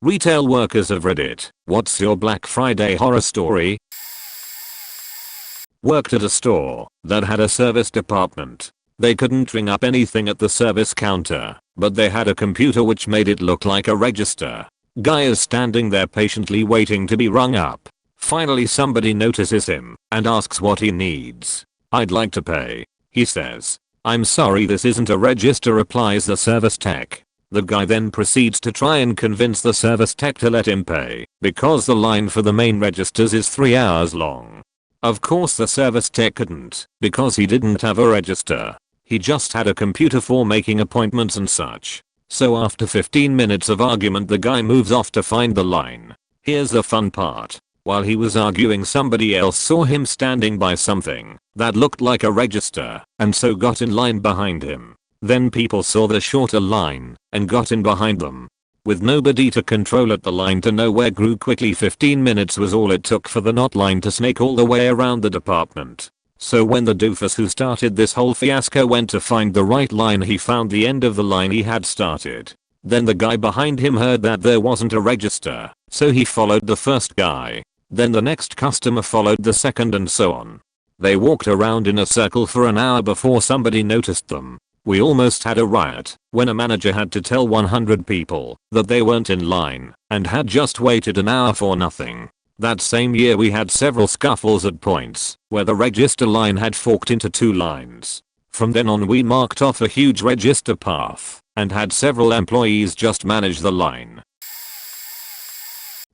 Retail workers of Reddit, what's your Black Friday horror story? Worked at a store that had a service department. They couldn't ring up anything at the service counter, but they had a computer which made it look like a register. Guy is standing there patiently waiting to be rung up. Finally somebody notices him and asks what he needs. I'd like to pay, he says. I'm sorry, this isn't a register, replies the service tech. The guy then proceeds to try and convince the service tech to let him pay because the line for the main registers is 3 hours long. Of course the service tech couldn't because he didn't have a register. He just had a computer for making appointments and such. So after 15 minutes of argument the guy moves off to find the line. Here's the fun part. While he was arguing somebody else saw him standing by something that looked like a register and so got in line behind him. Then people saw the shorter line and got in behind them. With nobody to control it, the line to nowhere grew quickly. 15 minutes was all it took for the not line to snake all the way around the department. So when the doofus who started this whole fiasco went to find the right line, he found the end of the line he had started. Then the guy behind him heard that there wasn't a register, so he followed the first guy. Then the next customer followed the second and so on. They walked around in a circle for an hour before somebody noticed them. We almost had a riot when a manager had to tell 100 people that they weren't in line and had just waited an hour for nothing. That same year we had several scuffles at points where the register line had forked into 2 lines. From then on we marked off a huge register path and had several employees just manage the line.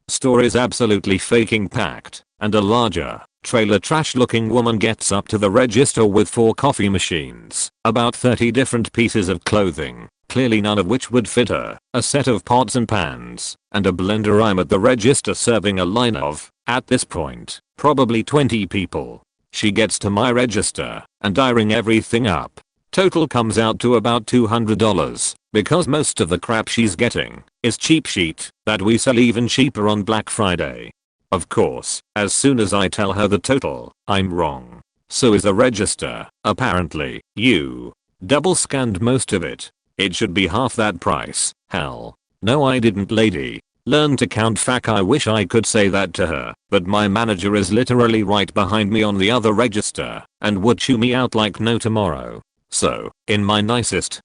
Store is absolutely faking packed and a larger trailer trash looking woman gets up to the register with 4 coffee machines, about 30 different pieces of clothing, clearly none of which would fit her, a set of pots and pans, and a blender. I'm at the register serving a line of, at this point, probably 20 people. She gets to my register and I ring everything up. Total comes out to about $200 because most of the crap she's getting is cheap sheet that we sell even cheaper on Black Friday. Of course, as soon as I tell her the total, I'm wrong. So is the register. Apparently, you double scanned most of it. It should be half that price. Hell. No, I didn't, lady. Learn to count. Fuck, I wish I could say that to her, but my manager is literally right behind me on the other register and would chew me out like no tomorrow. So, in my nicest,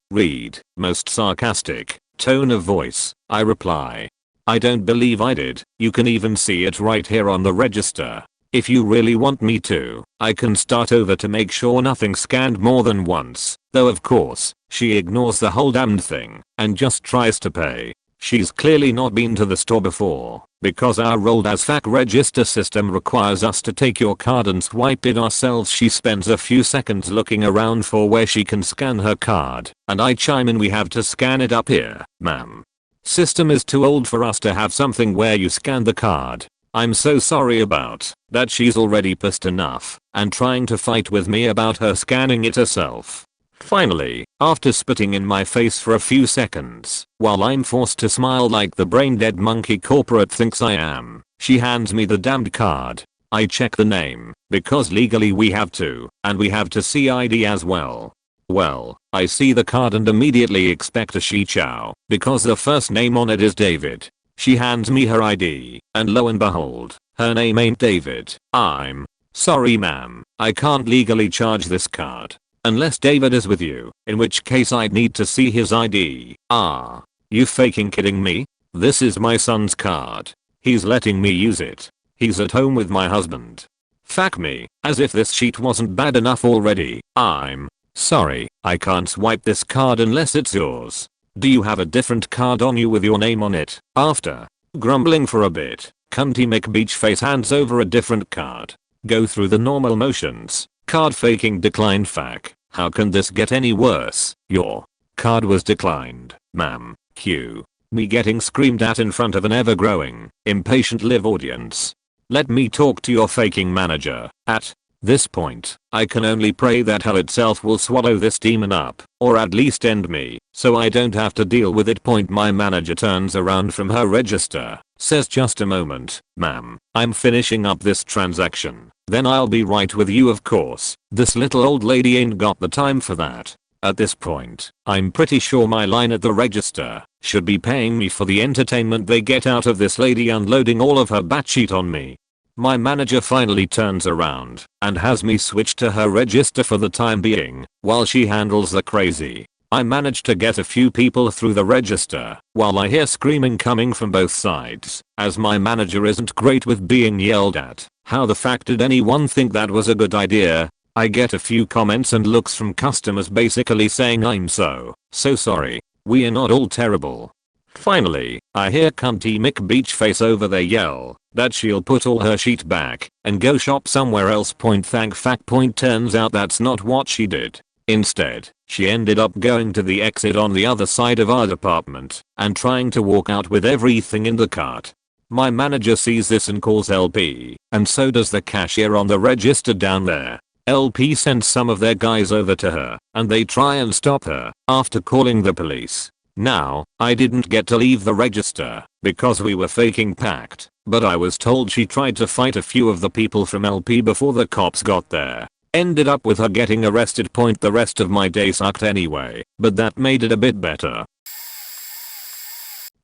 most sarcastic tone of voice, I reply, I don't believe I did. You can even see it right here on the register. If you really want me to, I can start over to make sure nothing scanned more than once. Though of course, she ignores the whole damned thing and just tries to pay. She's clearly not been to the store before because our old as fuck register system requires us to take your card and swipe it ourselves. She spends a few seconds looking around for where she can scan her card, and I chime in, we have to scan it up here, ma'am. System is too old for us to have something where you scan the card. I'm so sorry about that. She's already pissed enough and trying to fight with me about her scanning it herself. Finally, after spitting in my face for a few seconds, while I'm forced to smile like the brain dead monkey corporate thinks I am, she hands me the damned card. I check the name because legally we have to, and we have to see ID as well. Well, I see the card and immediately expect a she chow because the first name on it is David. She hands me her ID, and lo and behold, her name ain't David. I'm sorry ma'am, I can't legally charge this card unless David is with you, in which case I'd need to see his ID. Ah, you faking kidding me? This is my son's card. He's letting me use it. He's at home with my husband. Fuck me, as if this sheet wasn't bad enough already. I'm sorry, I can't swipe this card unless it's yours. Do you have a different card on you with your name on it? After grumbling for a bit, cunty McBeachface hands over a different card. Go through the normal motions. Card faking declined. Fuck. How can this get any worse? Your card was declined, ma'am. Cue me getting screamed at in front of an ever-growing, impatient live audience. Let me talk to your faking manager. At this point, I can only pray that hell itself will swallow this demon up, or at least end me, so I don't have to deal with it. Point. My manager turns around from her register, says, just a moment, ma'am, I'm finishing up this transaction, then I'll be right with you. Of course, this little old lady ain't got the time for that. At this point, I'm pretty sure my line at the register should be paying me for the entertainment they get out of this lady unloading all of her batshit on me. My manager finally turns around and has me switch to her register for the time being while she handles the crazy. I managed to get a few people through the register while I hear screaming coming from both sides, as my manager isn't great with being yelled at. How the fuck did anyone think that was a good idea? I get a few comments and looks from customers basically saying I'm so sorry. We are not all terrible. Finally, I hear cunty Mick Beachface over there yell that she'll put all her shit back and go shop somewhere else. Turns out that's not what she did. Instead, she ended up going to the exit on the other side of our department and trying to walk out with everything in the cart. My manager sees this and calls LP, and so does the cashier on the register down there. LP sends some of their guys over to her, and they try and stop her after calling the police. Now, I didn't get to leave the register because we were faking packed, but I was told she tried to fight a few of the people from LP before the cops got there. Ended up with her getting arrested. The rest of my day sucked anyway, but that made it a bit better.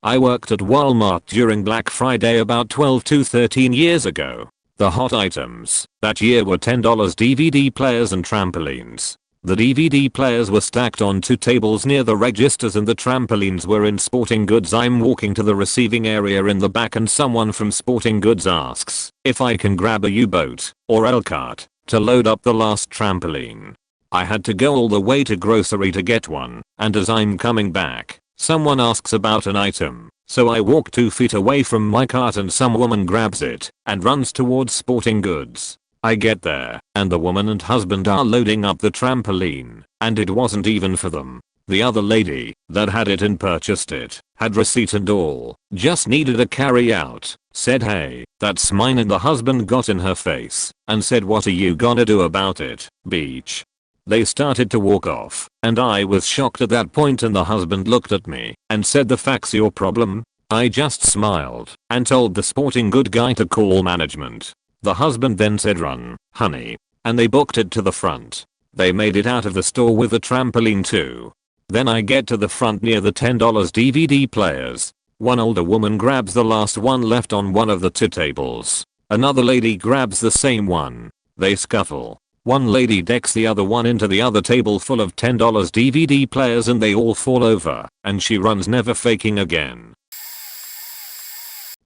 I worked at Walmart during Black Friday about 12 to 13 years ago. The hot items that year were $10 DVD players and trampolines. The DVD players were stacked on 2 tables near the registers and the trampolines were in sporting goods. I'm walking to the receiving area in the back and someone from sporting goods asks if I can grab a U-boat or L-cart to load up the last trampoline. I had to go all the way to grocery to get one, and as I'm coming back, someone asks about an item. So I walk 2 feet away from my cart and some woman grabs it and runs towards sporting goods. I get there and the woman and husband are loading up the trampoline, and it wasn't even for them. The other lady that had it and purchased it had receipt and all, just needed a carry out. Said hey, that's mine, and the husband got in her face and said what are you gonna do about it, beach? They started to walk off, and I was shocked at that point, and the husband looked at me and said the fuck's your problem? I just smiled and told the sporting good guy to call management. The husband then said run, honey, and they booked it to the front. They made it out of the store with a trampoline too. Then I get to the front near the $10 DVD players. One older woman grabs the last one left on one of the 2 tables. Another lady grabs the same one. They scuffle. One lady decks the other one into the other table full of $10 DVD players and they all fall over, and she runs, never faking again.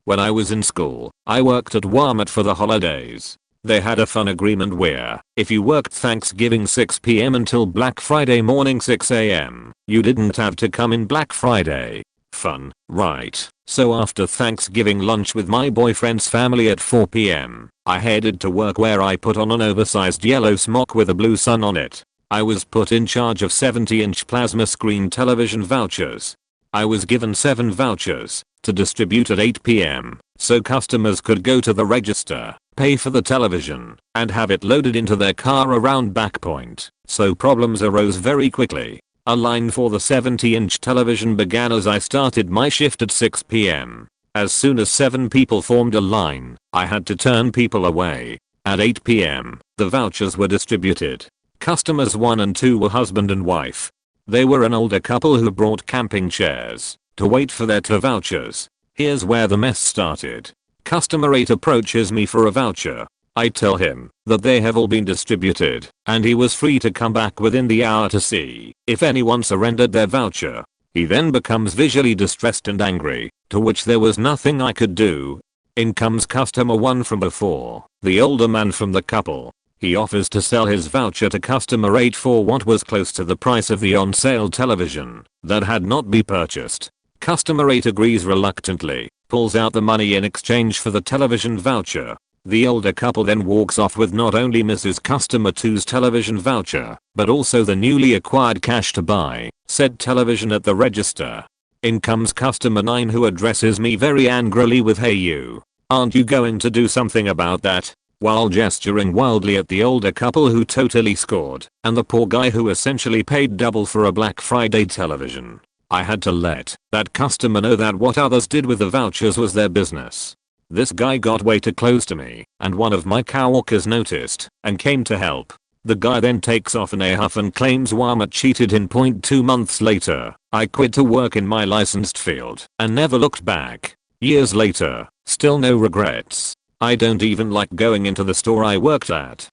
When I was in school, I worked at Walmart for the holidays. They had a fun agreement where, if you worked Thanksgiving 6 PM until Black Friday morning 6 AM, you didn't have to come in Black Friday. Fun, right? So after Thanksgiving lunch with my boyfriend's family at 4 PM, I headed to work where I put on an oversized yellow smock with a blue sun on it. I was put in charge of 70-inch plasma screen television vouchers. I was given 7 vouchers to distribute at 8 PM, so customers could go to the register, pay for the television, and have it loaded into their car around back point. So problems arose very quickly. A line for the 70-inch television began as I started my shift at 6 PM. As soon as 7 people formed a line, I had to turn people away. At 8 PM, the vouchers were distributed. Customers 1 and 2 were husband and wife. They were an older couple who brought camping chairs to wait for their 2 vouchers. Here's where the mess started. Customer 8 approaches me for a voucher. I tell him that they have all been distributed and he was free to come back within the hour to see if anyone surrendered their voucher. He then becomes visually distressed and angry, to which there was nothing I could do. In comes customer 1 from before, the older man from the couple. He offers to sell his voucher to customer 8 for what was close to the price of the on sale television that had not been purchased. Customer 8 agrees reluctantly, pulls out the money in exchange for the television voucher. The older couple then walks off with not only Mrs. Customer 2's television voucher, but also the newly acquired cash to buy said television at the register. In comes customer 9 who addresses me very angrily with hey you, aren't you going to do something about that? While gesturing wildly at the older couple who totally scored, and the poor guy who essentially paid double for a Black Friday television. I had to let that customer know that what others did with the vouchers was their business. This guy got way too close to me, and one of my coworkers noticed and came to help. The guy then takes off in a huff and claims Walmart cheated him. 2 months later, I quit to work in my licensed field and never looked back. Years later, still no regrets. I don't even like going into the store I worked at.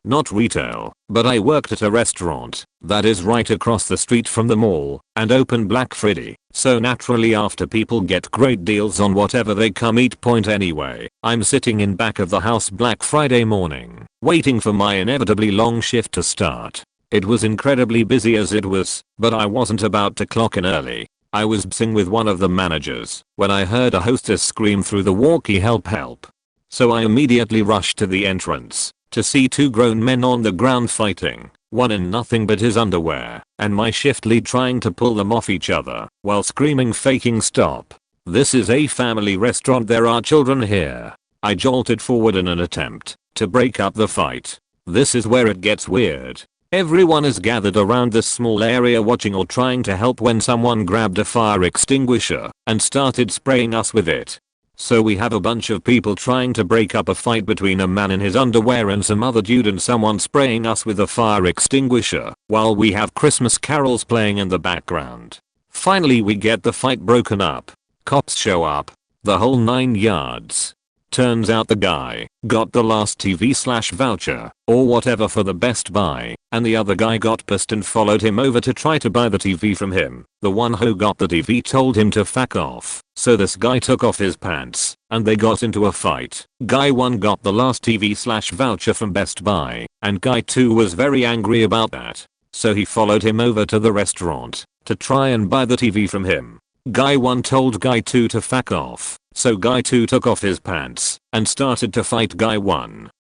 Not retail, but I worked at a restaurant that is right across the street from the mall and open Black Friday. So naturally, after people get great deals on whatever they come eat point anyway, I'm sitting in back of the house Black Friday morning, waiting for my inevitably long shift to start. It was incredibly busy as it was, but I wasn't about to clock in early. I was bsing with one of the managers when I heard a hostess scream through the walkie, "Help, help." So I immediately rushed to the entrance to see two grown men on the ground fighting, one in nothing but his underwear, and my shift lead trying to pull them off each other while screaming, faking stop. This is a family restaurant, there are children here. I jolted forward in an attempt to break up the fight. This is where it gets weird. Everyone is gathered around this small area watching or trying to help when someone grabbed a fire extinguisher and started spraying us with it. So we have a bunch of people trying to break up a fight between a man in his underwear and some other dude and someone spraying us with a fire extinguisher while we have Christmas carols playing in the background. Finally we get the fight broken up. Cops show up. The whole 9 yards. Turns out the guy got the last TV/voucher or whatever for the Best Buy, and the other guy got pissed and followed him over to try to buy the TV from him. The one who got the TV told him to fuck off, so this guy took off his pants and they got into a fight. Guy 1 got the last TV/voucher from Best Buy, and guy 2 was very angry about that, so he followed him over to the restaurant to try and buy the TV from him. Guy 1 told guy 2 to fuck off, so guy 2 took off his pants and started to fight guy 1.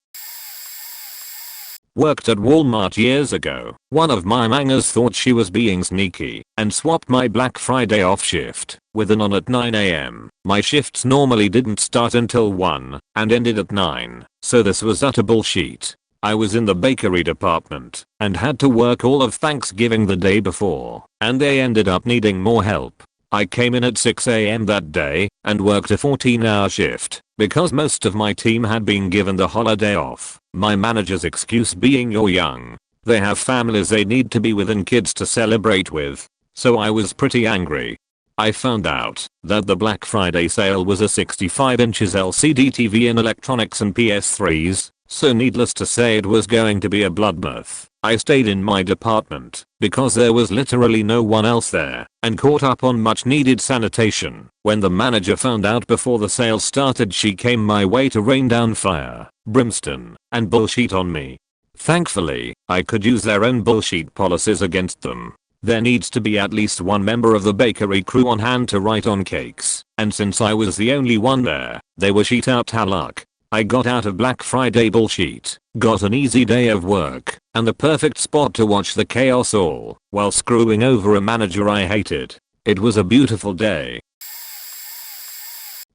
Worked at Walmart years ago. One of my mangers thought she was being sneaky and swapped my Black Friday off shift with an on at 9 AM. My shifts normally didn't start until 1 and ended at 9, so this was utter bullshit. I was in the bakery department and had to work all of Thanksgiving the day before, and they ended up needing more help. I came in at 6 AM that day and worked a 14-hour shift because most of my team had been given the holiday off. My manager's excuse being, "You're young. They have families they need to be with and kids to celebrate with." So I was pretty angry. I found out that the Black Friday sale was a 65 inches LCD TV in electronics and PS3s, so needless to say it was going to be a bloodbath. I stayed in my department because there was literally no one else there and caught up on much needed sanitation. When the manager found out before the sale started, she came my way to rain down fire, brimstone, and bullshit on me. Thankfully, I could use their own bullshit policies against them. There needs to be at least one member of the bakery crew on hand to write on cakes, and since I was the only one there, they were shit out to luck. I got out of Black Friday bullshit, got an easy day of work, and the perfect spot to watch the chaos all while screwing over a manager I hated. It was a beautiful day.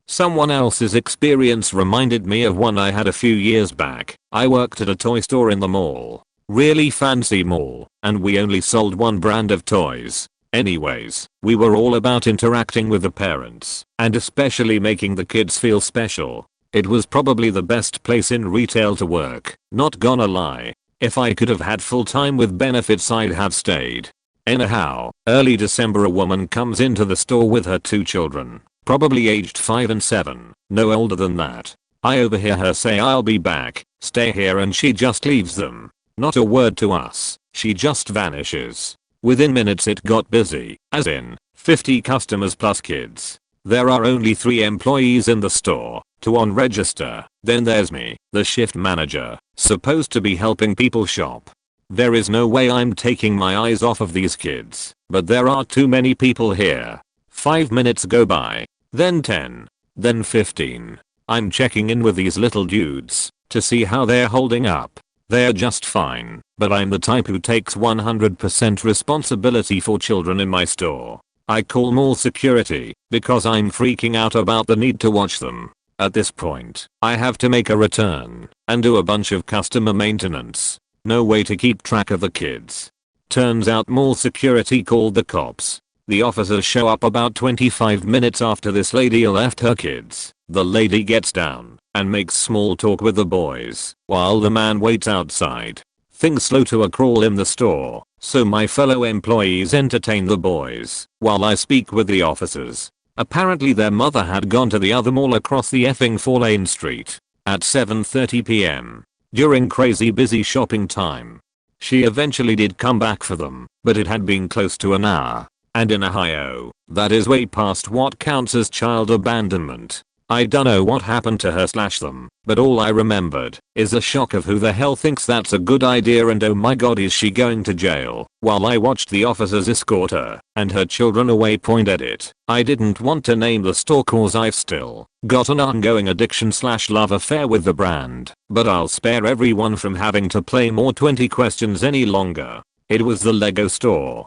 Someone else's experience reminded me of one I had a few years back. I worked at a toy store in the mall. Really fancy mall, and we only sold one brand of toys. Anyways, we were all about interacting with the parents, and especially making the kids feel special. It was probably the best place in retail to work, not gonna lie. If I could have had full time with benefits I'd have stayed. Anyhow, early December a woman comes into the store with her 2 children, probably aged 5 and 7, no older than that. I overhear her say, "I'll be back, stay here," and she just leaves them. Not a word to us, she just vanishes. Within minutes it got busy, as in 50 customers plus kids. There are only 3 employees in the store, 2 on register, then there's me, the shift manager, supposed to be helping people shop. There is no way I'm taking my eyes off of these kids, but there are too many people here. 5 minutes go by, then 10, then 15. I'm checking in with these little dudes to see how they're holding up. They're just fine, but I'm the type who takes 100% responsibility for children in my store. I call mall security because I'm freaking out about the need to watch them. At this point, I have to make a return and do a bunch of customer maintenance. No way to keep track of the kids. Turns out mall security called the cops. The officers show up about 25 minutes after this lady left her kids. The lady gets down and makes small talk with the boys while the man waits outside. Things slow to a crawl in the store, so my fellow employees entertain the boys while I speak with the officers. Apparently their mother had gone to the other mall across the effing 4-lane street at 7:30 p.m. during crazy busy shopping time. She eventually did come back for them, but it had been close to an hour. And in Ohio, that is way past what counts as child abandonment. I dunno what happened to her/them, but all I remembered is a shock of who the hell thinks that's a good idea and oh my god is she going to jail, while I watched the officers escort her and her children away. Point at it. I didn't want to name the store cause I've still got an ongoing addiction/love affair with the brand, but I'll spare everyone from having to play more 20 questions any longer. It was the Lego store.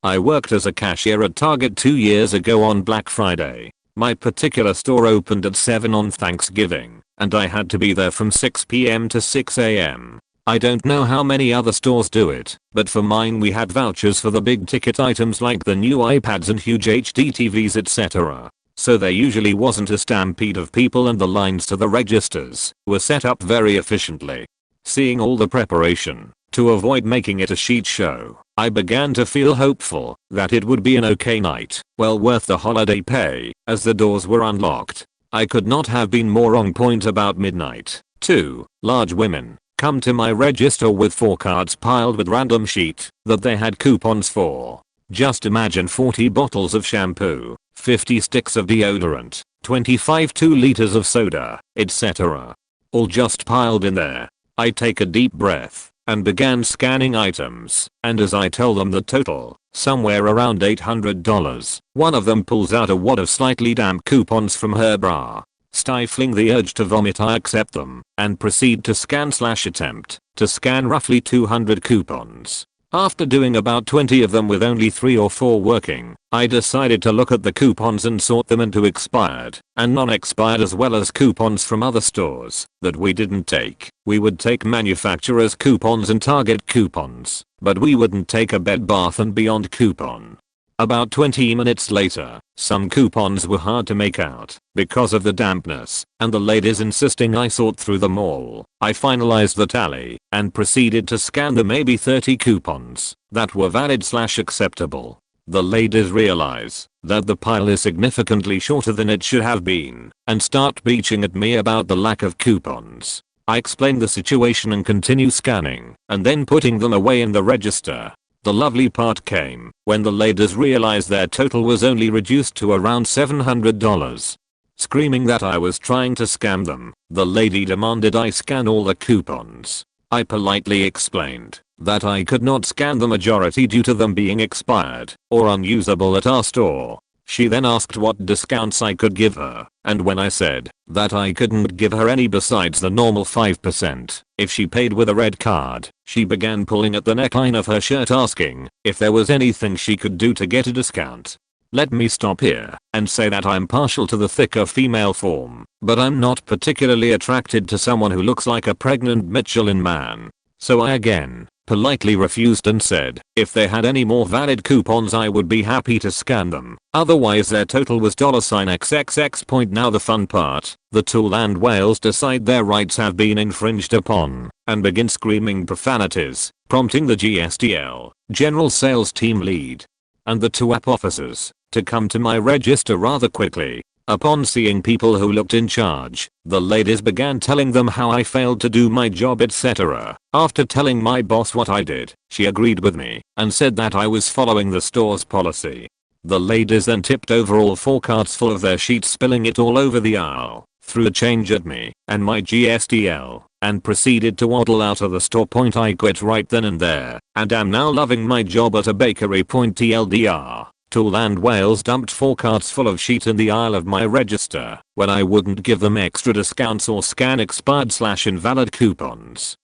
I worked as a cashier at Target 2 years ago on Black Friday. My particular store opened at 7 on Thanksgiving, and I had to be there from 6 p.m. to 6 a.m. I don't know how many other stores do it, but for mine we had vouchers for the big ticket items like the new iPads and huge HD TVs etc. So there usually wasn't a stampede of people and the lines to the registers were set up very efficiently. Seeing all the preparation to avoid making it a shit show, I began to feel hopeful that it would be an okay night, well worth the holiday pay, as the doors were unlocked. I could not have been more on point. About midnight, 2 large women come to my register with 4 cards piled with random shit that they had coupons for. Just imagine 40 bottles of shampoo, 50 sticks of deodorant, 25 2 liters of soda, etc. All just piled in there. I take a deep breath and began scanning items, and as I tell them the total, somewhere around $800, one of them pulls out a wad of slightly damp coupons from her bra. Stifling the urge to vomit, I accept them and proceed to scan/attempt to scan roughly 200 coupons. After doing about 20 of them with only 3 or 4 working, I decided to look at the coupons and sort them into expired and non-expired as well as coupons from other stores that we didn't take. We would take manufacturers' coupons and Target coupons, but we wouldn't take a Bed Bath & Beyond coupon. About 20 minutes later, some coupons were hard to make out because of the dampness and the ladies insisting I sort through them all. I finalized the tally and proceeded to scan the maybe 30 coupons that were valid/acceptable. The ladies realize that the pile is significantly shorter than it should have been and start bitching at me about the lack of coupons. I explain the situation and continue scanning and then putting them away in the register. The lovely part came when the ladies realized their total was only reduced to around $700. Screaming that I was trying to scam them, the lady demanded I scan all the coupons. I politely explained that I could not scan the majority due to them being expired or unusable at our store. She then asked what discounts I could give her, and when I said that I couldn't give her any besides the normal 5% if she paid with a red card, she began pulling at the neckline of her shirt asking if there was anything she could do to get a discount. Let me stop here and say that I'm partial to the thicker female form, but I'm not particularly attracted to someone who looks like a pregnant Michelin man. So I again politely refused and said if they had any more valid coupons I would be happy to scan them, otherwise their total was $XXX. Now the fun part, the two land whales decide their rights have been infringed upon and begin screaming profanities, prompting the GSTL, General Sales Team Lead, and the 2 app officers to come to my register rather quickly. Upon seeing people who looked in charge, the ladies began telling them how I failed to do my job etc. After telling my boss what I did, she agreed with me and said that I was following the store's policy. The ladies then tipped over all 4 carts full of their sheets, spilling it all over the aisle, threw a change at me and my GSTL, and proceeded to waddle out of the store. I quit right then and there and am now loving my job at a bakery. TLDR. 2 land whales dumped 4 carts full of sheet in the aisle of my register when I wouldn't give them extra discounts or scan expired/invalid coupons.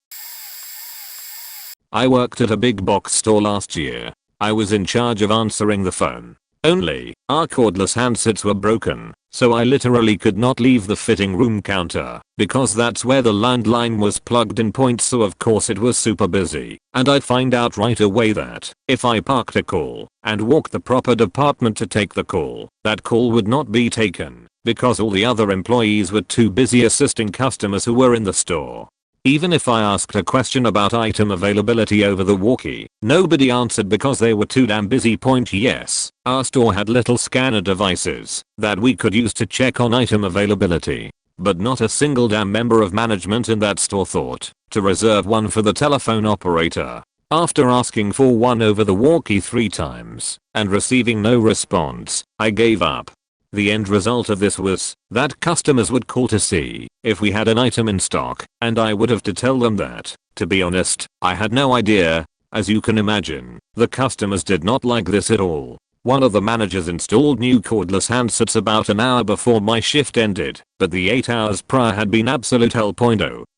I worked at a big box store last year. I was in charge of answering the phone. Only, our cordless handsets were broken, so I literally could not leave the fitting room counter because that's where the landline was plugged in. So of course it was super busy, and I'd find out right away that if I parked a call and walked the proper department to take the call, that call would not be taken because all the other employees were too busy assisting customers who were in the store. Even if I asked a question about item availability over the walkie, nobody answered because they were too damn busy. Yes, our store had little scanner devices that we could use to check on item availability. But not a single damn member of management in that store thought to reserve one for the telephone operator. After asking for one over the walkie 3 times and receiving no response, I gave up. The end result of this was that customers would call to see if we had an item in stock, and I would have to tell them that, to be honest, I had no idea. As you can imagine, the customers did not like this at all. One of the managers installed new cordless handsets about an hour before my shift ended, but the 8 hours prior had been absolute hell.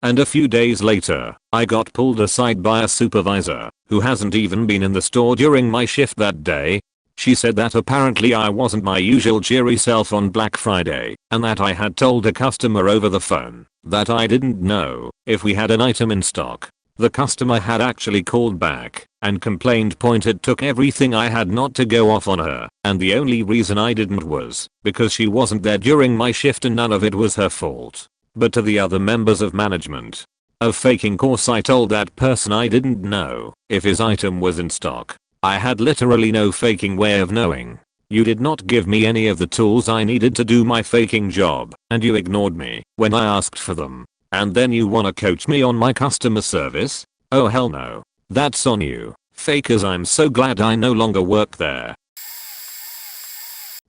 And a few days later, I got pulled aside by a supervisor who hasn't even been in the store during my shift that day. She said that apparently I wasn't my usual cheery self on Black Friday, and that I had told a customer over the phone that I didn't know if we had an item in stock. The customer had actually called back and complained. It took everything I had not to go off on her, and the only reason I didn't was because she wasn't there during my shift, and none of it was her fault. But to the other members of management, of faking course, I told that person I didn't know if his item was in stock. I had literally no faking way of knowing. You did not give me any of the tools I needed to do my faking job, and you ignored me when I asked for them. And then you wanna coach me on my customer service? Oh hell no. That's on you, fakers. I'm so glad I no longer work there.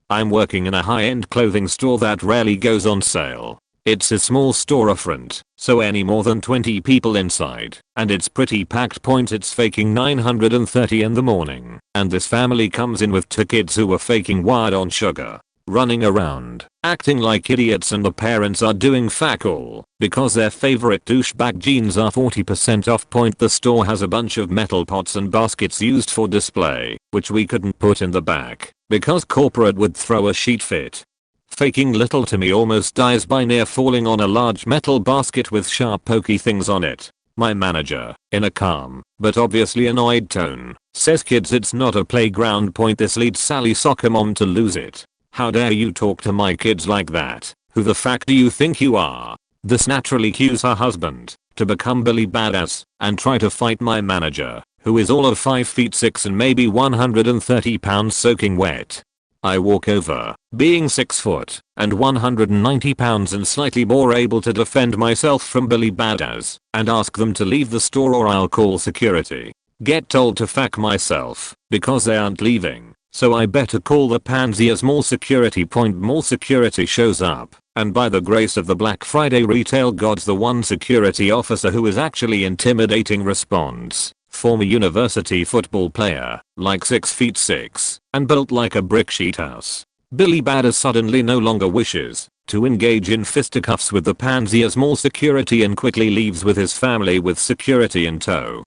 I'm working in a high-end clothing store that rarely goes on sale. It's a small storefront, so any more than 20 people inside, and it's pretty packed. It's faking 9:30 in the morning, and this family comes in with 2 kids who are faking wired on sugar, running around, acting like idiots, and the parents are doing fuck all because their favorite douchebag jeans are 40% off. The store has a bunch of metal pots and baskets used for display, which we couldn't put in the back because corporate would throw a sheet fit. Faking little Timmy almost dies by near falling on a large metal basket with sharp pokey things on it. My manager, in a calm but obviously annoyed tone, says, "Kids, it's not a playground." This leads Sally soccer mom to lose it. "How dare you talk to my kids like that? Who the fuck do you think you are?" This naturally cues her husband to become Billy Badass and try to fight my manager, who is all of 5'6" and maybe 130 pounds soaking wet. I walk over, being 6 foot and 190 pounds and slightly more able to defend myself from Billy Badass, and ask them to leave the store or I'll call security. Get told to fuck myself because they aren't leaving, so I better call the pansy as mall security. Mall security shows up, and by the grace of the Black Friday retail gods, the one security officer who is actually intimidating responds. Former university football player, like 6'6", and built like a brick sheet house. Billy Badass suddenly no longer wishes to engage in fisticuffs with the pansy as mall security and quickly leaves with his family with security in tow.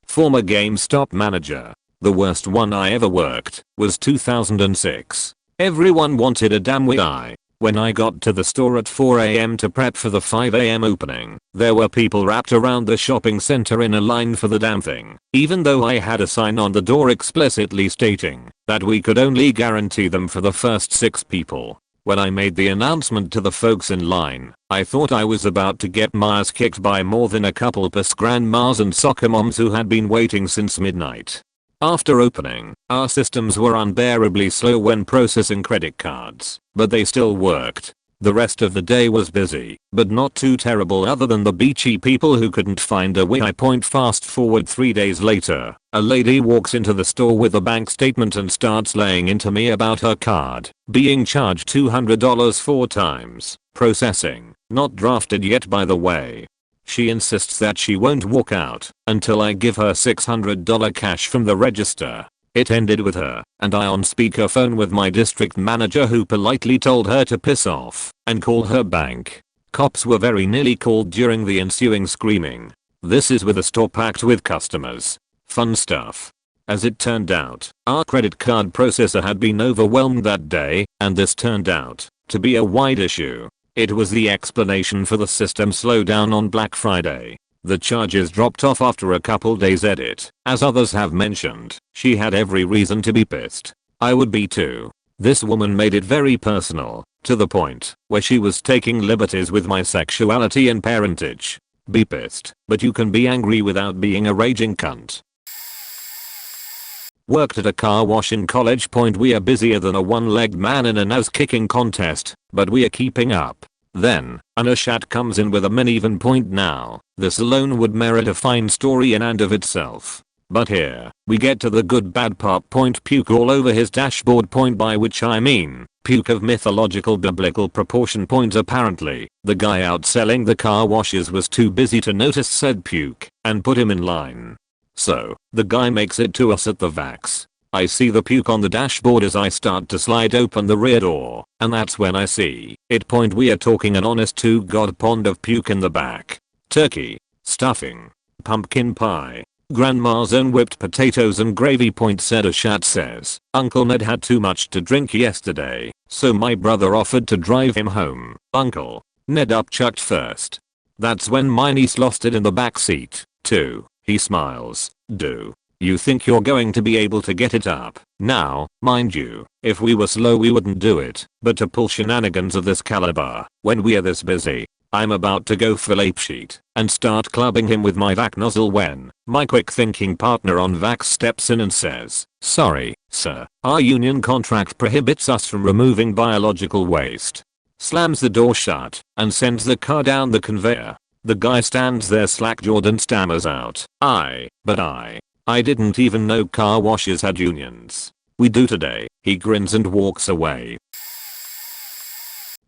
Former GameStop manager. The worst one I ever worked was 2006. Everyone wanted a damn wig. When I got to the store at 4 AM to prep for the 5 AM opening, there were people wrapped around the shopping center in a line for the damn thing, even though I had a sign on the door explicitly stating that we could only guarantee them for the first 6 people. When I made the announcement to the folks in line, I thought I was about to get my ass kicked by more than a couple plus grandmas and soccer moms who had been waiting since midnight. After opening, our systems were unbearably slow when processing credit cards, but they still worked. The rest of the day was busy, but not too terrible other than the beachy people who couldn't find a wig. Fast forward 3 days later, a lady walks into the store with a bank statement and starts laying into me about her card being charged $200 4 times, processing, not drafted yet by the way. She insists that she won't walk out until I give her $600 cash from the register. It ended with her and I on speakerphone with my district manager, who politely told her to piss off and call her bank. Cops were very nearly called during the ensuing screaming. This is with a store packed with customers. Fun stuff. As it turned out, our credit card processor had been overwhelmed that day, and this turned out to be a wide issue. It was the explanation for the system slowdown on Black Friday. The charges dropped off after a couple days edit. As others have mentioned, she had every reason to be pissed. I would be too. This woman made it very personal To the point where she was taking liberties with my sexuality and parentage. Be pissed, but you can be angry without being a raging cunt. Worked at a car wash in College Point. We are busier than a one-legged man in an ass-kicking contest, but we are keeping up. Then, an Ashat comes in with a uneven point. Now, this alone would merit a fine story in and of itself. But here, we get to the good bad part. Point puke all over his dashboard. Point, by which I mean, puke of mythological biblical proportion. Point, apparently, the guy out selling the car washes was too busy to notice said puke, and put him in line. So, the guy makes it to us at the vax. I see the puke on the dashboard as I start to slide open the rear door, and that's when I see it. Point, we are talking an honest to God pond of puke in the back. Turkey, stuffing, pumpkin pie, grandma's own whipped potatoes and gravy. Point, said Ashat says, Uncle Ned had too much to drink yesterday, so my brother offered to drive him home. Uncle Ned upchucked first. That's when my niece lost it in the back seat, too. He smiles. Do you think you're going to be able to get it up? Now, mind you, if we were slow we wouldn't do it, but to pull shenanigans of this caliber, when we are this busy, I'm about to go full apeshit and start clubbing him with my vac nozzle when my quick thinking partner on vax steps in and says, sorry, sir, our union contract prohibits us from removing biological waste. Slams the door shut and sends the car down the conveyor. The guy stands there slack-jawed and stammers out, I didn't even know car washes had unions. We do today. He grins and walks away.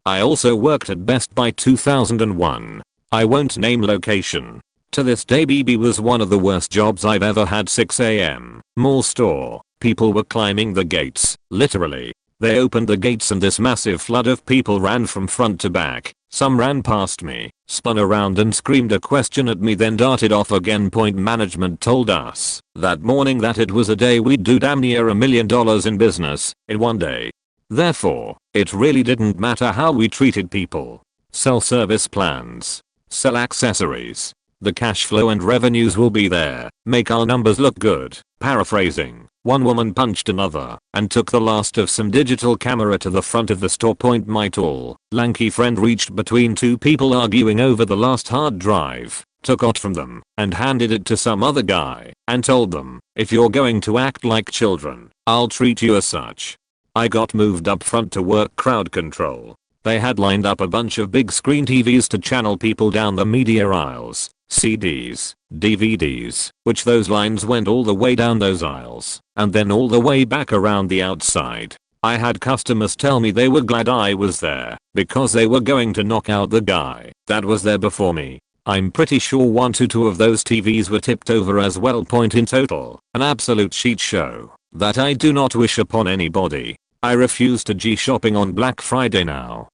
I also worked at Best Buy 2001. I won't name location. To this day BB was one of the worst jobs I've ever had. 6 AM, mall store. People were climbing the gates, literally. They opened the gates and this massive flood of people ran from front to back. Some ran past me, spun around and screamed a question at me, then darted off again. Point, management told us that morning that it was a day we'd do damn near $1 million in business in one day. Therefore, it really didn't matter how we treated people. Sell service plans. Sell accessories. The cash flow and revenues will be there. Make our numbers look good. Paraphrasing. One woman punched another and took the last of some digital camera to the front of the store. Point, my tall, lanky friend reached between two people arguing over the last hard drive, took it from them and handed it to some other guy and told them, if you're going to act like children, I'll treat you as such. I got moved up front to work crowd control. They had lined up a bunch of big screen TVs to channel people down the media aisles. CDs, DVDs, which those lines went all the way down those aisles, and then all the way back around the outside. I had customers tell me they were glad I was there, because they were going to knock out the guy that was there before me. I'm pretty sure 1 to 2 of those TVs were tipped over as well. Point, in total, an absolute shit show that I do not wish upon anybody. I refuse to G shopping on Black Friday now.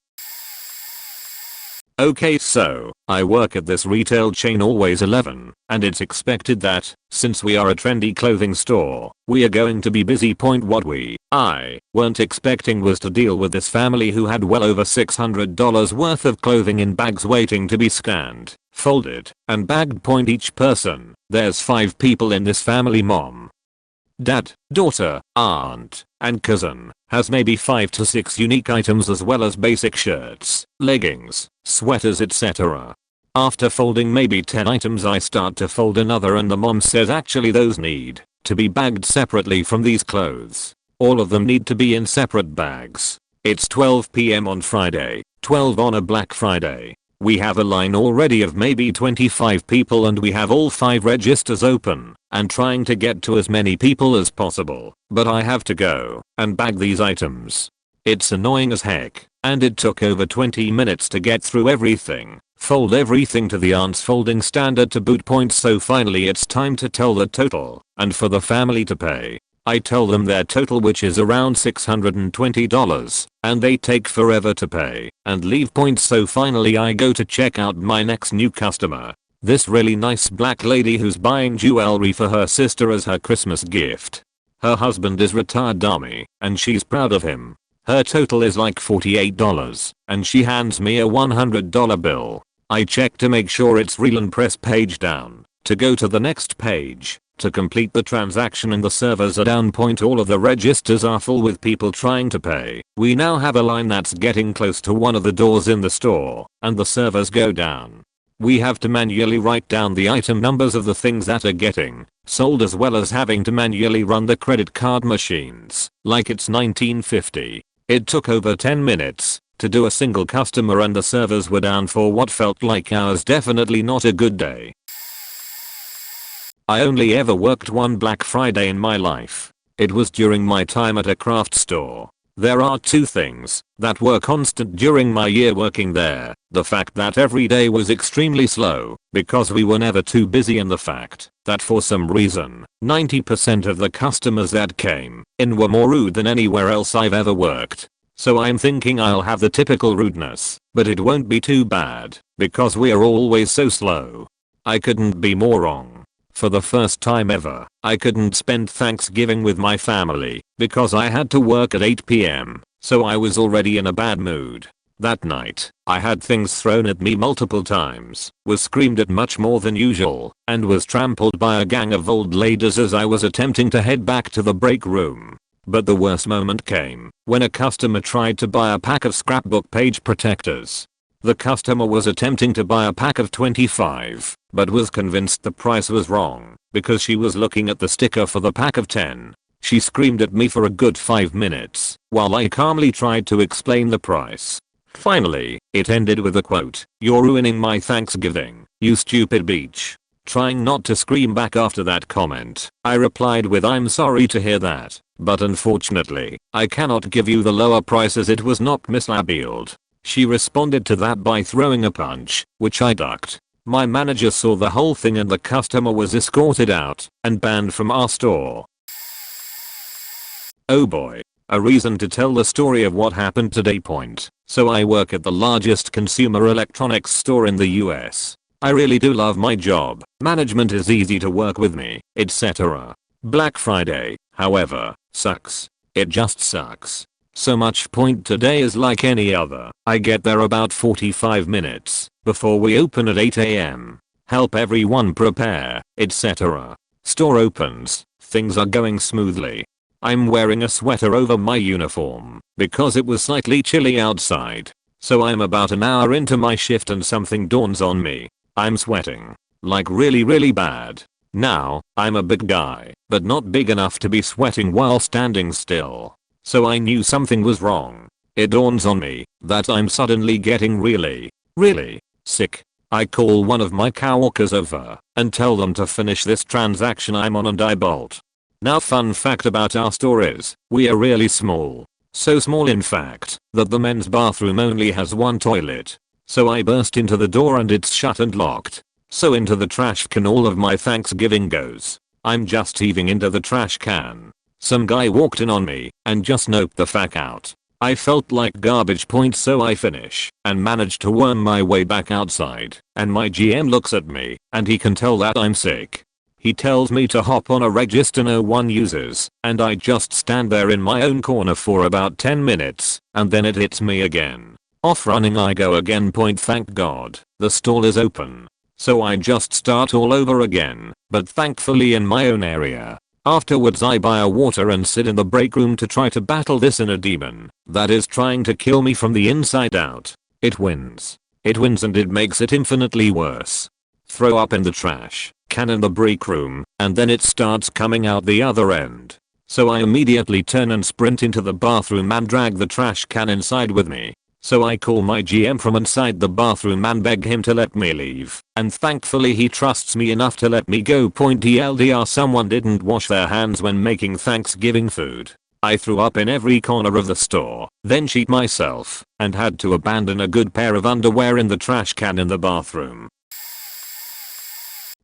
Okay, so, I work at this retail chain Always 11, and it's expected that, since we are a trendy clothing store, we are going to be busy. Point, what I weren't expecting was to deal with this family who had well over $600 worth of clothing in bags waiting to be scanned, folded, and bagged. Point, each person, there's 5 people in this family. Mom, dad, daughter, aunt, and cousin, has maybe 5 to 6 unique items as well as basic shirts, leggings, sweaters, etc. After folding maybe 10 items I start to fold another and the mom says actually those need to be bagged separately from these clothes. All of them need to be in separate bags. It's 12 PM on Friday, 12 on a Black Friday. We have a line already of maybe 25 people and we have all 5 registers open and trying to get to as many people as possible, but I have to go and bag these items. It's annoying as heck, and it took over 20 minutes to get through everything, fold everything to the aunt's folding standard to boot. Point, so finally it's time to tell the total and for the family to pay. I tell them their total, which is around $620, and they take forever to pay and leave. Point, so finally I go to check out my next new customer. This really nice black lady who's buying jewelry for her sister as her Christmas gift. Her husband is retired army and she's proud of him. Her total is like $48 and she hands me a $100 bill. I check to make sure it's real and press page down to go to the next page. to complete the transaction and the servers are down. All of the registers are full with people trying to pay. We now have a line that's getting close to one of the doors in the store, and the servers go down. We have to manually write down the item numbers of the things that are getting sold, as well as having to manually run the credit card machines like it's 1950. It took over 10 minutes to do a single customer and the servers were down for what felt like hours. Definitely not a good day. I only ever worked one Black Friday in my life. It was during my time at a craft store. There are two things that were constant during my year working there: the fact that every day was extremely slow because we were never too busy, and the fact that for some reason 90% of the customers that came in were more rude than anywhere else I've ever worked. So I'm thinking I'll have the typical rudeness, but it won't be too bad because we are always so slow. I couldn't be more wrong. For the first time ever, I couldn't spend Thanksgiving with my family because I had to work at 8 p.m, so I was already in a bad mood. That night, I had things thrown at me multiple times, was screamed at much more than usual, and was trampled by a gang of old ladies as I was attempting to head back to the break room. But the worst moment came when a customer tried to buy a pack of scrapbook page protectors. The customer was attempting to buy a pack of 25, but was convinced the price was wrong because she was looking at the sticker for the pack of 10. She screamed at me for a good 5 minutes while I calmly tried to explain the price. Finally, it ended with a quote, "You're ruining my Thanksgiving, you stupid bitch." Trying not to scream back after that comment, I replied with, "I'm sorry to hear that, but unfortunately, I cannot give you the lower price as it was not mislabeled." She responded to that by throwing a punch, which I ducked. My manager saw the whole thing and the customer was escorted out and banned from our store. Oh boy. A reason to tell the story of what happened today. So I work at the largest consumer electronics store in the US. I really do love my job. Management is easy to work with me, etc. Black Friday, however, sucks. It just sucks. So much. Today is like any other. I get there about 45 minutes before we open at 8 a.m. Help everyone prepare, etc. Store opens. Things are going smoothly. I'm wearing a sweater over my uniform because it was slightly chilly outside. So I'm about an hour into my shift and something dawns on me. I'm sweating. Like really bad. Now, I'm a big guy, but not big enough to be sweating while standing still. So I knew something was wrong. It dawns on me that I'm suddenly getting really sick. I call one of my coworkers over and tell them to finish this transaction I'm on and I bolt. Now, fun fact about our store is we are really small. So small in fact that the men's bathroom only has one toilet. So I burst into the door and it's shut and locked. So into the trash can all of my Thanksgiving goes. I'm just heaving into the trash can. Some guy walked in on me and just noped the fuck out. I felt like garbage. So I finish and manage to worm my way back outside, and my GM looks at me and he can tell that I'm sick. He tells me to hop on a register no one uses, and I just stand there in my own corner for about 10 minutes, and then it hits me again. Off running I go again. Thank God the stall is open. So I just start all over again, but thankfully in my own area. Afterwards I buy a water and sit in the break room to try to battle this inner demon that is trying to kill me from the inside out. It wins. It wins and it makes it infinitely worse. Throw up in the trash can in the break room and then it starts coming out the other end. So I immediately turn and sprint into the bathroom and drag the trash can inside with me. So I call my GM from inside the bathroom and beg him to let me leave, and thankfully he trusts me enough to let me go. TLDR, someone didn't wash their hands when making Thanksgiving food. I threw up in every corner of the store, then sheet myself, and had to abandon a good pair of underwear in the trash can in the bathroom.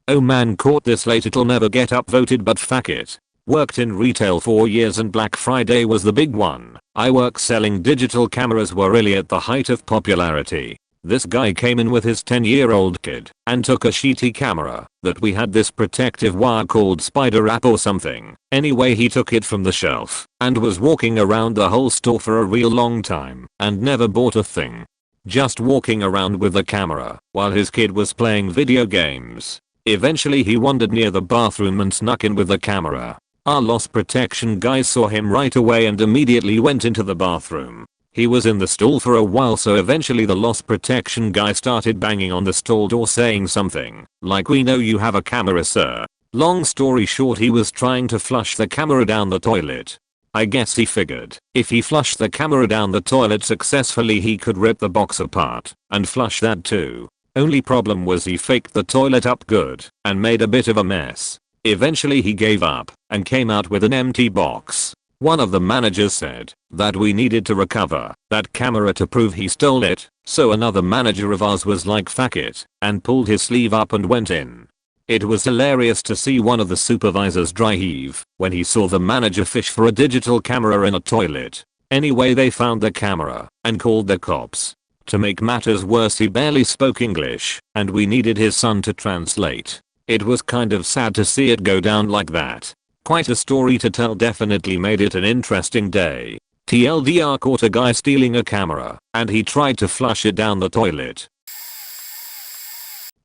Oh man, caught this late, it'll never get upvoted but fuck it. Worked in retail 4 years and Black Friday was the big one. I work selling digital cameras were really at the height of popularity. This guy came in with his 10-year-old kid and took a shitty camera that we had this protective wire called Spider App or something. Anyway, he took it from the shelf and was walking around the whole store for a real long time and never bought a thing. Just walking around with the camera while his kid was playing video games. Eventually he wandered near the bathroom and snuck in with the camera. Our loss protection guys saw him right away and immediately went into the bathroom. He was in the stall for a while, so eventually the loss protection guy started banging on the stall door saying something like, "We know you have a camera, sir." Long story short, he was trying to flush the camera down the toilet. I guess he figured if he flushed the camera down the toilet successfully he could rip the box apart and flush that too. Only problem was he faked the toilet up good and made a bit of a mess. Eventually he gave up and came out with an empty box. One of the managers said that we needed to recover that camera to prove he stole it, so another manager of ours was like, "Fuck it," and pulled his sleeve up and went in. It was hilarious to see one of the supervisors dry heave when he saw the manager fish for a digital camera in a toilet. Anyway, they found the camera and called the cops. To make matters worse, he barely spoke English and we needed his son to translate. It was kind of sad to see it go down like that. Quite a story to tell, definitely made it an interesting day. TLDR caught a guy stealing a camera and he tried to flush it down the toilet.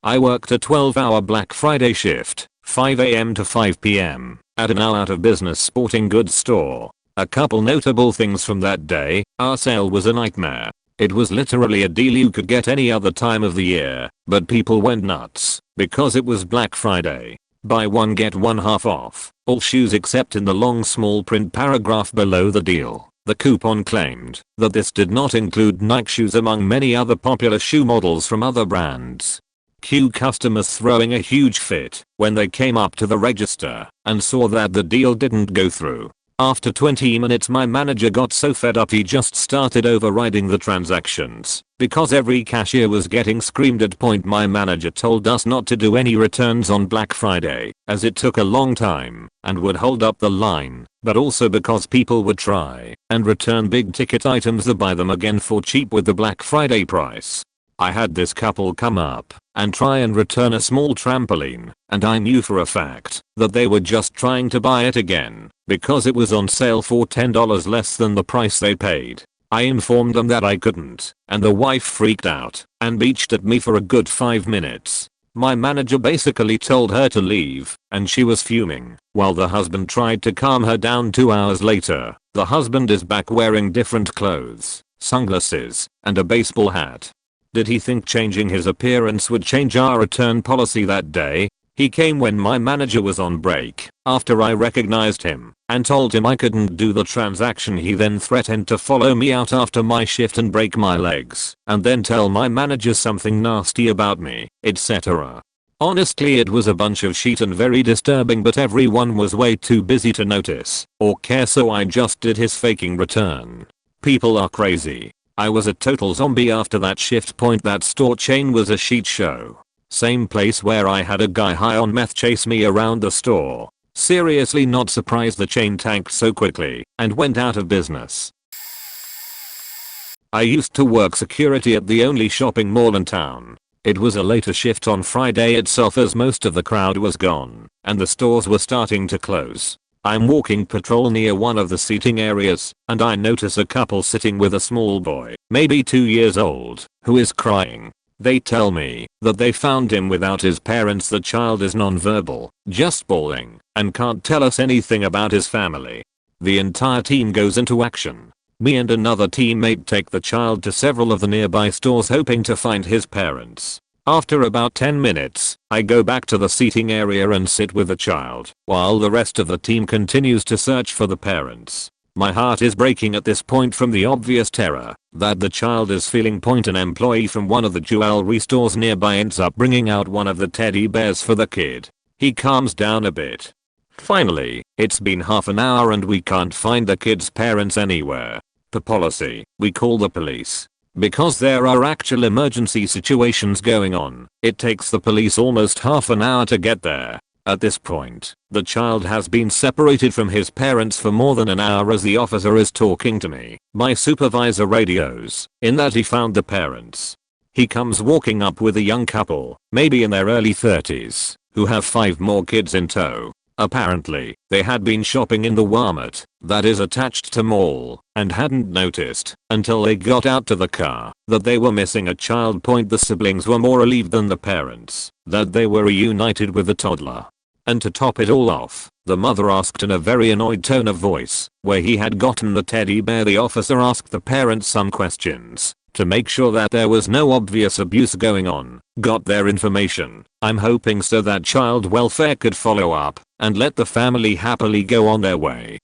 I worked a 12-hour Black Friday shift, 5 AM to 5 PM, at an out of business sporting goods store. A couple notable things from that day: our sale was a nightmare. It was literally a deal you could get any other time of the year, but people went nuts because it was Black Friday. Buy one get one half off, all shoes except in the long small print paragraph below the deal. The coupon claimed that this did not include Nike shoes among many other popular shoe models from other brands. Cue customers throwing a huge fit when they came up to the register and saw that the deal didn't go through. After 20 minutes my manager got so fed up he just started overriding the transactions because every cashier was getting screamed at. My manager told us not to do any returns on Black Friday as it took a long time and would hold up the line, but also because people would try and return big ticket items to buy them again for cheap with the Black Friday price. I had this couple come up and try and return a small trampoline, and I knew for a fact that they were just trying to buy it again because it was on sale for $10 less than the price they paid. I informed them that I couldn't, and the wife freaked out and bitched at me for a good 5 minutes. My manager basically told her to leave, and she was fuming, while the husband tried to calm her down. 2 hours later, the husband is back wearing different clothes, sunglasses, and a baseball hat. Did he think changing his appearance would change our return policy that day? He came when my manager was on break, after I recognized him, and told him I couldn't do the transaction. He then threatened to follow me out after my shift and break my legs, and then tell my manager something nasty about me, etc. Honestly, it was a bunch of shit and very disturbing, but everyone was way too busy to notice or care, so I just did his faking return. People are crazy. I was a total zombie after that shift. That store chain was a shit show. Same place where I had a guy high on meth chase me around the store. Seriously, not surprised the chain tanked so quickly and went out of business. I used to work security at the only shopping mall in town. It was a later shift on Friday itself as most of the crowd was gone and the stores were starting to close. I'm walking patrol near one of the seating areas and I notice a couple sitting with a small boy, maybe 2 years old, who is crying. They tell me that they found him without his parents. The child is nonverbal, just bawling, and can't tell us anything about his family. The entire team goes into action. Me and another teammate take the child to several of the nearby stores hoping to find his parents. After about 10 minutes, I go back to the seating area and sit with the child, while the rest of the team continues to search for the parents. My heart is breaking at this point from the obvious terror that the child is feeling. An employee from one of the jewelry stores nearby ends up bringing out one of the teddy bears for the kid. He calms down a bit. Finally, it's been half an hour and we can't find the kid's parents anywhere. Per policy, we call the police. Because there are actual emergency situations going on, it takes the police almost half an hour to get there. At this point, the child has been separated from his parents for more than an hour. As the officer is talking to me, my supervisor radios in that he found the parents. He comes walking up with a young couple, maybe in their early 30s, who have 5 more kids in tow. Apparently, they had been shopping in the Walmart that is attached to mall and hadn't noticed until they got out to the car that they were missing a child. The siblings were more relieved than the parents that they were reunited with the toddler. And to top it all off, the mother asked in a very annoyed tone of voice where he had gotten the teddy bear. The officer asked the parents some questions to make sure that there was no obvious abuse going on, got their information, I'm hoping so that child welfare could follow up and let the family happily go on their way.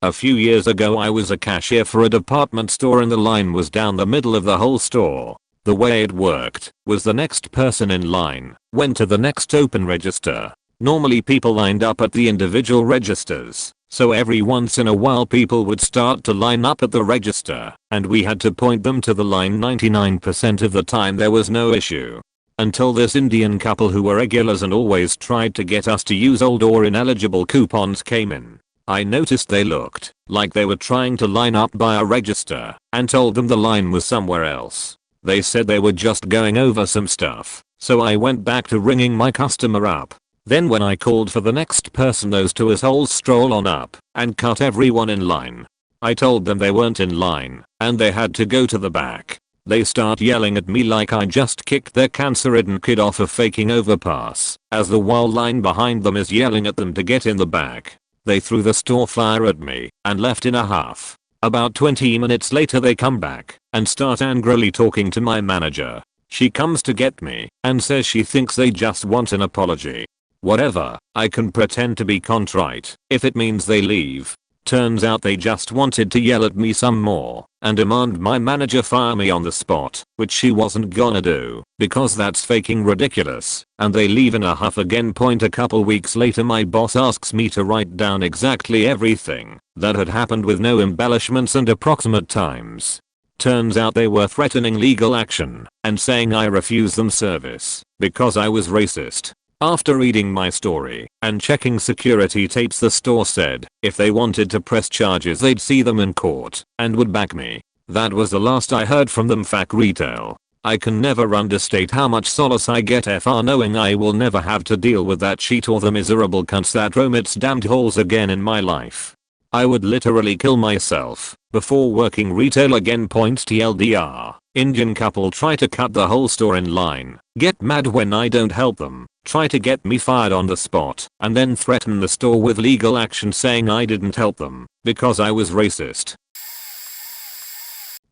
A few years ago I was a cashier for a department store and the line was down the middle of the whole store. The way it worked was the next person in line went to the next open register. Normally people lined up at the individual registers, so every once in a while people would start to line up at the register, and we had to point them to the line. 99% of the time there was no issue. Until this Indian couple who were regulars and always tried to get us to use old or ineligible coupons came in. I noticed they looked like they were trying to line up by a register and told them the line was somewhere else. They said they were just going over some stuff, so I went back to ringing my customer up. Then when I called for the next person, those two assholes stroll on up and cut everyone in line. I told them they weren't in line and they had to go to the back. They start yelling at me like I just kicked their cancer-ridden kid off a faking overpass as the wall line behind them is yelling at them to get in the back. They threw the store flyer at me and left in a huff. About 20 minutes later they come back and start angrily talking to my manager. She comes to get me and says she thinks they just want an apology. Whatever, I can pretend to be contrite if it means they leave. Turns out they just wanted to yell at me some more and demand my manager fire me on the spot, which she wasn't gonna do because that's faking ridiculous, and they leave in a huff again. A couple weeks later my boss asks me to write down exactly everything that had happened with no embellishments and approximate times. Turns out they were threatening legal action and saying I refused them service because I was racist. After reading my story and checking security tapes, the store said if they wanted to press charges they'd see them in court and would back me. That was the last I heard from them. Fact retail. I can never understate how much solace I get knowing I will never have to deal with that cheat or the miserable cunts that roam its damned halls again in my life. I would literally kill myself before working retail again. TLDR. Indian couple try to cut the whole store in line, get mad when I don't help them, try to get me fired on the spot, and then threaten the store with legal action saying I didn't help them because I was racist.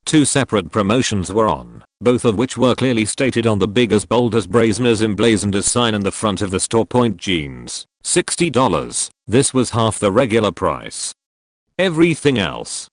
Two separate promotions were on, both of which were clearly stated on the big as bold as brazen as emblazoned as sign in the front of the store. Jeans, $60. This was half the regular price. Everything else,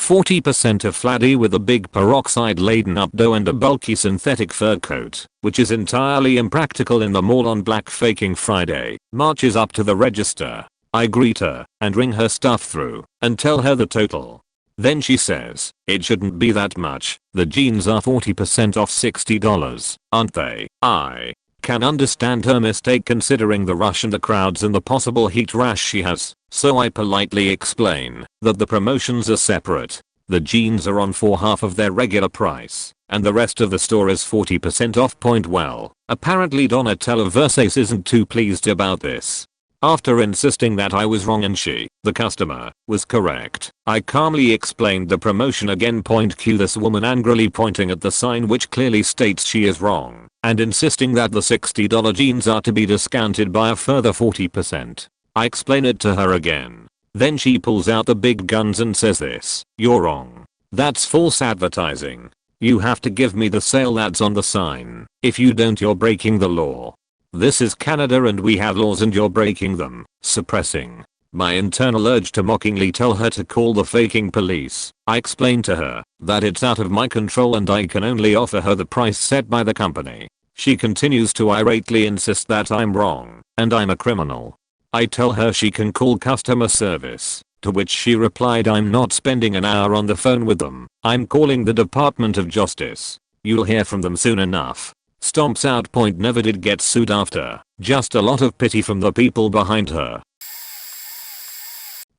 40% of fladdy with a big peroxide laden updo and a bulky synthetic fur coat, which is entirely impractical in the mall on Black Faking Friday, marches up to the register. I greet her and ring her stuff through and tell her the total. Then she says, it shouldn't be that much, the jeans are 40% off $60, aren't they? I can understand her mistake considering the rush and the crowds and the possible heat rash she has, so I politely explain that the promotions are separate. The jeans are on for half of their regular price, and the rest of the store is 40% off. Well, apparently Donatella Versace isn't too pleased about this. After insisting that I was wrong and she, the customer, was correct, I calmly explained the promotion again. Cue this woman angrily pointing at the sign which clearly states she is wrong and insisting that the $60 jeans are to be discounted by a further 40%. I explain it to her again. Then she pulls out the big guns and says this, you're wrong. That's false advertising. You have to give me the sale that's on the sign. If you don't, you're breaking the law. This is Canada and we have laws and you're breaking them. Suppressing my internal urge to mockingly tell her to call the faking police, I explain to her that it's out of my control and I can only offer her the price set by the company. She continues to irately insist that I'm wrong and I'm a criminal. I tell her she can call customer service, to which she replied, I'm not spending an hour on the phone with them, I'm calling the Department of Justice. You'll hear from them soon enough. Stomps out. Never did get sued after, just a lot of pity from the people behind her.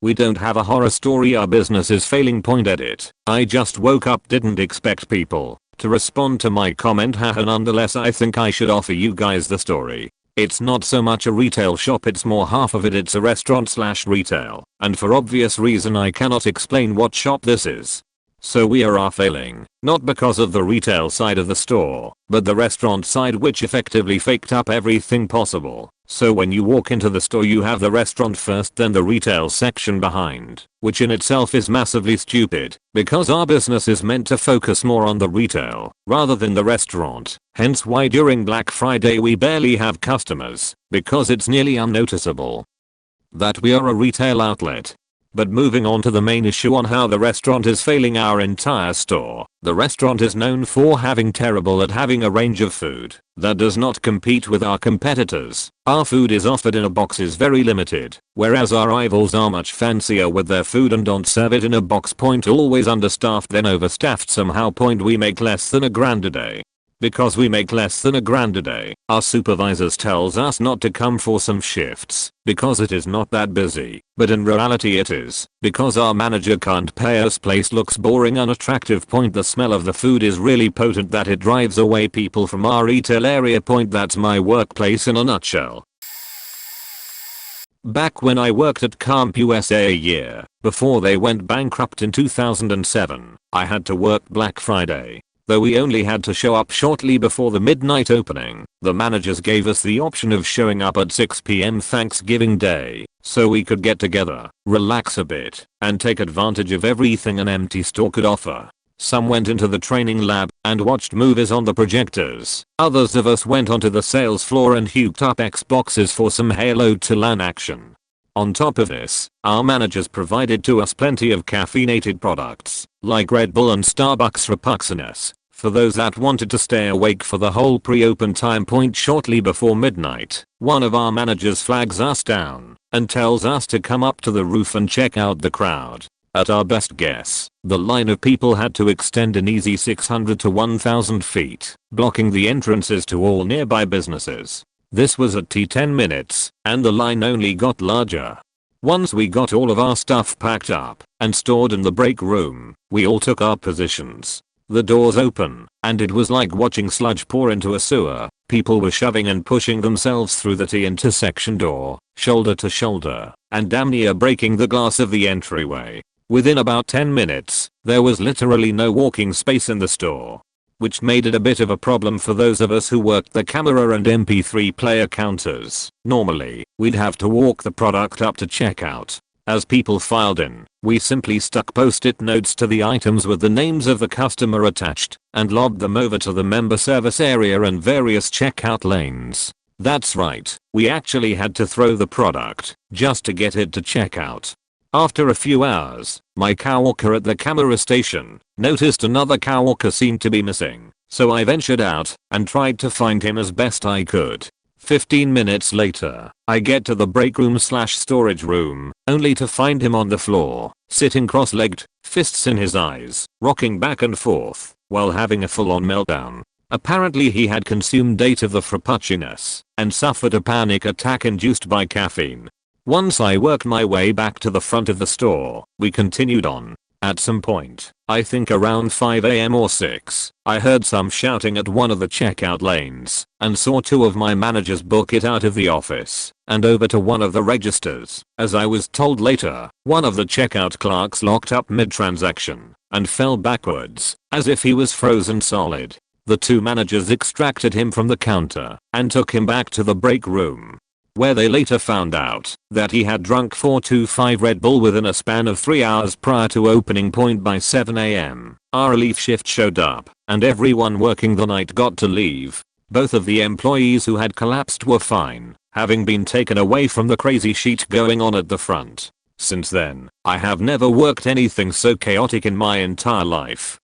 We don't have a horror story, our business is failing. Edit. I just woke up, didn't expect people to respond to my comment. Haha. Nonetheless, I think I should offer you guys the story. It's not so much a retail shop, it's more half of it's a restaurant/retail, and for obvious reason I cannot explain what shop this is. So we are failing, not because of the retail side of the store, but the restaurant side, which effectively faked up everything possible. So when you walk into the store you have the restaurant first, then the retail section behind, which in itself is massively stupid, because our business is meant to focus more on the retail rather than the restaurant. Hence why during Black Friday we barely have customers, because it's nearly unnoticeable that we are a retail outlet. But moving on to the main issue on how the restaurant is failing our entire store. The restaurant is known for having a range of food that does not compete with our competitors. Our food is offered in a box is very limited, whereas our rivals are much fancier with their food and don't serve it in a box. Point always understaffed then overstaffed somehow. Point we make less than $1,000 a day. Because we make less than $1,000 a day, our supervisors tells us not to come for some shifts because it is not that busy, but in reality it is, because our manager can't pay us. Place looks boring, unattractive. Point the smell of the food is really potent that it drives away people from our retail area. Point that's my workplace in a nutshell. Back when I worked at Camp USA a year before they went bankrupt in 2007, I had to work Black Friday. Though we only had to show up shortly before the midnight opening, the managers gave us the option of showing up at 6 p.m. Thanksgiving Day, so we could get together, relax a bit, and take advantage of everything an empty store could offer. Some went into the training lab and watched movies on the projectors. Others of us went onto the sales floor and hooked up Xboxes for some Halo 2 LAN action. On top of this, our managers provided to us plenty of caffeinated products, like Red Bull and Starbucks frappuccinos, for those that wanted to stay awake for the whole pre-open time. Point shortly before midnight, one of our managers flags us down and tells us to come up to the roof and check out the crowd. At our best guess, the line of people had to extend an easy 600 to 1,000 feet, blocking the entrances to all nearby businesses. This was at 10 minutes, and the line only got larger. Once we got all of our stuff packed up and stored in the break room, we all took our positions. The doors open, and it was like watching sludge pour into a sewer. People were shoving and pushing themselves through the T intersection door, shoulder to shoulder, and damn near breaking the glass of the entryway. Within about 10 minutes, there was literally no walking space in the store, which made it a bit of a problem for those of us who worked the camera and MP3 player counters. Normally, we'd have to walk the product up to checkout. As people filed in, we simply stuck post-it notes to the items with the names of the customer attached and lobbed them over to the member service area and various checkout lanes. That's right, we actually had to throw the product just to get it to checkout. After a few hours, my coworker at the camera station noticed another coworker seemed to be missing, so I ventured out and tried to find him as best I could. 15 minutes later, I get to the break room/storage room, only to find him on the floor, sitting cross-legged, fists in his eyes, rocking back and forth, while having a full-on meltdown. Apparently he had consumed 8 of the frappuccinos and suffered a panic attack induced by caffeine. Once I worked my way back to the front of the store, we continued on. At some point, I think around 5 AM or 6, I heard some shouting at one of the checkout lanes and saw 2 of my managers book it out of the office and over to one of the registers. As I was told later, one of the checkout clerks locked up mid-transaction and fell backwards as if he was frozen solid. The 2 managers extracted him from the counter and took him back to the break room, where they later found out that he had drunk 425 Red Bull within a span of 3 hours prior to opening. Point by 7 AM, our relief shift showed up, and everyone working the night got to leave. Both of the employees who had collapsed were fine, having been taken away from the crazy sheet going on at the front. Since then, I have never worked anything so chaotic in my entire life.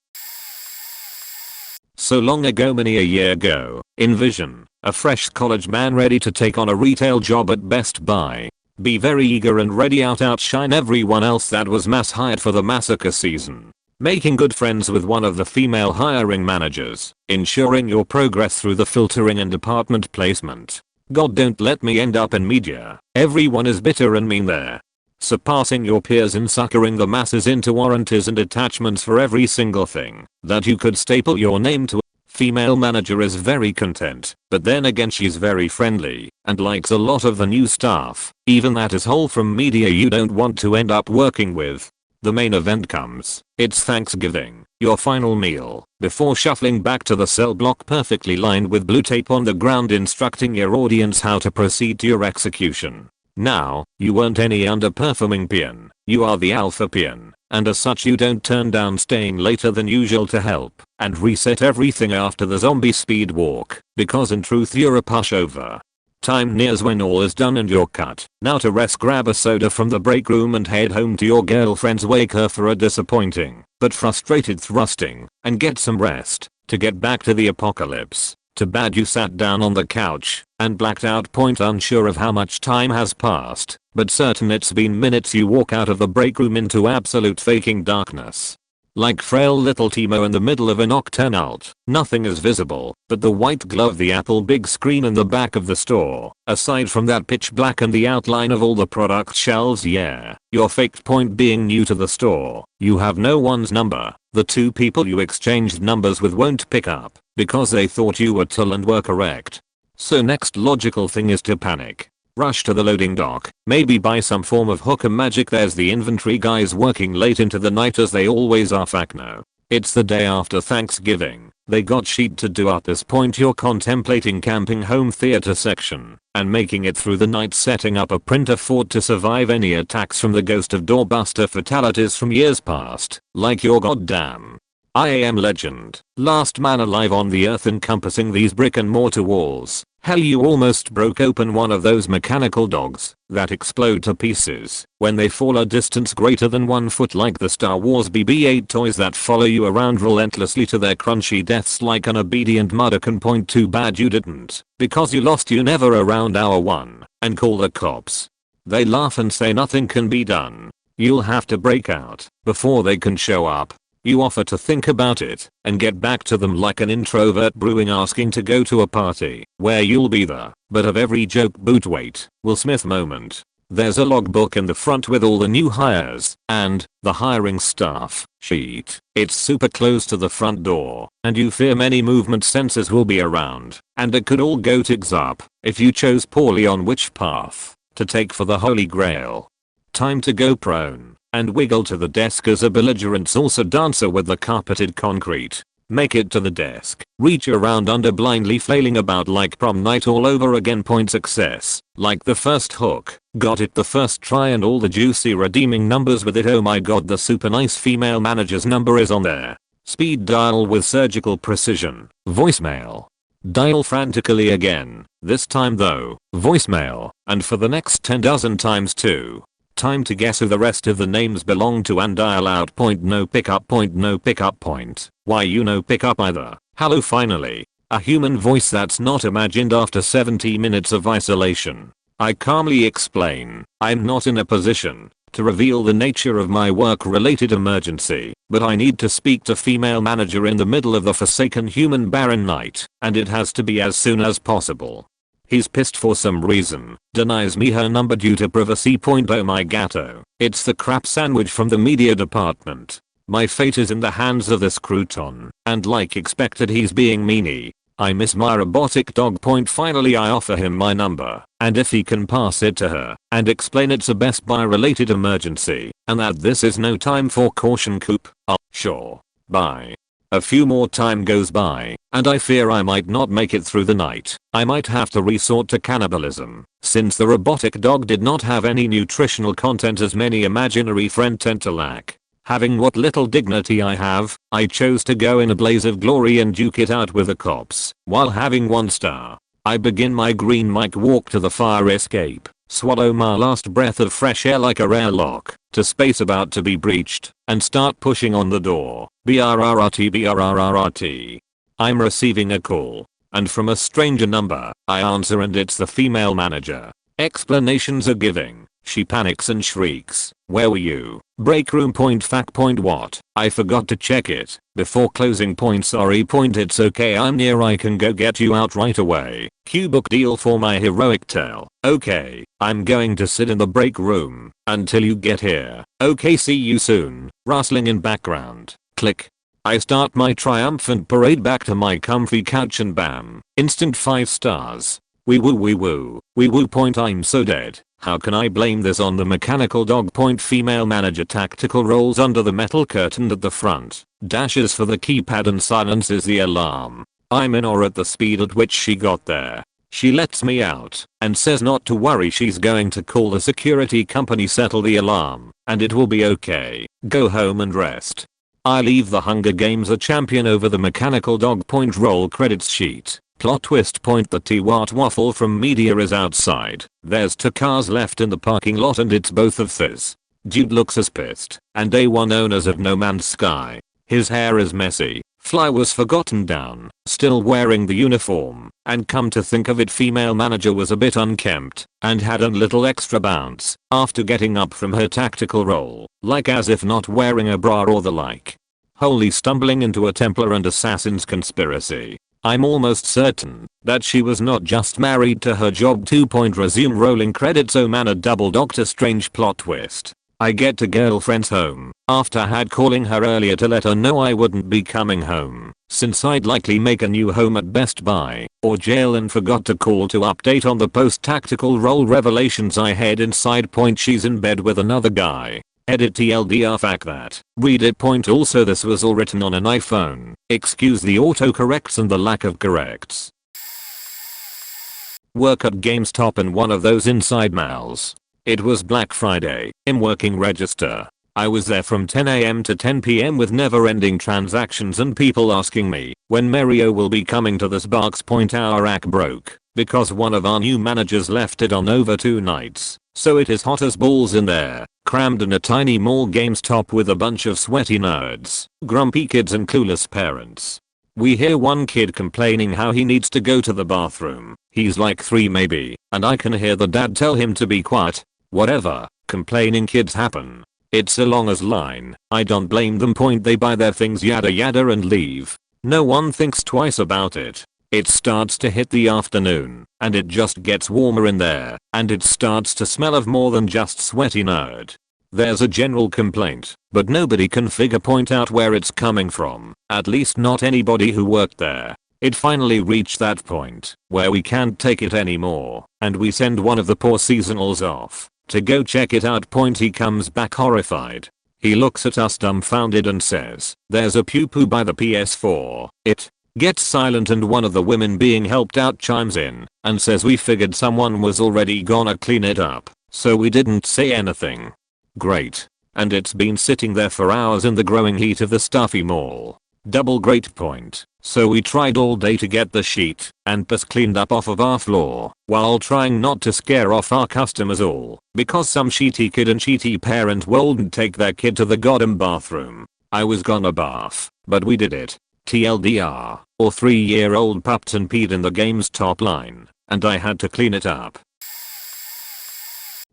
So long ago, many a year ago, envision a fresh college man ready to take on a retail job at Best Buy. Be very eager and ready outshine everyone else that was mass hired for the massacre season. Making good friends with one of the female hiring managers. Ensuring your progress through the filtering and department placement. God, don't let me end up in media. Everyone is bitter and mean there. Surpassing your peers in suckering the masses into warranties and attachments for every single thing that you could staple your name to. Female manager is very content, but then again she's very friendly and likes a lot of the new staff. Even that is wholesome media you don't want to end up working with. The main event comes. It's Thanksgiving, your final meal, before shuffling back to the cell block perfectly lined with blue tape on the ground instructing your audience how to proceed to your execution. Now, you weren't any underperforming peon, you are the alpha peon, and as such you don't turn down staying later than usual to help and reset everything after the zombie speed walk, because in truth you're a pushover. Time nears when all is done and you're cut. Now to rest, grab a soda from the break room and head home to your girlfriend's, wake her for a disappointing but frustrated thrusting, and get some rest to get back to the apocalypse. Too bad you sat down on the couch and blacked out. Unsure of how much time has passed, but certain it's been minutes. You walk out of the break room into absolute faking darkness. Like frail little Timo in the middle of a nocturnal. Nothing is visible but the white glove, the Apple big screen in the back of the store. Aside from that pitch black and the outline of all the product shelves. Yeah, your faked point being new to the store. You have no one's number. The two people you exchanged numbers with won't pick up because they thought you were Tull and were correct. So next logical thing is to panic. Rush to the loading dock, maybe buy some form of hooker magic. There's the inventory guys working late into the night as they always are. Fuck no. It's the day after Thanksgiving. They got shit to do. At this point you're contemplating camping home theater section and making it through the night, setting up a printer fort to survive any attacks from the ghost of doorbuster fatalities from years past, like your goddamn I Am Legend, last man alive on the earth, encompassing these brick and mortar walls. Hell, you almost broke open one of those mechanical dogs that explode to pieces when they fall a distance greater than 1 foot, like the Star Wars BB-8 toys that follow you around relentlessly to their crunchy deaths like an obedient Mudderkin. Too bad you didn't, because you lost you never around hour 1 and call the cops. They laugh and say nothing can be done. You'll have to break out before they can show up. You offer to think about it and get back to them like an introvert brewing asking to go to a party where you'll be the butt of every joke. Boot wait, Will Smith moment. There's a logbook in the front with all the new hires and the hiring staff sheet. It's super close to the front door and you fear many movement sensors will be around and it could all go tits up if you chose poorly on which path to take for the holy grail. Time to go prone and wiggle to the desk as a belligerent salsa dancer with the carpeted concrete. Make it to the desk, reach around under blindly flailing about like prom night all over again. Success, like the first hook, got it the first try and all the juicy redeeming numbers with it. Oh my god, the super nice female manager's number is on there. Speed dial with surgical precision. Voicemail. Dial frantically again, this time though, voicemail, and for the next 10 dozen times too. Time to guess who the rest of the names belong to and dial out. No pickup. No pickup. Why you no pickup either? Hello, finally. A human voice that's not imagined after 70 minutes of isolation. I calmly explain, I'm not in a position to reveal the nature of my work-related emergency, but I need to speak to female manager in the middle of the forsaken human barren night, and it has to be as soon as possible. He's pissed for some reason, denies me her number due to privacy. Oh my gatto, it's the crap sandwich from the media department. My fate is in the hands of this crouton, and like expected he's being meanie. I miss my robotic dog. Finally I offer him my number, and if he can pass it to her and explain it's a Best Buy related emergency and that this is no time for caution coupe, sure. Bye. A few more time goes by, and I fear I might not make it through the night. I might have to resort to cannibalism, since the robotic dog did not have any nutritional content as many imaginary friends tend to lack. Having what little dignity I have, I chose to go in a blaze of glory and duke it out with the cops, while having 1 star. I begin my green mic walk to the fire escape, swallow my last breath of fresh air like a airlock to space about to be breached, and start pushing on the door. BRRRT. I'm receiving a call, and from a stranger number. I answer and it's the female manager. Explanations are giving. She panics and shrieks, where were you? Break room. What? I forgot to check it before closing. Sorry. It's okay, I'm near, I can go get you out right away. Q-book deal for my heroic tale. Okay, I'm going to sit in the break room until you get here. Okay, see you soon. Rustling in background. Click. I start my triumphant parade back to my comfy couch and bam, instant 5 stars. Wee woo wee woo, wee woo point. I'm so dead. How can I blame this on the mechanical dog point? Female manager tactical rolls under the metal curtain at the front, dashes for the keypad and silences the alarm. I'm in awe at the speed at which she got there. She lets me out and says not to worry, she's going to call the security company, settle the alarm, and it will be okay. Go home and rest. I leave the Hunger Games a champion over the mechanical dog point. Roll credits sheet. Plot twist point, the T-Watt waffle from media is outside. There's 2 cars left in the parking lot and it's both of Thiz. Dude looks as pissed and A1 owners of No Man's Sky. His hair is messy. Fly was forgotten down, still wearing the uniform, and come to think of it, female manager was a bit unkempt and had a little extra bounce after getting up from her tactical role, like as if not wearing a bra or the like. Wholly stumbling into a Templar and Assassins conspiracy. I'm almost certain that she was not just married to her job. 2. Resume rolling credits. Oh man, a double Doctor Strange plot twist. I get to girlfriend's home after I had calling her earlier to let her know I wouldn't be coming home since I'd likely make a new home at Best Buy or jail, and forgot to call to update on the post tactical role revelations. I head inside. She's in bed with another guy. Edit TLDR, fact that. Read it. Also this was all written on an iPhone. Excuse the autocorrects and the lack of corrects. Work at GameStop in one of those inside malls. It was Black Friday. I'm working register. I was there from 10 AM to 10 PM with never-ending transactions and people asking me when Mario will be coming to this box. Our rack broke because one of our new managers left it on over 2 nights. So it is hot as balls in there, crammed in a tiny mall GameStop with a bunch of sweaty nerds, grumpy kids and clueless parents. We hear one kid complaining how he needs to go to the bathroom. He's like 3 maybe, and I can hear the dad tell him to be quiet. Whatever, complaining kids happen. It's a long as line. I don't blame them. They buy their things yada yada and leave. No one thinks twice about it. It starts to hit the afternoon, and it just gets warmer in there, and it starts to smell of more than just sweaty nerd. There's a general complaint, but nobody can figure out where it's coming from, at least not anybody who worked there. It finally reached that point where we can't take it anymore, and we send one of the poor seasonals off to go check it out. He comes back horrified. He looks at us dumbfounded and says, "There's a pew-poo by the PS4. It gets silent and one of the women being helped out chimes in and says we figured someone was already gonna clean it up, so we didn't say anything." Great. And it's been sitting there for hours in the growing heat of the stuffy mall. Double great point. So we tried all day to get the sheet and piss cleaned up off of our floor while trying not to scare off our customers, all because some sheety kid and sheety parent wouldn't take their kid to the goddamn bathroom. I was gonna barf, but we did it. TLDR, or 3-year-old pupped and peed in the GameStop line, and I had to clean it up.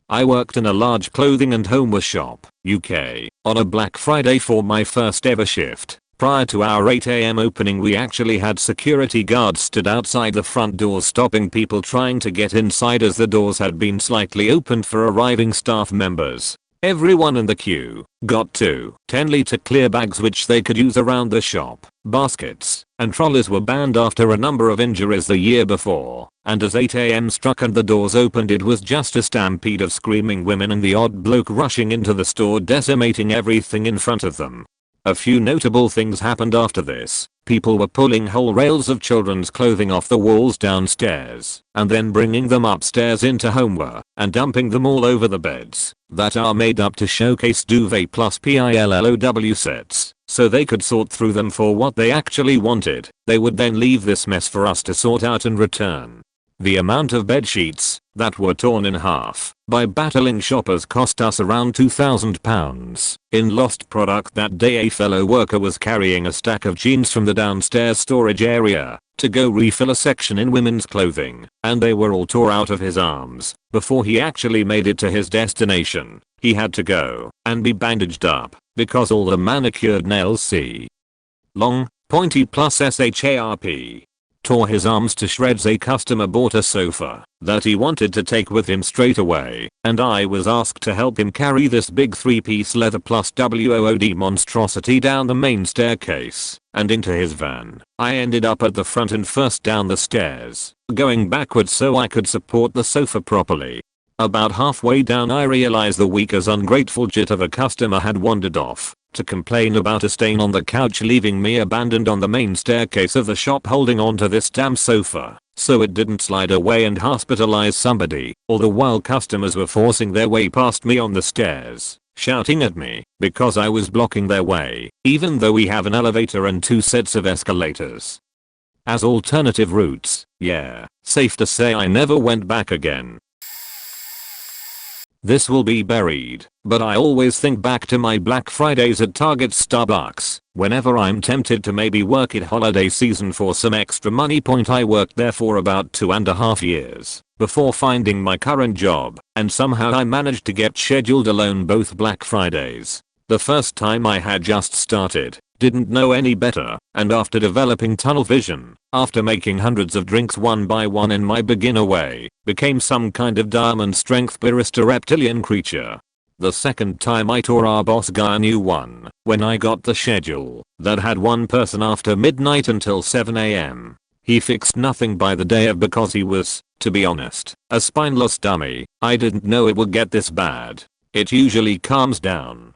I worked in a large clothing and homeware shop, UK, on a Black Friday for my first ever shift. Prior to our 8 AM opening, we actually had security guards stood outside the front doors stopping people trying to get inside as the doors had been slightly opened for arriving staff members. Everyone in the queue got 2 10-liter clear bags which they could use around the shop. Baskets and trolleys were banned after a number of injuries the year before, and as 8 AM struck and the doors opened, it was just a stampede of screaming women and the odd bloke rushing into the store decimating everything in front of them. A few notable things happened after this. People were pulling whole rails of children's clothing off the walls downstairs and then bringing them upstairs into homeware and dumping them all over the beds that are made up to showcase duvet plus pillow sets so they could sort through them for what they actually wanted. They would then leave this mess for us to sort out and return. The amount of bed sheets that were torn in half by battling shoppers cost us around £2,000 in lost product. That day a fellow worker was carrying a stack of jeans from the downstairs storage area to go refill a section in women's clothing, and they were all tore out of his arms before he actually made it to his destination. He had to go and be bandaged up because all the manicured nails long, pointy plus sharp tore his arms to shreds. A customer bought a sofa that he wanted to take with him straight away, and I was asked to help him carry this big 3-piece leather plus WOOD monstrosity down the main staircase and into his van. I ended up at the front and first down the stairs, going backwards so I could support the sofa properly. About halfway down I realized the weak as ungrateful jit of a customer had wandered off to complain about a stain on the couch, leaving me abandoned on the main staircase of the shop holding onto this damn sofa so it didn't slide away and hospitalize somebody, all the while customers were forcing their way past me on the stairs, shouting at me because I was blocking their way, even though we have an elevator and 2 sets of escalators as alternative routes. Yeah, safe to say I never went back again. This will be buried, but I always think back to my Black Fridays at Target Starbucks, whenever I'm tempted to maybe work it holiday season for some extra money. I worked there for about 2.5 years before finding my current job, and somehow I managed to get scheduled alone both Black Fridays. The first time I had just started, didn't know any better, and after developing tunnel vision, after making hundreds of drinks one by one in my beginner way, became some kind of diamond strength barista reptilian creature. The second time I tore our boss guy a new one when I got the schedule that had one person after midnight until 7 AM. He fixed nothing by the day of because he was, to be honest, a spineless dummy. I didn't know it would get this bad. It usually calms down.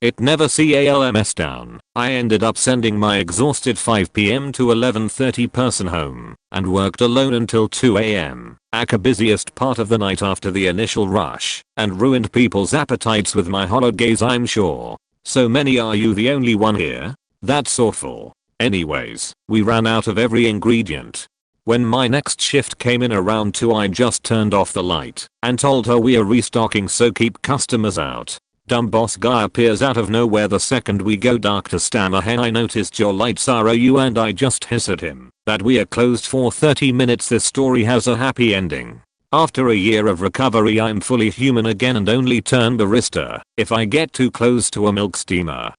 It never calms down. I ended up sending my exhausted 5 PM to 11:30 person home and worked alone until 2 AM, aka busiest part of the night after the initial rush, and ruined people's appetites with my hollow gaze, I'm sure. So many. Are you the only one here? That's awful. Anyways, we ran out of every ingredient. When my next shift came in around 2, I just turned off the light and told her we are restocking, so keep customers out. Dumb boss guy appears out of nowhere the second we go dark to stammer, "Hey, I noticed your lights are OU," and I just hiss at him that we are closed for 30 minutes. This story has a happy ending. After a year of recovery I'm fully human again and only turn barista if I get too close to a milk steamer.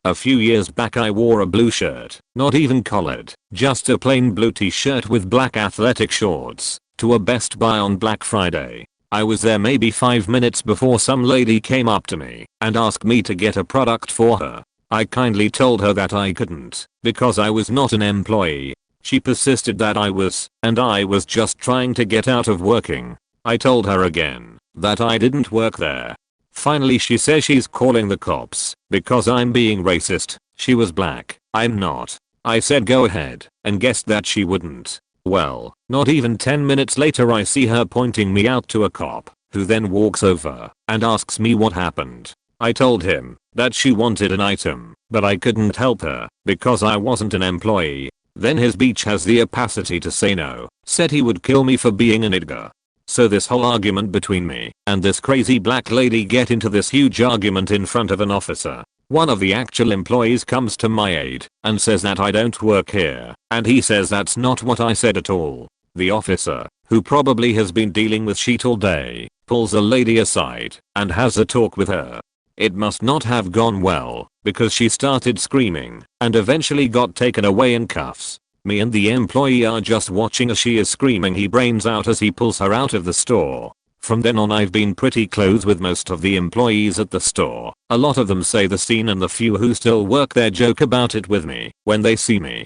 A few years back I wore a blue shirt, not even collared, just a plain blue t-shirt with black athletic shorts, to a Best Buy on Black Friday. I was there maybe 5 minutes before some lady came up to me and asked me to get a product for her. I kindly told her that I couldn't because I was not an employee. She persisted that I was, and I was just trying to get out of working. I told her again that I didn't work there. Finally she says she's calling the cops because I'm being racist. She was black, I'm not. I said go ahead, and guessed that she wouldn't. Well, not even 10 minutes later I see her pointing me out to a cop, who then walks over and asks me what happened. I told him that she wanted an item, but I couldn't help her because I wasn't an employee. Then his beach has the audacity to say no, said he would kill me for being an nigger. So this whole argument between me and this crazy black lady get into this huge argument in front of an officer. One of the actual employees comes to my aid and says that I don't work here, and he says that's not what I said at all. The officer, who probably has been dealing with shit all day, pulls the lady aside and has a talk with her. It must not have gone well because she started screaming and eventually got taken away in cuffs. Me and the employee are just watching as she is screaming he brains out as he pulls her out of the store. From then on I've been pretty close with most of the employees at the store. A lot of them say the scene, and the few who still work there joke about it with me when they see me.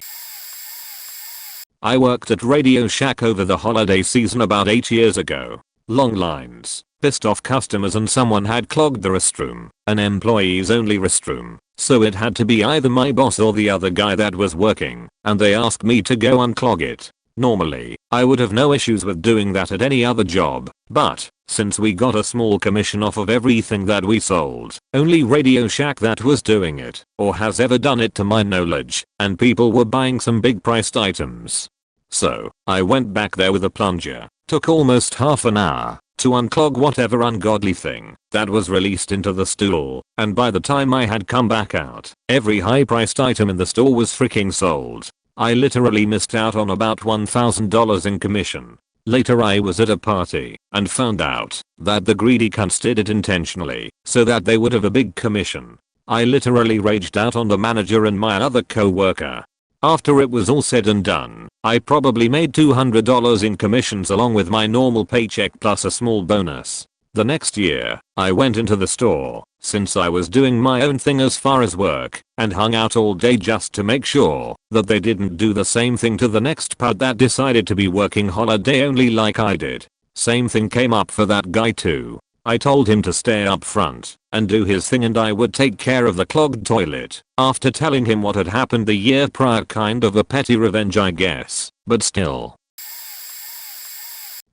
I worked at Radio Shack over the holiday season about 8 years ago. Long lines, pissed off customers, and someone had clogged the restroom, an employees only restroom. So it had to be either my boss or the other guy that was working, and they asked me to go unclog it. Normally, I would have no issues with doing that at any other job, but since we got a small commission off of everything that we sold, only Radio Shack that was doing it, or has ever done it to my knowledge, and people were buying some big priced items. So, I went back there with a plunger, took almost half an hour to unclog whatever ungodly thing that was released into the stool, and by the time I had come back out, every high priced item in the store was freaking sold. I literally missed out on about $1,000 in commission. Later I was at a party and found out that the greedy cunts did it intentionally so that they would have a big commission. I literally raged out on the manager and my other co-worker. After it was all said and done, I probably made $200 in commissions along with my normal paycheck plus a small bonus. The next year, I went into the store, since I was doing my own thing as far as work, and hung out all day just to make sure that they didn't do the same thing to the next pud that decided to be working holiday only like I did. Same thing came up for that guy too. I told him to stay up front and do his thing and I would take care of the clogged toilet. After telling him what had happened the year prior, kind of a petty revenge I guess, but still.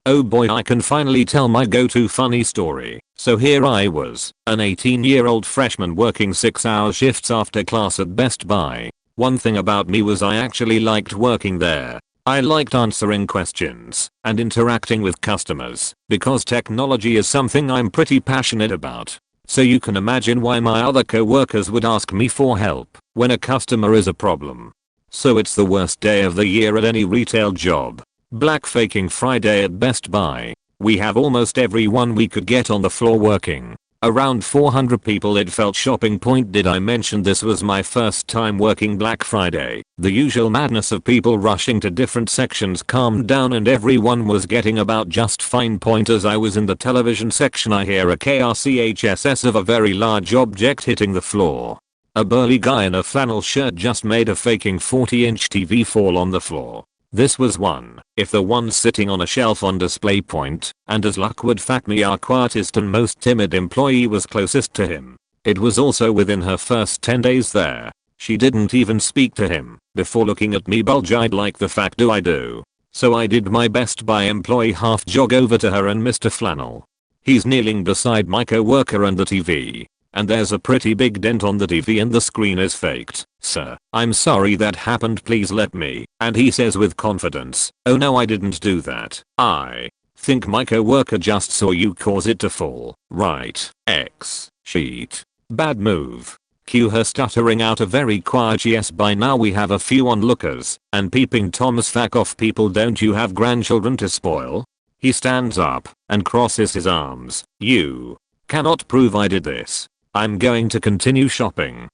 Oh boy, I can finally tell my go-to funny story. So here I was, an 18-year-old freshman working 6-hour shifts after class at Best Buy. One thing about me was I actually liked working there. I liked answering questions and interacting with customers because technology is something I'm pretty passionate about. So you can imagine why my other co-workers would ask me for help when a customer is a problem. So it's the worst day of the year at any retail job. Black faking Friday at Best Buy. We have almost everyone we could get on the floor working. Around 400 people it felt. Shopping point. Did I mention this was my first time working Black Friday? The usual madness of people rushing to different sections calmed down and everyone was getting about just fine. Point. As I was in the television section I hear a KRCHSS of a very large object hitting the floor. A burly guy in a flannel shirt just made a faking 40-inch TV fall on the floor. This was one, if the one sitting on a shelf on display point, and as luck would fact me our quietest and most timid employee was closest to him. It was also within her first 10 days there. She didn't even speak to him before looking at me bulge-eyed like the fact do I do. So I did my Best Buy employee half jog over to her and Mr. Flannel. He's kneeling beside my co-worker and the TV. And there's a pretty big dent on the TV and the screen is faked. Sir, I'm sorry that happened, please let me. And he says with confidence, oh no, I didn't do that. I think my co-worker just saw you cause it to fall. Right. X. Sheet. Bad move. Cue her stuttering out a very quiet yes. By now we have a few onlookers and peeping Toms. Fuck off people, don't you have grandchildren to spoil? He stands up and crosses his arms. You cannot prove I did this. I'm going to continue shopping.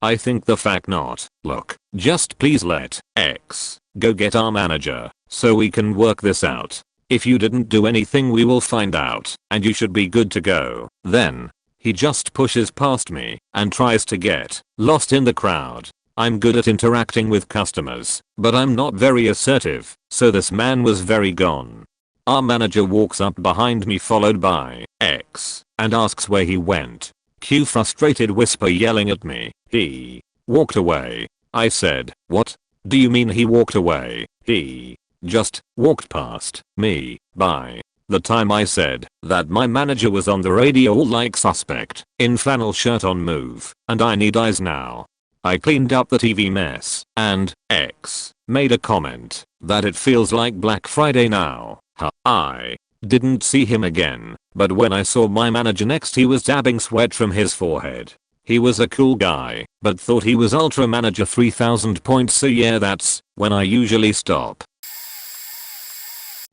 I think the fact not. Look, just please let X go get our manager so we can work this out. If you didn't do anything we will find out and you should be good to go. Then he just pushes past me and tries to get lost in the crowd. I'm good at interacting with customers, but I'm not very assertive, so this man was very gone. Our manager walks up behind me followed by X and asks where he went. Cue frustrated whisper yelling at me. He walked away. I said, what? Do you mean he walked away? He just walked past me. By the time I said that, my manager was on the radio all like suspect, in flannel shirt on move, and I need eyes now. I cleaned up the TV mess, and X made a comment that it feels like Black Friday now. I didn't see him again, but when I saw my manager next he was dabbing sweat from his forehead. He was a cool guy, but thought he was Ultra Manager 3000 points, so yeah, that's when I usually stop.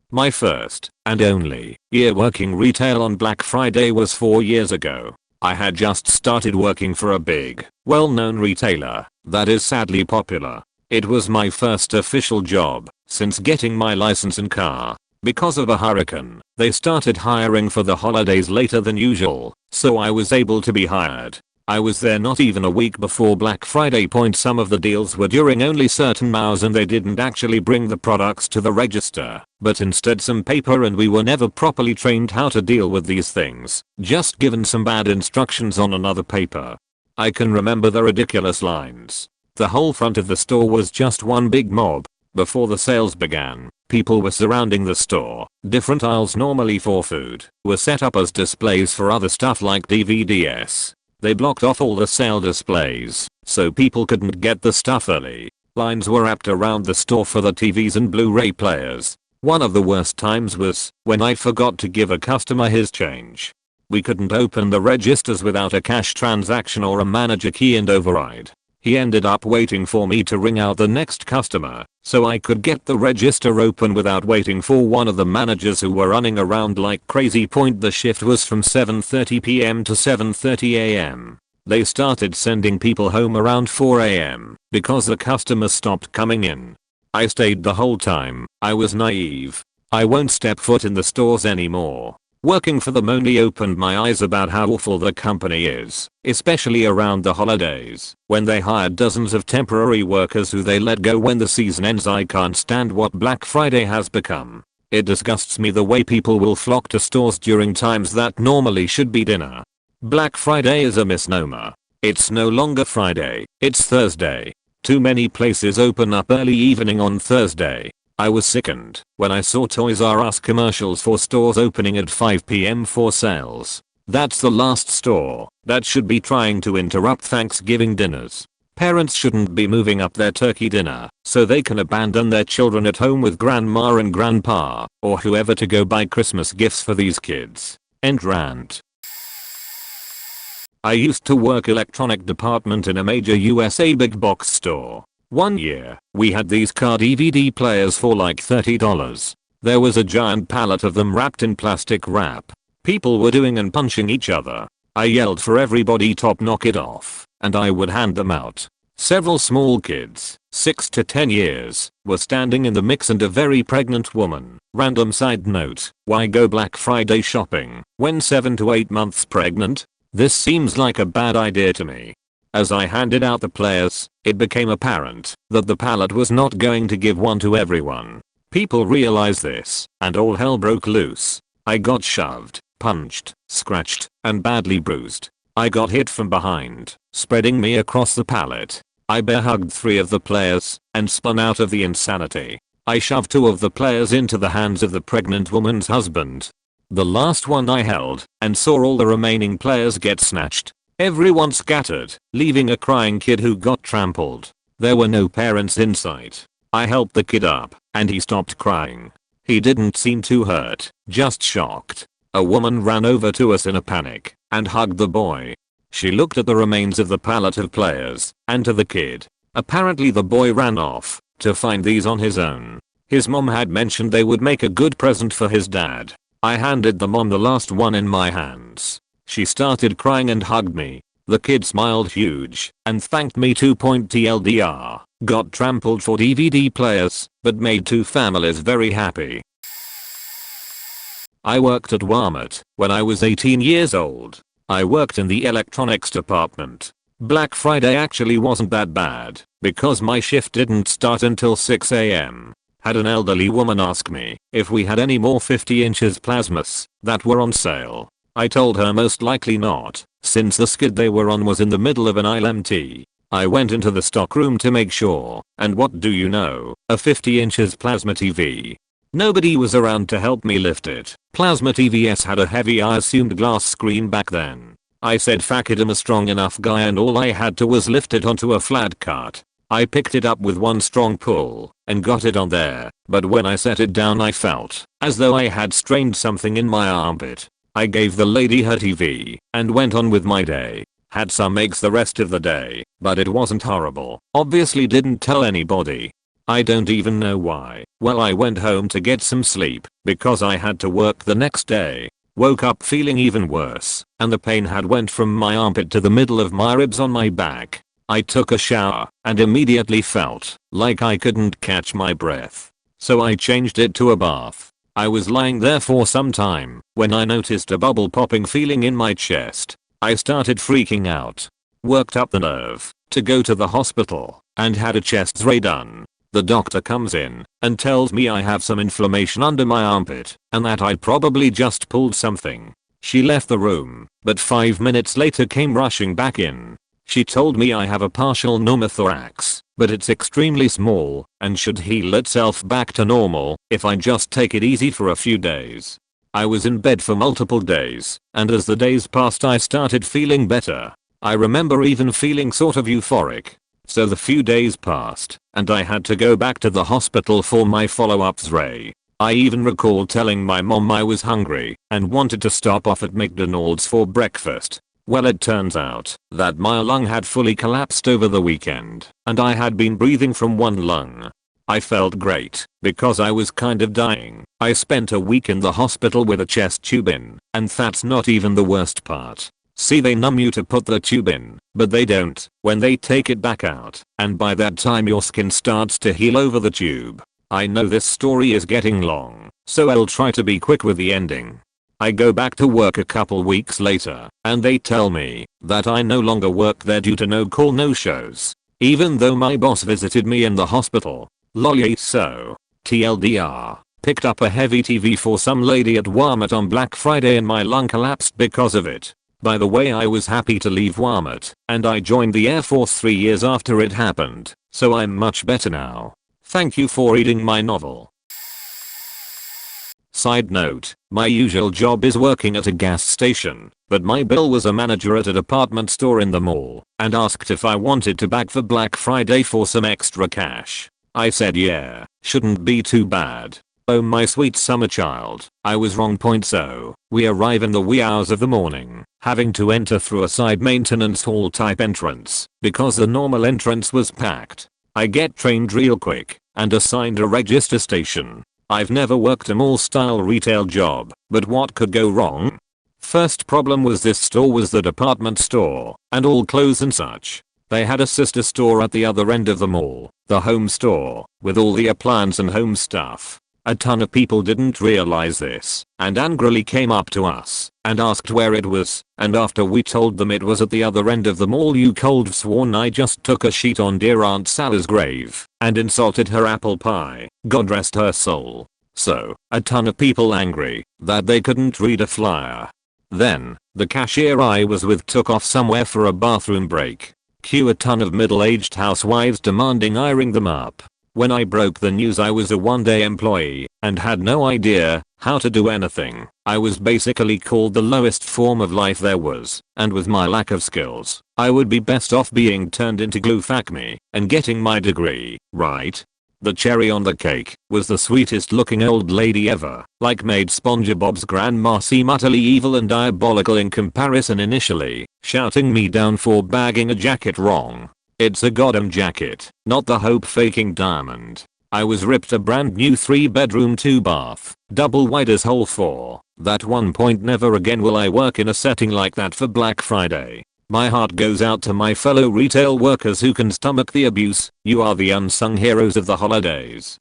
My first and only year working retail on Black Friday was 4 years ago. I had just started working for a big, well-known retailer that is sadly popular. It was my first official job since getting my license and car. Because of a hurricane, they started hiring for the holidays later than usual, so I was able to be hired. I was there not even a week before Black Friday. Some of the deals were during only certain hours and they didn't actually bring the products to the register, but instead some paper, and we were never properly trained how to deal with these things, just given some bad instructions on another paper. I can remember the ridiculous lines. The whole front of the store was just one big mob. Before the sales began, people were surrounding the store. Different aisles, normally for food, were set up as displays for other stuff like DVDs. They blocked off all the sale displays, so people couldn't get the stuff early. Lines were wrapped around the store for the TVs and Blu-ray players. One of the worst times was when I forgot to give a customer his change. We couldn't open the registers without a cash transaction or a manager key and override. He ended up waiting for me to ring out the next customer, so I could get the register open without waiting for one of the managers who were running around like crazy. The shift was from 7:30 PM to 7:30 AM. They started sending people home around 4 AM because the customers stopped coming in. I stayed the whole time. I was naive. I won't step foot in the stores anymore. Working for them only opened my eyes about how awful the company is, especially around the holidays, when they hired dozens of temporary workers who they let go when the season ends. I can't stand what Black Friday has become. It disgusts me the way people will flock to stores during times that normally should be dinner. Black Friday is a misnomer. It's no longer Friday, it's Thursday. Too many places open up early evening on Thursday. I was sickened when I saw Toys R Us commercials for stores opening at 5 PM for sales. That's the last store that should be trying to interrupt Thanksgiving dinners. Parents shouldn't be moving up their turkey dinner so they can abandon their children at home with grandma and grandpa or whoever to go buy Christmas gifts for these kids. End rant. I used to work electronic department in a major USA big box store. One year, we had these car DVD players for like $30. There was a giant pallet of them wrapped in plastic wrap. People were doing and punching each other. I yelled for everybody to knock it off, and I would hand them out. Several small kids, 6 to 10 years, were standing in the mix and a very pregnant woman. Random side note, why go Black Friday shopping when 7 to 8 months pregnant? This seems like a bad idea to me. As I handed out the players, it became apparent that the pallet was not going to give one to everyone. People realized this, and all hell broke loose. I got shoved, punched, scratched, and badly bruised. I got hit from behind, spreading me across the pallet. I bear hugged 3 of the players, and spun out of the insanity. I shoved 2 of the players into the hands of the pregnant woman's husband. The last one I held, and saw all the remaining players get snatched. Everyone scattered, leaving a crying kid who got trampled. There were no parents in sight. I helped the kid up, and he stopped crying. He didn't seem too hurt, just shocked. A woman ran over to us in a panic, and hugged the boy. She looked at the remains of the pallet of players, and to the kid. Apparently the boy ran off, to find these on his own. His mom had mentioned they would make a good present for his dad. I handed the mom the last one in my hands. She started crying and hugged me. The kid smiled huge and thanked me. TLDR, got trampled for DVD players, but made 2 families very happy. I worked at Walmart when I was 18 years old. I worked in the electronics department. Black Friday actually wasn't that bad because my shift didn't start until 6 AM. Had an elderly woman ask me if we had any more 50 inches plasmas that were on sale. I told her most likely not, since the skid they were on was in the middle of an ILMT. I went into the stockroom to make sure, and what do you know, a 50 inches plasma TV. Nobody was around to help me lift it. Plasma TVs had a heavy, I assumed, glass screen back then. I said fuck it, I'm a strong enough guy, and all I had to was lift it onto a flat cart. I picked it up with one strong pull and got it on there, but when I set it down I felt as though I had strained something in my armpit. I gave the lady her TV and went on with my day. Had some eggs the rest of the day, but it wasn't horrible. Obviously didn't tell anybody. I don't even know why. Well, I went home to get some sleep because I had to work the next day. Woke up feeling even worse, and the pain had went from my armpit to the middle of my ribs on my back. I took a shower and immediately felt like I couldn't catch my breath. So I changed it to a bath. I was lying there for some time when I noticed a bubble popping feeling in my chest. I started freaking out. Worked up the nerve to go to the hospital and had a chest X-ray done. The doctor comes in and tells me I have some inflammation under my armpit and that I'd probably just pulled something. She left the room, but 5 minutes later came rushing back in. She told me I have a partial pneumothorax, but it's extremely small and should heal itself back to normal if I just take it easy for a few days. I was in bed for multiple days, and as the days passed I started feeling better. I remember even feeling sort of euphoric. So the few days passed, and I had to go back to the hospital for my follow-up X-ray. I even recall telling my mom I was hungry and wanted to stop off at McDonald's for breakfast. Well, it turns out that my lung had fully collapsed over the weekend, and I had been breathing from one lung. I felt great because I was kind of dying. I spent a week in the hospital with a chest tube in, and that's not even the worst part. See, they numb you to put the tube in, but they don't when they take it back out, and by that time your skin starts to heal over the tube. I know this story is getting long, so I'll try to be quick with the ending. I go back to work a couple weeks later, and they tell me that I no longer work there due to no call no shows, even though my boss visited me in the hospital. Lol. So, TLDR, picked up a heavy TV for some lady at Walmart on Black Friday and my lung collapsed because of it. By the way, I was happy to leave Walmart, and I joined the Air Force 3 years after it happened, so I'm much better now. Thank you for reading my novel. Side note, my usual job is working at a gas station, but my bill was a manager at a department store in the mall, and asked if I wanted to bag for Black Friday for some extra cash. I said yeah, shouldn't be too bad. Oh my sweet summer child, I was wrong. So, we arrive in the wee hours of the morning, having to enter through a side maintenance hall type entrance, because the normal entrance was packed. I get trained real quick, and assigned a register station. I've never worked a mall style retail job, but what could go wrong? First problem was this store was the department store, and all clothes and such. They had a sister store at the other end of the mall, the home store, with all the appliance and home stuff. A ton of people didn't realize this, and angrily came up to us, and asked where it was, and after we told them it was at the other end of the mall, you cold sworn I just took a sheet on dear Aunt Sally's grave, and insulted her apple pie, God rest her soul. So, a ton of people angry, that they couldn't read a flyer. Then, the cashier I was with took off somewhere for a bathroom break. Cue a ton of middle-aged housewives demanding I ring them up. When I broke the news I was a one-day employee, and had no idea how to do anything, I was basically called the lowest form of life there was, and with my lack of skills, I would be best off being turned into glue facme, and getting my degree, right? The cherry on the cake was the sweetest looking old lady ever, like made SpongeBob's grandma seem utterly evil and diabolical in comparison initially, shouting me down for bagging a jacket wrong. It's a goddamn jacket, not the hope faking diamond. I was ripped a brand new 3-bedroom 2-bath, double wide as whole for. That one point never again will I work in a setting like that for Black Friday. My heart goes out to my fellow retail workers who can stomach the abuse. You are the unsung heroes of the holidays.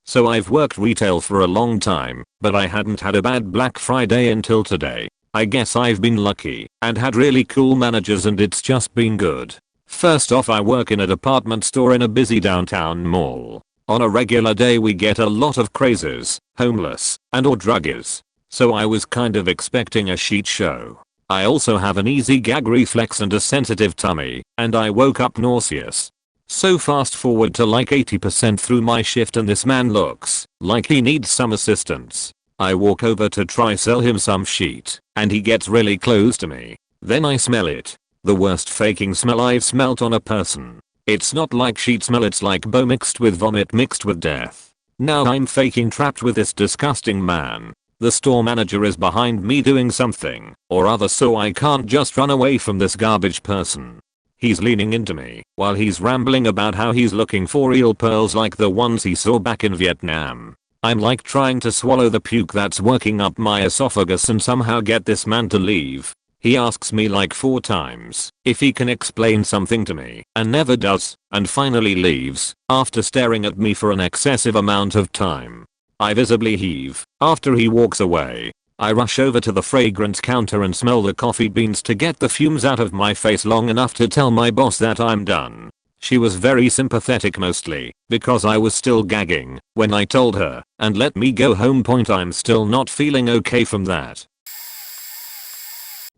So I've worked retail for a long time, but I hadn't had a bad Black Friday until today. I guess I've been lucky and had really cool managers and it's just been good. First off, I work in a department store in a busy downtown mall. On a regular day we get a lot of crazes, homeless, and or druggies. So I was kind of expecting a shit show. I also have an easy gag reflex and a sensitive tummy, and I woke up nauseous. So fast forward to like 80% through my shift and this man looks like he needs some assistance. I walk over to try sell him some shit, and he gets really close to me. Then I smell it. The worst faking smell I've smelt on a person. It's not like sheet smell, it's like bo mixed with vomit mixed with death. Now I'm faking trapped with this disgusting man. The store manager is behind me doing something or other, so I can't just run away from this garbage person. He's leaning into me while he's rambling about how he's looking for eel pearls like the ones he saw back in Vietnam. I'm like trying to swallow the puke that's working up my esophagus and somehow get this man to leave. He asks me like 4 times if he can explain something to me and never does, and finally leaves after staring at me for an excessive amount of time. I visibly heave after he walks away. I rush over to the fragrance counter and smell the coffee beans to get the fumes out of my face long enough to tell my boss that I'm done. She was very sympathetic, mostly because I was still gagging when I told her, and let me go home. I'm still not feeling okay from that.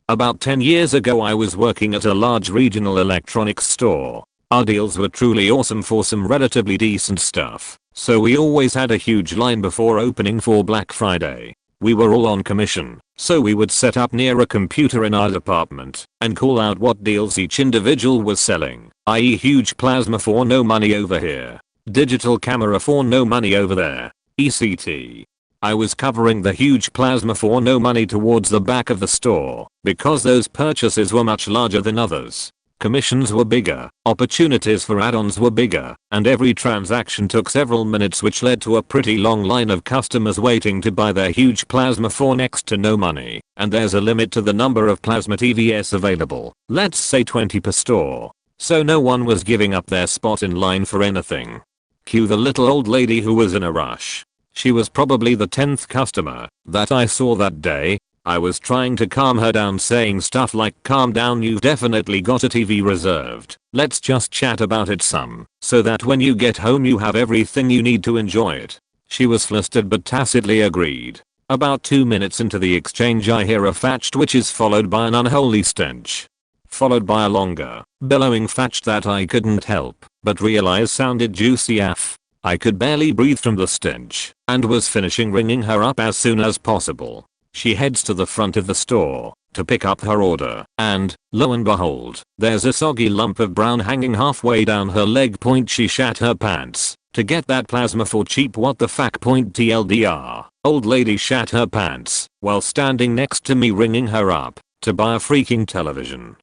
About 10 years ago I was working at a large regional electronics store. Our deals were truly awesome for some relatively decent stuff, so we always had a huge line before opening for Black Friday. We were all on commission, so we would set up near a computer in our department and call out what deals each individual was selling, i.e. huge plasma for no money over here, digital camera for no money over there, etc. I was covering the huge plasma for no money towards the back of the store because those purchases were much larger than others. Commissions were bigger, opportunities for add-ons were bigger, and every transaction took several minutes, which led to a pretty long line of customers waiting to buy their huge plasma for next to no money, and there's a limit to the number of plasma TVS available, let's say 20 per store. So no one was giving up their spot in line for anything. Cue the little old lady who was in a rush. She was probably the 10th customer that I saw that day. I was trying to calm her down, saying stuff like, calm down, you've definitely got a TV reserved. Let's just chat about it some, so that when you get home you have everything you need to enjoy it. She was flustered but tacitly agreed. About 2 minutes into the exchange I hear a fetched which is followed by an unholy stench. Followed by a longer, bellowing fetched that I couldn't help but realize sounded juicy AF. I could barely breathe from the stench and was finishing ringing her up as soon as possible. She heads to the front of the store to pick up her order, and, lo and behold, there's a soggy lump of brown hanging halfway down her leg. She shat her pants to get that plasma for cheap. What the fuck? TLDR. Old lady shat her pants while standing next to me ringing her up to buy a freaking television.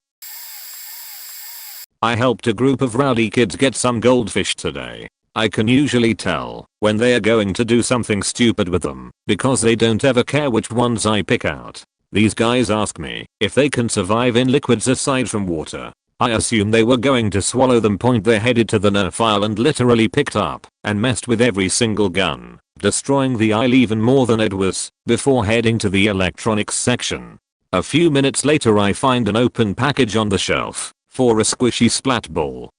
I helped a group of rowdy kids get some goldfish today. I can usually tell when they are going to do something stupid with them because they don't ever care which ones I pick out. These guys ask me if they can survive in liquids aside from water. I assume they were going to swallow them. They headed to the Nerf aisle and literally picked up and messed with every single gun, destroying the aisle even more than it was before heading to the electronics section. A few minutes later I find an open package on the shelf for a squishy splat ball.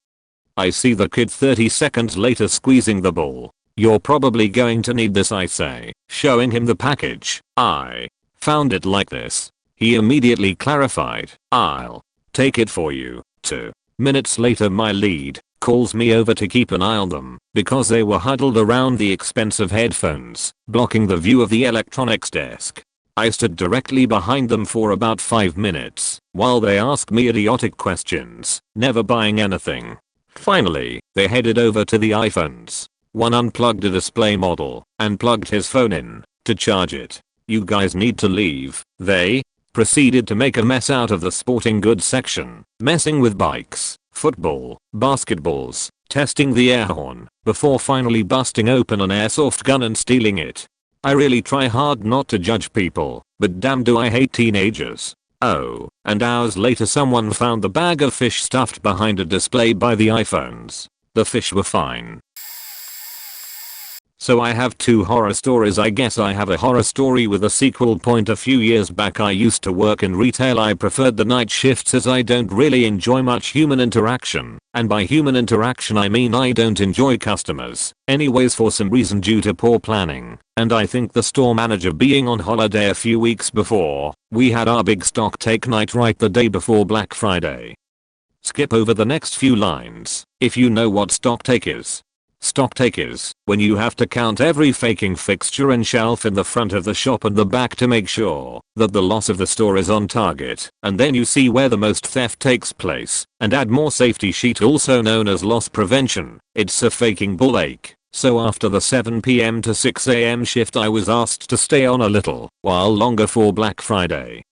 I see the kid 30 seconds later squeezing the ball. You're probably going to need this, I say, showing him the package. I found it like this. He immediately clarified, I'll take it for you. 2 minutes later my lead calls me over to keep an eye on them because they were huddled around the expensive headphones, blocking the view of the electronics desk. I stood directly behind them for about 5 minutes while they asked me idiotic questions, never buying anything. Finally, they headed over to the iPhones. One unplugged a display model and plugged his phone in to charge it. You guys need to leave. They proceeded to make a mess out of the sporting goods section, messing with bikes, football, basketballs, testing the air horn, before finally busting open an airsoft gun and stealing it. I really try hard not to judge people, but damn do I hate teenagers. Oh, and hours later someone found the bag of fish stuffed behind a display by the iPhones. The fish were fine. So I have 2 horror stories. I guess I have a horror story with a sequel. A few years back I used to work in retail. I preferred the night shifts as I don't really enjoy much human interaction. And by human interaction I mean I don't enjoy customers anyways for some reason due to poor planning. And I think the store manager being on holiday a few weeks before, we had our big stock take night right the day before Black Friday. Skip over the next few lines if you know what stock take is. Stock take is when you have to count every faking fixture and shelf in the front of the shop and the back to make sure that the loss of the store is on target, and then you see where the most theft takes place and add more safety sheet, also known as loss prevention. It's a faking ball ache. So after the 7 PM to 6 AM shift I was asked to stay on a little while longer for Black Friday.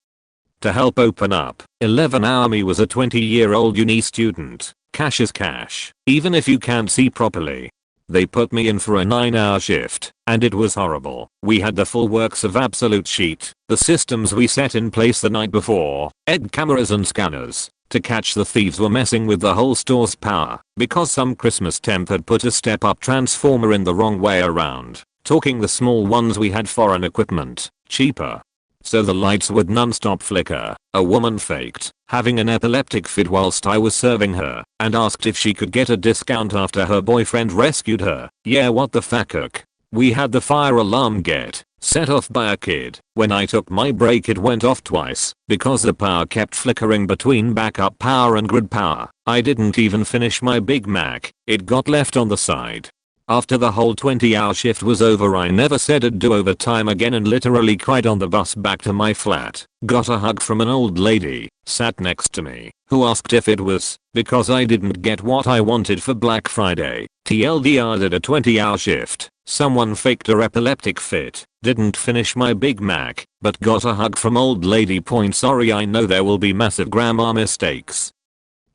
To help open up, 11-hour me was a 20-year-old uni student. Cash is cash, even if you can't see properly. They put me in for a 9-hour shift, and it was horrible. We had the full works of absolute sheet, the systems we set in place the night before, cameras and scanners, to catch the thieves were messing with the whole store's power, because some Christmas temp had put a step-up transformer in the wrong way around. Talking the small ones, we had foreign equipment, cheaper. So the lights would non-stop flicker. A woman faked having an epileptic fit whilst I was serving her and asked if she could get a discount after her boyfriend rescued her. Yeah, what the fuck? We had the fire alarm get set off by a kid. When I took my break it went off twice because the power kept flickering between backup power and grid power. I didn't even finish my Big Mac. It got left on the side. After the whole 20-hour shift was over I never said I'd do overtime again and literally cried on the bus back to my flat. Got a hug from an old lady, sat next to me, who asked if it was because I didn't get what I wanted for Black Friday. TLDR did a 20-hour shift. Someone faked a epileptic fit, didn't finish my Big Mac, but got a hug from old lady. Sorry, I know there will be massive grammar mistakes.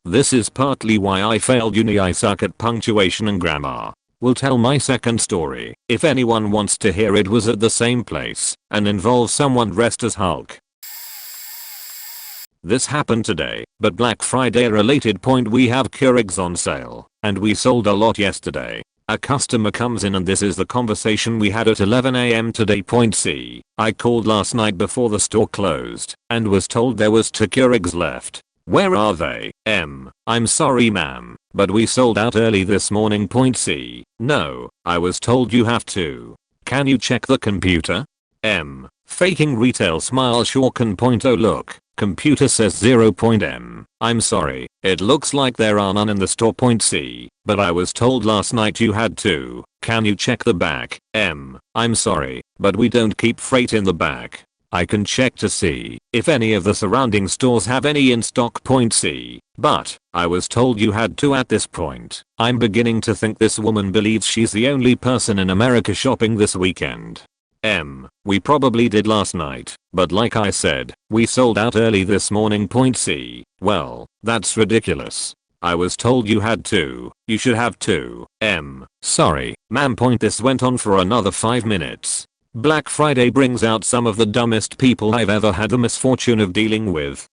This is partly why I failed uni. I suck at punctuation and grammar. Will tell my second story if anyone wants to hear it. Was at the same place and involves someone dressed as Hulk. This happened today, but Black Friday related. We have Keurigs on sale, and we sold a lot yesterday. A customer comes in and this is the conversation we had at 11 AM today. C. I called last night before the store closed and was told there was 2 Keurigs left. Where are they? I'm sorry ma'am, but we sold out early this morning. C. No, I was told you have to. Can you check the computer? Faking retail smile. Sure can. Oh look, computer says 0. I'm sorry, it looks like there are none in the store. C. But I was told last night you had to. Can you check the back? I'm sorry, but we don't keep freight in the back. I can check to see if any of the surrounding stores have any in stock. C. But I was told you had to. At this point, I'm beginning to think this woman believes she's the only person in America shopping this weekend. We probably did last night, but like I said, we sold out early this morning. C. Well, that's ridiculous. I was told you had to. You should have to. Sorry, ma'am. This went on for another 5 minutes. Black Friday brings out some of the dumbest people I've ever had the misfortune of dealing with.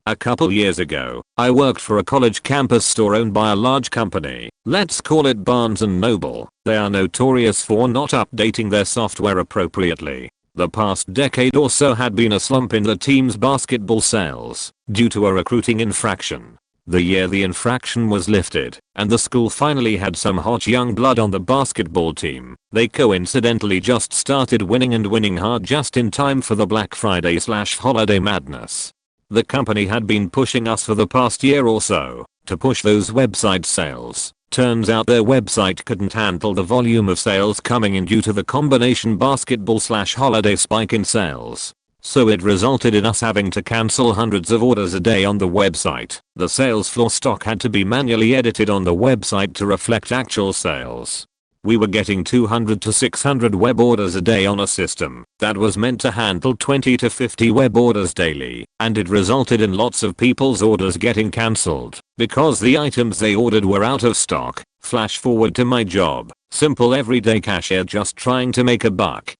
A couple years ago, I worked for a college campus store owned by a large company. Let's call it Barnes & Noble. They are notorious for not updating their software appropriately. The past decade or so had been a slump in the team's basketball sales due to a recruiting infraction. The year the infraction was lifted and the school finally had some hot young blood on the basketball team, they coincidentally just started winning and winning hard just in time for the Black Friday/holiday madness. The company had been pushing us for the past year or so to push those website sales. Turns out their website couldn't handle the volume of sales coming in due to the combination basketball/holiday spike in sales. So it resulted in us having to cancel hundreds of orders a day on the website. The sales floor stock had to be manually edited on the website to reflect actual sales. We were getting 200 to 600 web orders a day on a system that was meant to handle 20 to 50 web orders daily, and it resulted in lots of people's orders getting cancelled because the items they ordered were out of stock. Flash forward to my job, simple everyday cashier just trying to make a buck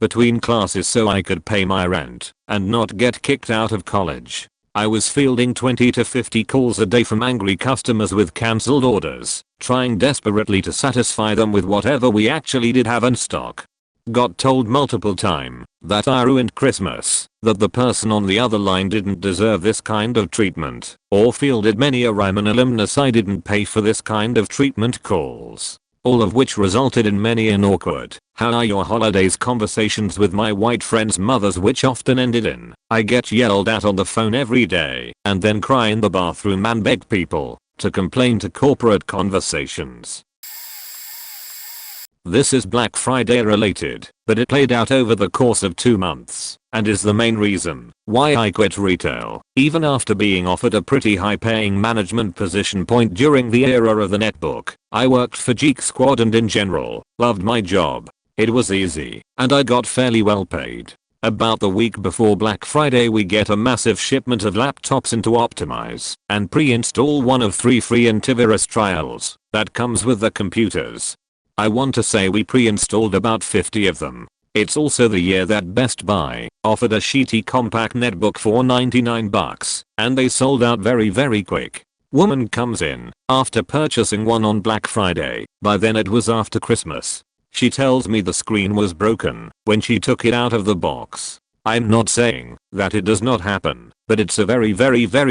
between classes so I could pay my rent and not get kicked out of college. I was fielding 20 to 50 calls a day from angry customers with cancelled orders, trying desperately to satisfy them with whatever we actually did have in stock. Got told multiple times that I ruined Christmas, that the person on the other line didn't deserve this kind of treatment, or fielded many a Ryman alumnus I didn't pay for this kind of treatment calls. All of which resulted in many an awkward "how are your holidays" conversations with my white friends' mothers, which often ended in I get yelled at on the phone every day and then cry in the bathroom and beg people to complain to corporate conversations. This is Black Friday related, but it played out over the course of 2 months and is the main reason why I quit retail, even after being offered a pretty high paying management position. During the era of the netbook, I worked for Geek Squad and in general, loved my job. It was easy, and I got fairly well paid. About the week before Black Friday we get a massive shipment of laptops into Optimize and pre-install one of 3 free antivirus trials that comes with the computers. I want to say we pre-installed about 50 of them. It's also the year that Best Buy offered a sheety compact netbook for $99 and they sold out very quick. Woman comes in after purchasing one on Black Friday. By then it was after Christmas. She tells me the screen was broken when she took it out of the box. I'm not saying that it does not happen, but it's a very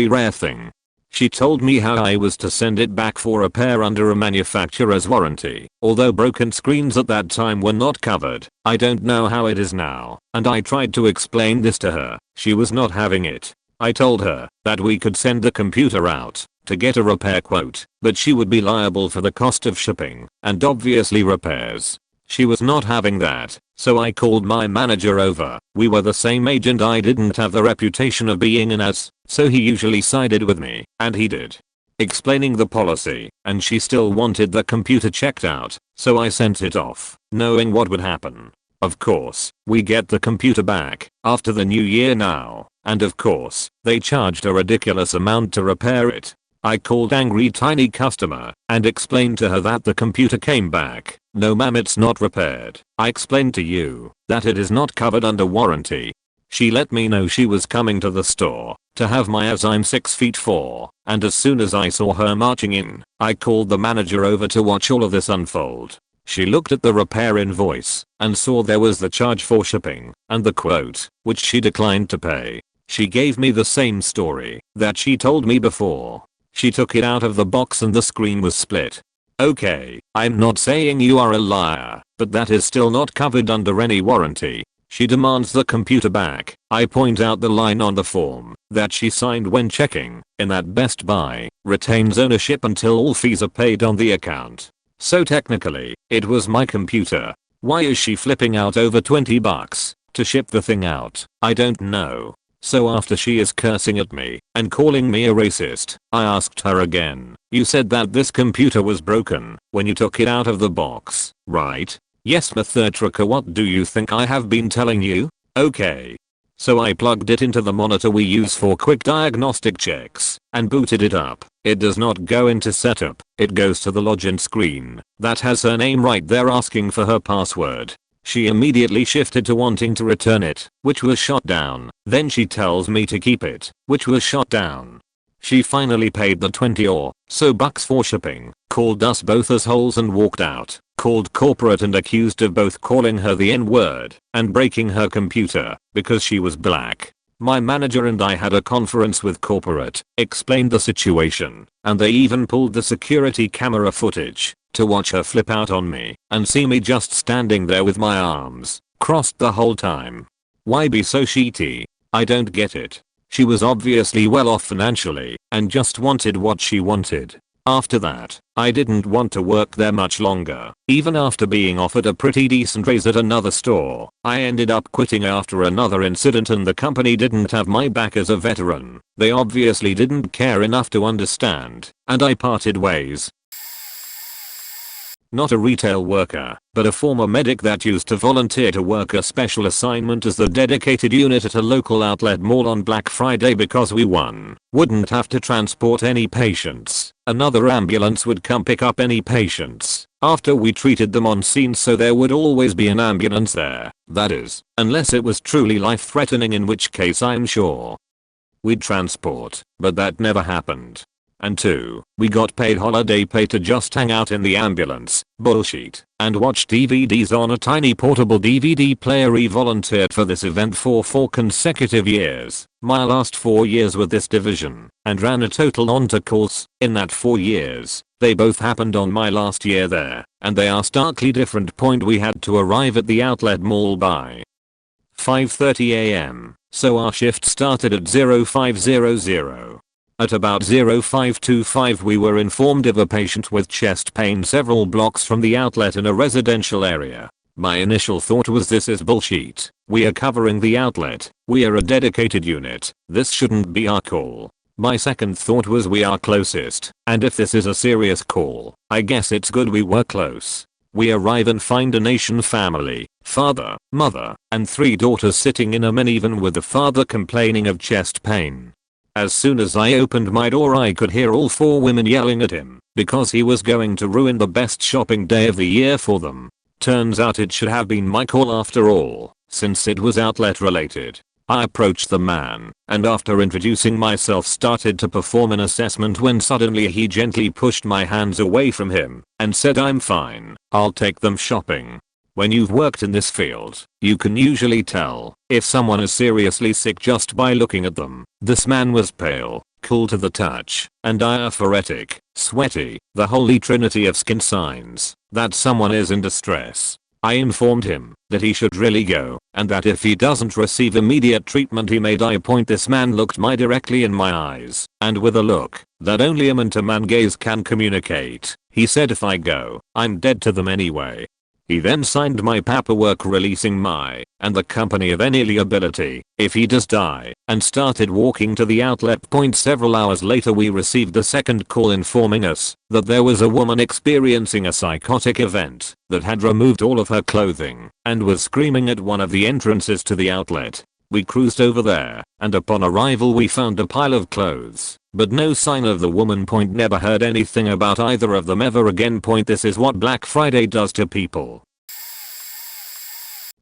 rare thing. She told me how I was to send it back for repair under a manufacturer's warranty, although broken screens at that time were not covered. I don't know how it is now, and I tried to explain this to her. She was not having it. I told her that we could send the computer out to get a repair quote, but she would be liable for the cost of shipping and obviously repairs. She was not having that, so I called my manager over. We were the same age and I didn't have the reputation of being an ass, so he usually sided with me, and he did. Explaining the policy, and she still wanted the computer checked out, so I sent it off, knowing what would happen. Of course, we get the computer back after the new year now, and of course, they charged a ridiculous amount to repair it. I called angry tiny customer and explained to her that the computer came back. No ma'am, it's not repaired. I explained to you that it is not covered under warranty. She let me know she was coming to the store to have my as I'm 6'4", and as soon as I saw her marching in, I called the manager over to watch all of this unfold. She looked at the repair invoice and saw there was the charge for shipping and the quote, which she declined to pay. She gave me the same story that she told me before. She took it out of the box and the screen was split. Okay, I'm not saying you are a liar, but that is still not covered under any warranty. She demands the computer back. I point out the line on the form that she signed when checking in that Best Buy retains ownership until all fees are paid on the account. So technically, it was my computer. Why is she flipping out over $20 to ship the thing out? I don't know. So after she is cursing at me and calling me a racist, I asked her again, you said that this computer was broken when you took it out of the box, right? Yes, Mr. Trucker, what do you think I have been telling you? Okay. So I plugged it into the monitor we use for quick diagnostic checks and booted it up. It does not go into setup, it goes to the login screen that has her name right there asking for her password. She immediately shifted to wanting to return it, which was shot down. Then she tells me to keep it, which was shot down. She finally paid the 20 or so bucks for shipping, called us both assholes and walked out, called corporate and accused of both calling her the N-word and breaking her computer because she was black. My manager and I had a conference with corporate, explained the situation, and they even pulled the security camera footage to watch her flip out on me and see me just standing there with my arms crossed the whole time. Why be so shitty? I don't get it. She was obviously well off financially and just wanted what she wanted. After that, I didn't want to work there much longer. Even after being offered a pretty decent raise at another store, I ended up quitting after another incident, and the company didn't have my back as a veteran. They obviously didn't care enough to understand, and I parted ways. Not a retail worker, but a former medic that used to volunteer to work a special assignment as the dedicated unit at a local outlet mall on Black Friday because we wouldn't have to transport any patients. Another ambulance would come pick up any patients after we treated them on scene, so there would always be an ambulance there. That is, unless it was truly life-threatening, in which case I'm sure we'd transport, but that never happened. And 2, we got paid holiday pay to just hang out in the ambulance, bullshit, and watch DVDs on a tiny portable DVD player. We volunteered for this event for 4 consecutive years, my last 4 years with this division, and ran a total onto calls. In that 4 years, they both happened on my last year there, and they are starkly different. Point, we had to arrive at the outlet mall by 5:30 am, so our shift started at 0500. At about 0525 we were informed of a patient with chest pain several blocks from the outlet in a residential area. My initial thought was, this is bullshit. We are covering the outlet. We are a dedicated unit. This shouldn't be our call. My second thought was, we are closest, and if this is a serious call, I guess it's good we were close. We arrive and find a Nation family, father, mother, and 3 daughters sitting in a minivan with the father complaining of chest pain. As soon as I opened my door, I could hear all 4 women yelling at him because he was going to ruin the best shopping day of the year for them. Turns out it should have been my call after all, since it was outlet related. I approached the man and, after introducing myself, started to perform an assessment when suddenly he gently pushed my hands away from him and said, "I'm fine, I'll take them shopping." When you've worked in this field, you can usually tell if someone is seriously sick just by looking at them. This man was pale, cool to the touch, and diaphoretic, sweaty, the holy trinity of skin signs that someone is in distress. I informed him that he should really go, and that if he doesn't receive immediate treatment he may die. Point, this man looked me directly in my eyes, and with a look that only a man-to-man gaze can communicate, he said, "If I go, I'm dead to them anyway." He then signed my paperwork releasing my and the company of any liability if he does die, and started walking to the outlet. Point, several hours later we received the second call informing us that there was a woman experiencing a psychotic event that had removed all of her clothing and was screaming at one of the entrances to the outlet. We cruised over there, and upon arrival we found a pile of clothes, but no sign of the woman. Never heard anything about either of them ever again. This is what Black Friday does to people.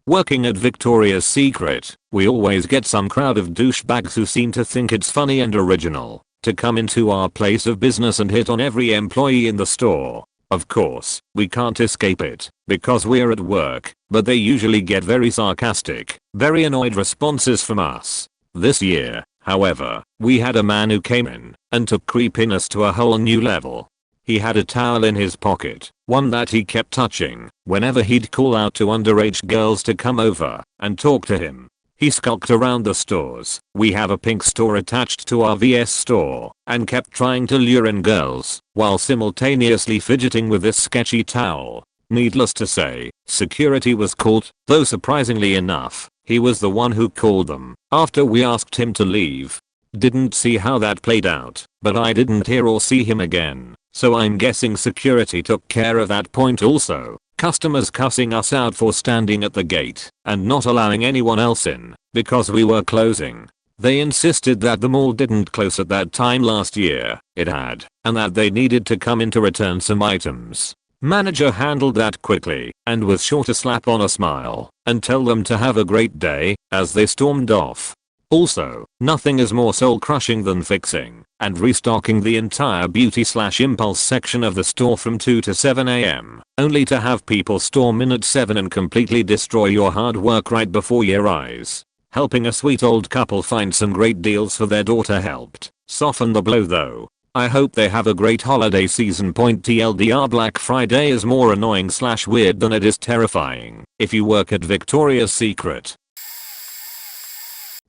Working at Victoria's Secret, we always get some crowd of douchebags who seem to think it's funny and original to come into our place of business and hit on every employee in the store. Of course, we can't escape it because we're at work, but they usually get very sarcastic, very annoyed responses from us. This year, however, we had a man who came in and took creepiness to a whole new level. He had a towel in his pocket, one that he kept touching whenever he'd call out to underage girls to come over and talk to him. He skulked around the stores. We have a pink store attached to our VS store and kept trying to lure in girls while simultaneously fidgeting with this sketchy towel. Needless to say, security was called, though surprisingly enough, he was the one who called them after we asked him to leave. Didn't see how that played out, but I didn't hear or see him again, so I'm guessing security took care of that point also. Customers cussing us out for standing at the gate and not allowing anyone else in because we were closing. They insisted that the mall didn't close at that time last year, it had, and that they needed to come in to return some items. Manager handled that quickly and was sure to slap on a smile and tell them to have a great day as they stormed off. Also, nothing is more soul crushing than fixing and restocking the entire beauty/impulse section of the store from 2 to 7 AM, only to have people storm in at 7 and completely destroy your hard work right before your eyes. Helping a sweet old couple find some great deals for their daughter helped soften the blow though. I hope they have a great holiday season. TLDR, Black Friday is more annoying/weird than it is terrifying if you work at Victoria's Secret.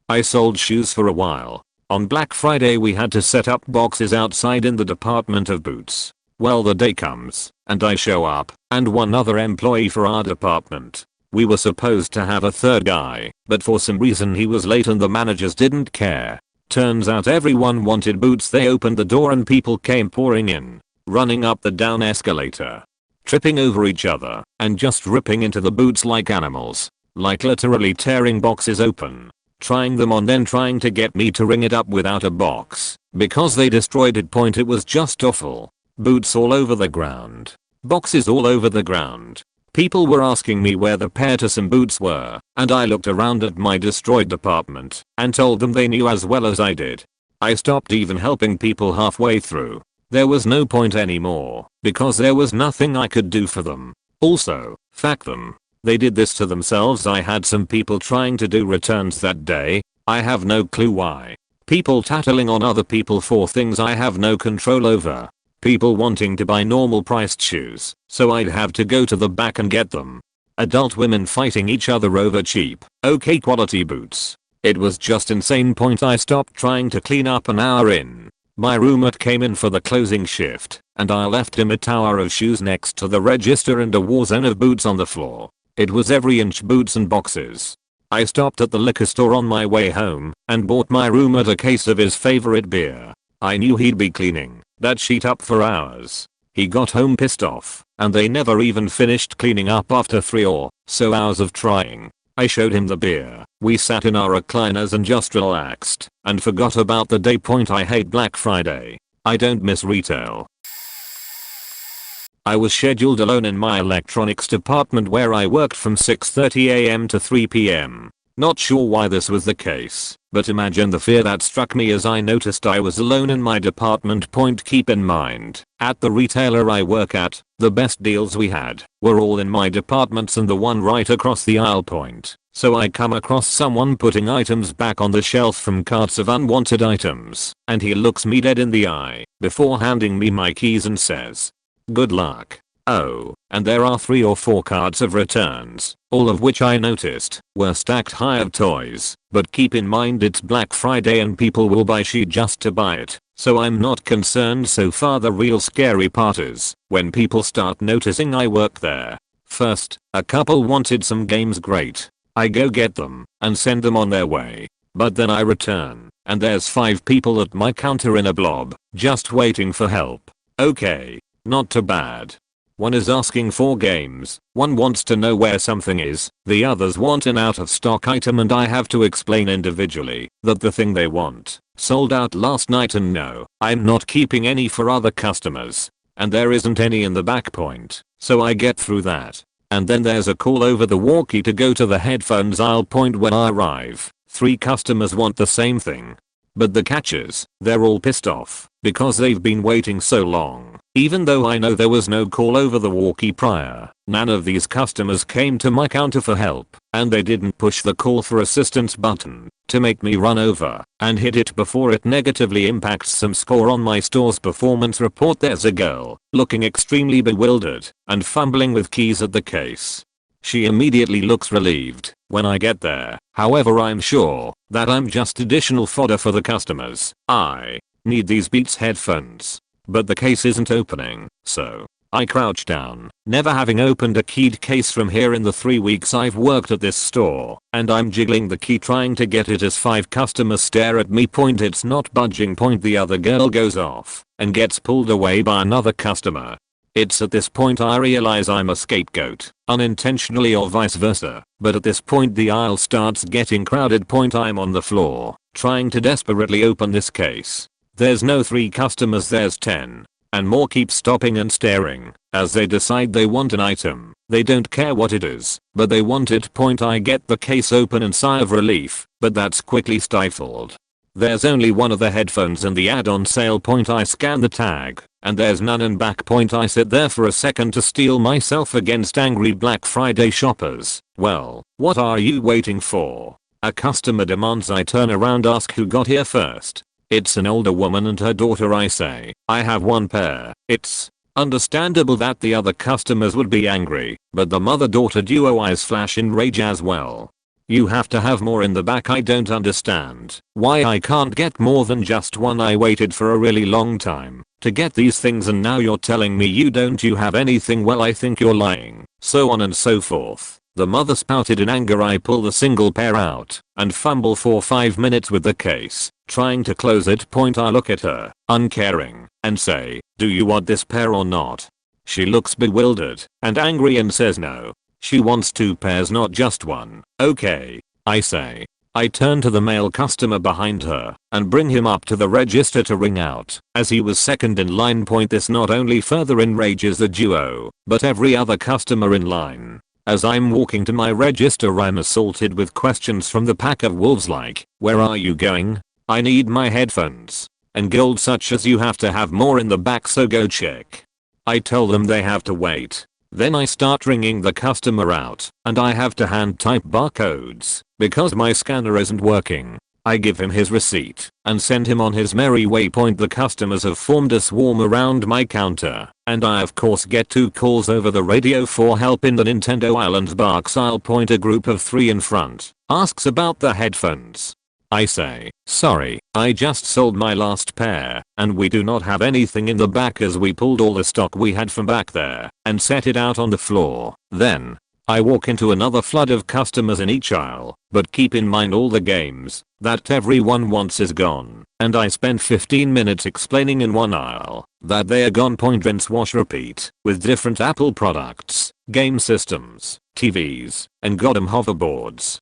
I sold shoes for a while. On Black Friday we had to set up boxes outside in the department of boots. Well, the day comes and I show up and one other employee for our department. We were supposed to have a third guy, but for some reason he was late and the managers didn't care. Turns out everyone wanted boots. They opened the door and people came pouring in, running up the down escalator, tripping over each other and just ripping into the boots like animals, like literally tearing boxes open, trying them on, then trying to get me to ring it up without a box because they destroyed it. It was just awful. Boots all over the ground, boxes all over the ground. People were asking me where the pair to some boots were, and I looked around at my destroyed department and told them they knew as well as I did. I stopped even helping people halfway through. There was no point anymore because there was nothing I could do for them. Also, fuck them. They did this to themselves. I had some people trying to do returns that day. I have no clue why. People tattling on other people for things I have no control over. People wanting to buy normal priced shoes, so I'd have to go to the back and get them. Adult women fighting each other over cheap, okay quality boots. It was just insane. I stopped trying to clean up an hour in. My roommate came in for the closing shift, and I left him a tower of shoes next to the register and a war zone of boots on the floor. It was every inch boots and boxes. I stopped at the liquor store on my way home and bought my roommate a case of his favorite beer. I knew he'd be cleaning that sheet up for hours. He got home pissed off, and they never even finished cleaning up after 3 or so hours of trying. I showed him the beer. We sat in our recliners and just relaxed and forgot about the day. I hate Black Friday. I don't miss retail. I was scheduled alone in my electronics department where I worked from 6:30 AM to 3 PM. Not sure why this was the case, but imagine the fear that struck me as I noticed I was alone in my department. Keep in mind, at the retailer I work at, the best deals we had were all in my departments and the one right across the aisle. So I come across someone putting items back on the shelf from carts of unwanted items, and he looks me dead in the eye before handing me my keys and says, "Good luck." Oh, and there are 3 or 4 carts of returns, all of which I noticed were stacked high of toys, but keep in mind it's Black Friday and people will buy shit just to buy it, so I'm not concerned so far. The real scary part is when people start noticing I work there. First, a couple wanted some games. Great. I go get them and send them on their way, but then I return and there's 5 people at my counter in a blob, just waiting for help. Okay, not too bad. One is asking for games, one wants to know where something is, the others want an out of stock item, and I have to explain individually that the thing they want sold out last night and no, I'm not keeping any for other customers. And there isn't any in the back point, so I get through that. And then there's a call over the walkie to go to the headphones aisle point. When I arrive, 3 customers want the same thing. But the catch is, they're all pissed off because they've been waiting so long. Even though I know there was no call over the walkie prior, none of these customers came to my counter for help, and they didn't push the call for assistance button to make me run over and hit it before it negatively impacts some score on my store's performance report. There's a girl looking extremely bewildered and fumbling with keys at the case. She immediately looks relieved when I get there. However, I'm sure that I'm just additional fodder for the customers. I need these Beats headphones, but the case isn't opening, so I crouch down, never having opened a keyed case from here in the 3 weeks I've worked at this store, and I'm jiggling the key trying to get it as 5 customers stare at me. Point, it's not budging. Point, the other girl goes off and gets pulled away by another customer. It's at this point I realize I'm a scapegoat, unintentionally or vice versa, but at this point the aisle starts getting crowded. Point, I'm on the floor, trying to desperately open this case. There's no 3 customers, there's 10. And more keep stopping and staring as they decide they want an item. They don't care what it is, but they want it. Point, I get the case open and sigh of relief, but that's quickly stifled. There's only one of the headphones and the ad on sale. Point, I scan the tag, and there's none in back. Point, I sit there for a second to steel myself against angry Black Friday shoppers. Well, what are you waiting for? A customer demands. I turn around, ask who got here first. It's an older woman and her daughter. I say, I have 1 pair. It's understandable that the other customers would be angry, but the mother-daughter duo eyes flash in rage as well. You have to have more in the back. I don't understand why I can't get more than just 1. I waited for a really long time to get these things and now you're telling me you don't. You have anything? Well, I think you're lying. So on and so forth. The mother spouted in anger. I pull the single pair out and fumble for 5 minutes with the case, trying to close it. Point, I look at her, uncaring, and say, do you want this pair or not? She looks bewildered and angry and says no. She wants 2 pairs, not just 1. Okay, I say. I turn to the male customer behind her and bring him up to the register to ring out, as he was second in line. Point, this not only further enrages the duo, but every other customer in line. As I'm walking to my register, I'm assaulted with questions from the pack of wolves like, where are you going? I need my headphones. And gold such as, you have to have more in the back, so go check. I tell them they have to wait. Then I start ringing the customer out, and I have to hand type barcodes because my scanner isn't working. I give him his receipt and send him on his merry way. Point, the customers have formed a swarm around my counter, and I of course get 2 calls over the radio for help in the Nintendo Island Barks aisle. Point, a group of 3 in front asks about the headphones. I say, sorry, I just sold my last pair, and we do not have anything in the back, as we pulled all the stock we had from back there and set it out on the floor. Then I walk into another flood of customers in each aisle, but keep in mind all the games that everyone wants is gone, and I spend 15 minutes explaining in one aisle that they are gone. Point, rinse, wash, repeat with different Apple products, game systems, TVs, and goddamn hoverboards.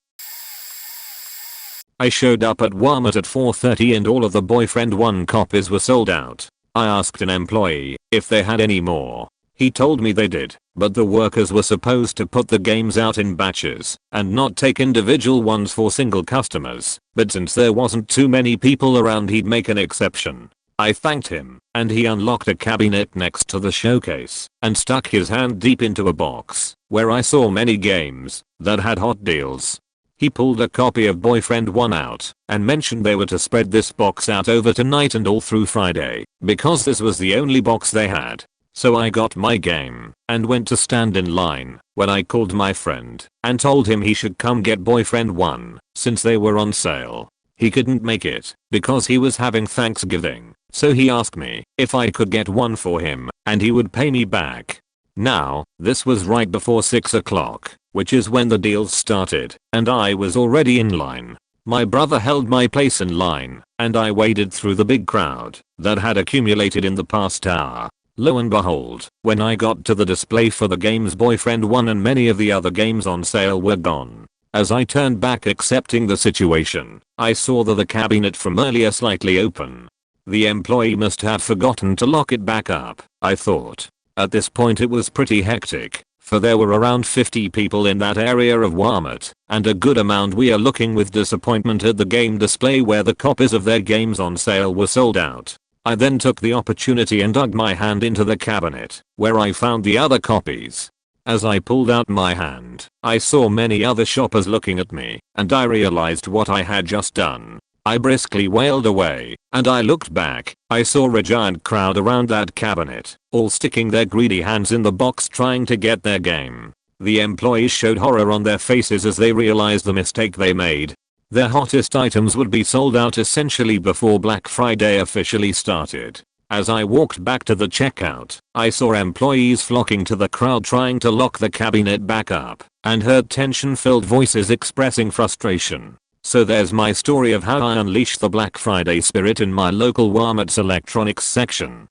I showed up at Walmart at 4:30 and all of the Boyfriend 1 copies were sold out. I asked an employee if they had any more. He told me they did, but the workers were supposed to put the games out in batches and not take individual ones for single customers, but since there wasn't too many people around, he'd make an exception. I thanked him, and he unlocked a cabinet next to the showcase and stuck his hand deep into a box where I saw many games that had hot deals. He pulled a copy of Boyfriend 1 out and mentioned they were to spread this box out over tonight and all through Friday because this was the only box they had. So I got my game and went to stand in line when I called my friend and told him he should come get Boyfriend 1 since they were on sale. He couldn't make it because he was having Thanksgiving, so he asked me if I could get one for him and he would pay me back. Now, this was right before 6 o'clock, which is when the deals started, and I was already in line. My brother held my place in line, and I waded through the big crowd that had accumulated in the past hour. Lo and behold, when I got to the display for the games Boyfriend 1 and many of the other games on sale were gone. As I turned back accepting the situation, I saw that the cabinet from earlier slightly open. The employee must have forgotten to lock it back up, I thought. At this point it was pretty hectic, for there were around 50 people in that area of Walmart, and a good amount were looking with disappointment at the game display where the copies of their games on sale were sold out. I then took the opportunity and dug my hand into the cabinet, where I found the other copies. As I pulled out my hand, I saw many other shoppers looking at me, and I realized what I had just done. I briskly wailed away, and I looked back. I saw a giant crowd around that cabinet, all sticking their greedy hands in the box trying to get their game. The employees showed horror on their faces as they realized the mistake they made. Their hottest items would be sold out essentially before Black Friday officially started. As I walked back to the checkout, I saw employees flocking to the crowd trying to lock the cabinet back up, and heard tension-filled voices expressing frustration. So there's my story of how I unleashed the Black Friday spirit in my local Walmart's electronics section.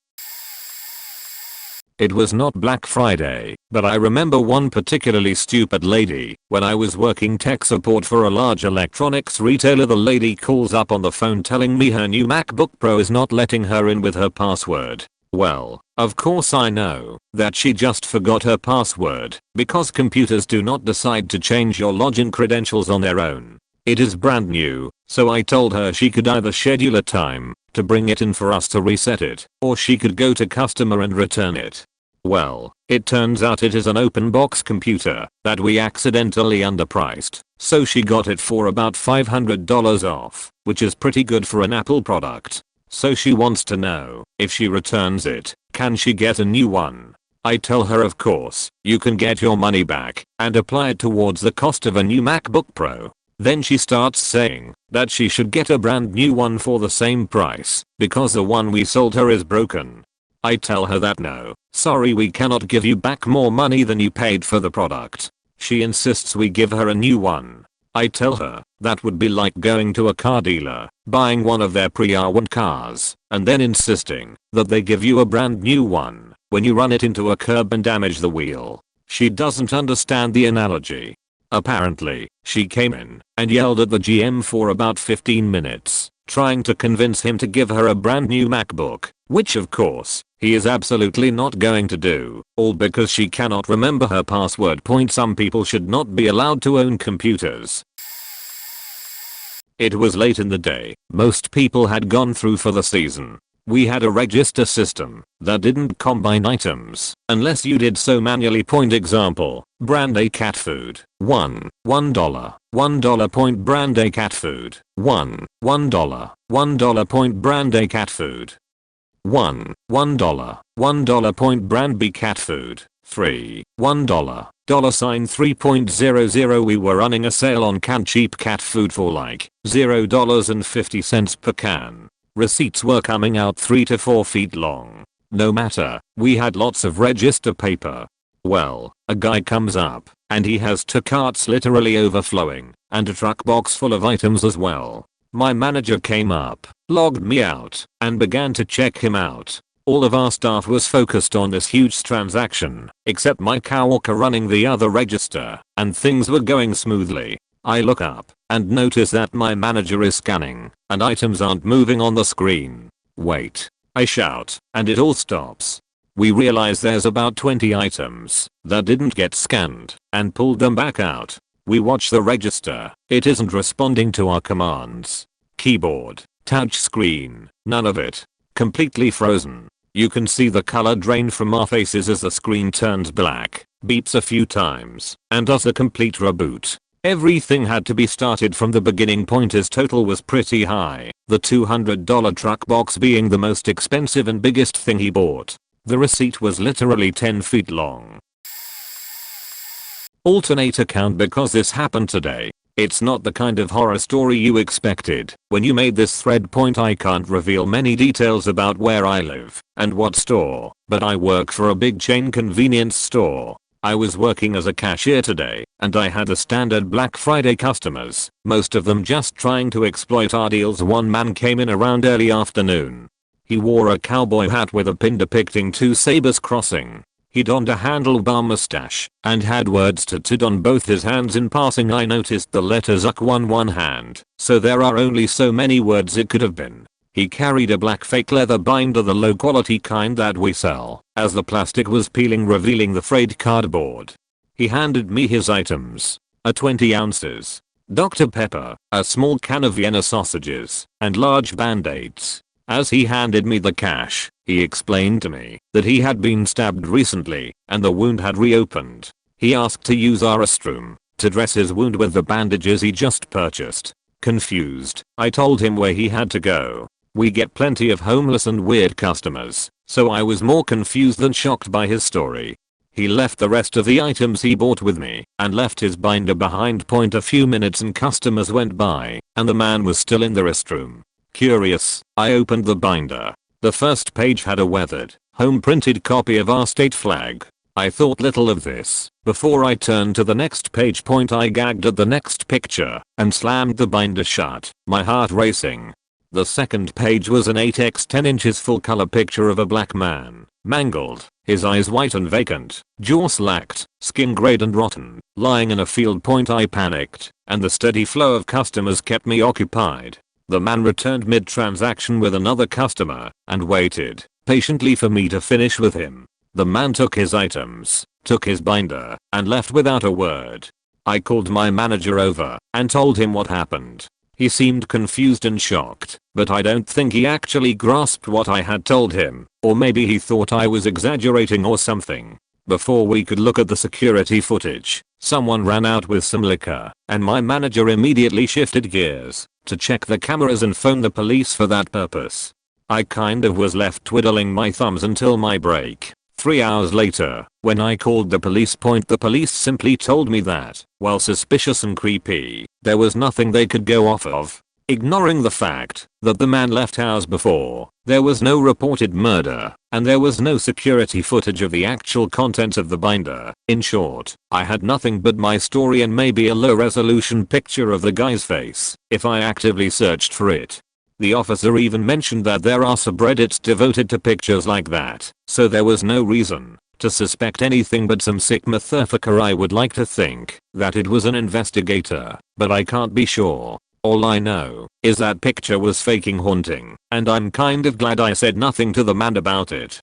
It was not Black Friday, but I remember one particularly stupid lady. When I was working tech support for a large electronics retailer, the lady calls up on the phone telling me her new MacBook Pro is not letting her in with her password. Well, of course I know that she just forgot her password, because computers do not decide to change your login credentials on their own. It is brand new, so I told her she could either schedule a time to bring it in for us to reset it, or she could go to customer and return it. Well, it turns out it is an open box computer that we accidentally underpriced, so she got it for about $500 off, which is pretty good for an Apple product. So she wants to know, if she returns it, can she get a new one? I tell her of course, you can get your money back and apply it towards the cost of a new MacBook Pro. Then she starts saying that she should get a brand new one for the same price because the one we sold her is broken. I tell her that no, sorry, we cannot give you back more money than you paid for the product. She insists we give her a new one. I tell her that would be like going to a car dealer, buying one of their pre-owned cars, and then insisting that they give you a brand new one when you run it into a curb and damage the wheel. She doesn't understand the analogy. Apparently, she came in and yelled at the GM for about 15 minutes, trying to convince him to give her a brand new MacBook, which of course, he is absolutely not going to do, all because she cannot remember her password. Some people should not be allowed to own computers. It was late in the day, most people had gone through for the season. We had a register system that didn't combine items unless you did so manually. Example, brand A cat food, $1, $1 point brand A cat food, $1, $1 point brand A cat food, $1, $1 point brand B cat food, $3, $1, $3.00. We were running a sale on canned cheap cat food for like $0.50 per can. Receipts were coming out 3 to 4 feet long. No matter, we had lots of register paper. Well, a guy comes up, and he has 2 carts literally overflowing, and a truck box full of items as well. My manager came up, logged me out, and began to check him out. All of our staff was focused on this huge transaction, except my coworker running the other register, and things were going smoothly. I look up and notice that my manager is scanning and items aren't moving on the screen. Wait, I shout, and it all stops. We realize there's about 20 items that didn't get scanned and pulled them back out. We watch the register, it isn't responding to our commands. Keyboard, touch screen, none of it. Completely frozen. You can see the color drain from our faces as the screen turns black, beeps a few times, and does a complete reboot. Everything had to be started from the beginning. His total was pretty high, the $200 truck box being the most expensive and biggest thing he bought. The receipt was literally 10 feet long. Alternate account because this happened today. It's not the kind of horror story you expected when you made this thread. I can't reveal many details about where I live and what store, but I work for a big chain convenience store. I was working as a cashier today, and I had the standard Black Friday customers, most of them just trying to exploit our deals. One man came in around early afternoon. He wore a cowboy hat with a pin depicting two sabers crossing. He donned a handlebar mustache and had words tattooed on both his hands. In passing I noticed the letters UCK on one hand, so there are only so many words it could have been. He carried a black fake leather binder, the low quality kind that we sell, as the plastic was peeling revealing the frayed cardboard. He handed me his items. A 20 ounces Dr. Pepper, a small can of Vienna sausages, and large band-aids. As he handed me the cash, he explained to me that he had been stabbed recently and the wound had reopened. He asked to use our restroom to dress his wound with the bandages he just purchased. Confused, I told him where he had to go. We get plenty of homeless and weird customers, so I was more confused than shocked by his story. He left the rest of the items he bought with me and left his binder behind. A few minutes and customers went by and the man was still in the restroom. Curious, I opened the binder. The first page had a weathered, home-printed copy of our state flag. I thought little of this before I turned to the next page. I gagged at the next picture and slammed the binder shut, my heart racing. The second page was an 8x10 inches full-color picture of a black man, mangled, his eyes white and vacant, jaw slacked, skin grayed and rotten, lying in a field. I panicked, and the steady flow of customers kept me occupied. The man returned mid-transaction with another customer and waited patiently for me to finish with him. The man took his items, took his binder, and left without a word. I called my manager over and told him what happened. He seemed confused and shocked, but I don't think he actually grasped what I had told him, or maybe he thought I was exaggerating or something. Before we could look at the security footage, someone ran out with some liquor, and my manager immediately shifted gears to check the cameras and phone the police for that purpose. I kind of was left twiddling my thumbs until my break. 3 hours later, when I called the police simply told me that, while suspicious and creepy, there was nothing they could go off of. Ignoring the fact that the man left hours before, there was no reported murder, and there was no security footage of the actual contents of the binder. In short, I had nothing but my story and maybe a low resolution picture of the guy's face, if I actively searched for it. The officer even mentioned that there are subreddits devoted to pictures like that, so there was no reason to suspect anything but some sick motherfucker. I would like to think that it was an investigator, but I can't be sure. All I know is that picture was faking haunting, and I'm kind of glad I said nothing to the man about it.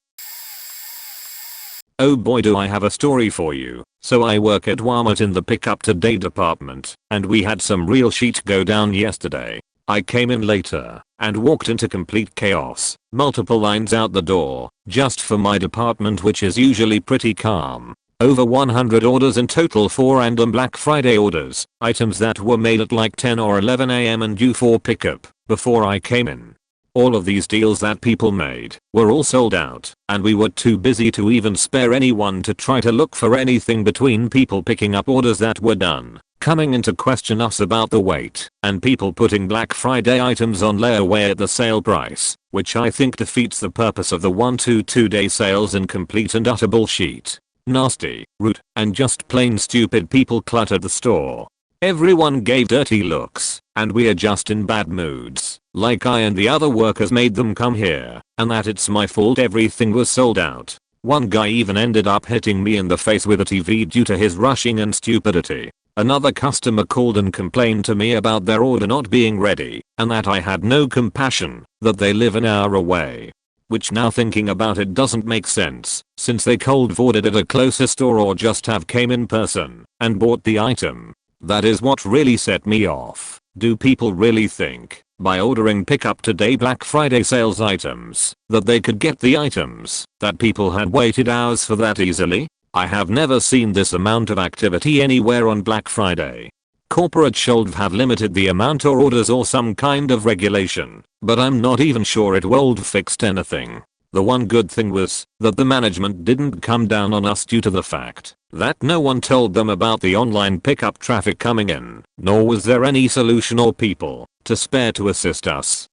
Oh boy, do I have a story for you. So I work at Walmart in the pick up today department, and we had some real shit go down yesterday. I came in later and walked into complete chaos, multiple lines out the door, just for my department, which is usually pretty calm. Over 100 orders in total for random Black Friday orders, items that were made at like 10 or 11 am and due for pickup before I came in. All of these deals that people made were all sold out, and we were too busy to even spare anyone to try to look for anything between people picking up orders that were done, coming in to question us about the weight, and people putting Black Friday items on layaway at the sale price, which I think defeats the purpose of the 1-2-day sales and complete and utter bullshit. Nasty, rude, and just plain stupid people cluttered the store. Everyone gave dirty looks, and we are just in bad moods, like I and the other workers made them come here, and that it's my fault everything was sold out. One guy even ended up hitting me in the face with a TV due to his rushing and stupidity. Another customer called and complained to me about their order not being ready, and that I had no compassion, that they live an hour away. Which, now thinking about it, doesn't make sense, since they cold ordered at a closer store or just have came in person and bought the item. That is what really set me off. Do people really think, by ordering pickup today Black Friday sales items, that they could get the items that people had waited hours for that easily? I have never seen this amount of activity anywhere on Black Friday. Corporate should have limited the amount of orders or some kind of regulation, but I'm not even sure it would fixed anything. The one good thing was that the management didn't come down on us due to the fact that no one told them about the online pickup traffic coming in, nor was there any solution or people to spare to assist us.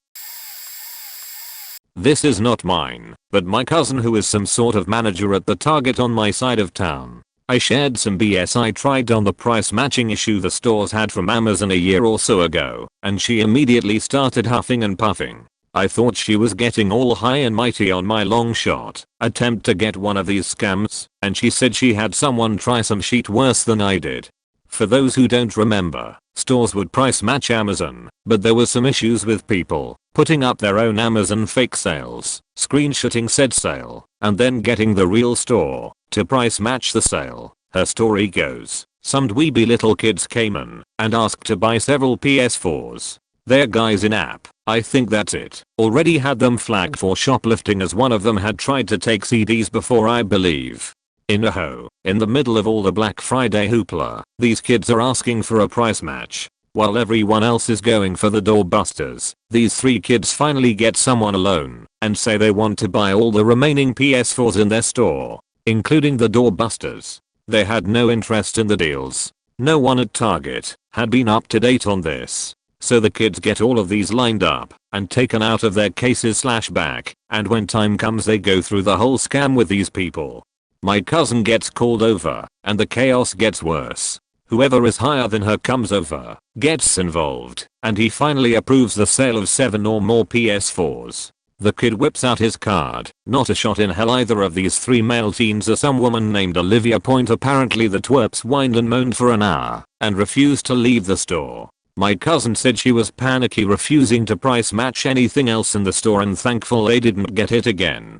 This is not mine, but my cousin, who is some sort of manager at the Target on my side of town. I shared some BS I tried on the price matching issue the stores had from Amazon a year or so ago, and she immediately started huffing and puffing. I thought she was getting all high and mighty on my long shot attempt to get one of these scams, and she said she had someone try some shit worse than I did. For those who don't remember, stores would price match Amazon, but there were some issues with people putting up their own Amazon fake sales, screenshotting said sale, and then getting the real store to price match the sale. Her story goes, some dweeby little kids came in and asked to buy several PS4s. Their guys in app, I think that's it, already had them flagged for shoplifting as one of them had tried to take CDs before, I believe. In the middle of all the Black Friday hoopla, these kids are asking for a price match. While everyone else is going for the doorbusters, these 3 kids finally get someone alone and say they want to buy all the remaining PS4s in their store, including the doorbusters. They had no interest in the deals. No one at Target had been up to date on this. So the kids get all of these lined up and taken out of their cases / back, and when time comes they go through the whole scam with these people. My cousin gets called over and the chaos gets worse. Whoever is higher than her comes over, gets involved, and he finally approves the sale of 7 or more PS4s. The kid whips out his card, not a shot in hell either of these 3 male teens or some woman named Olivia Point. Apparently the twerps whined and moaned for an hour and refused to leave the store. My cousin said she was panicky, refusing to price match anything else in the store, and thankful they didn't get it again.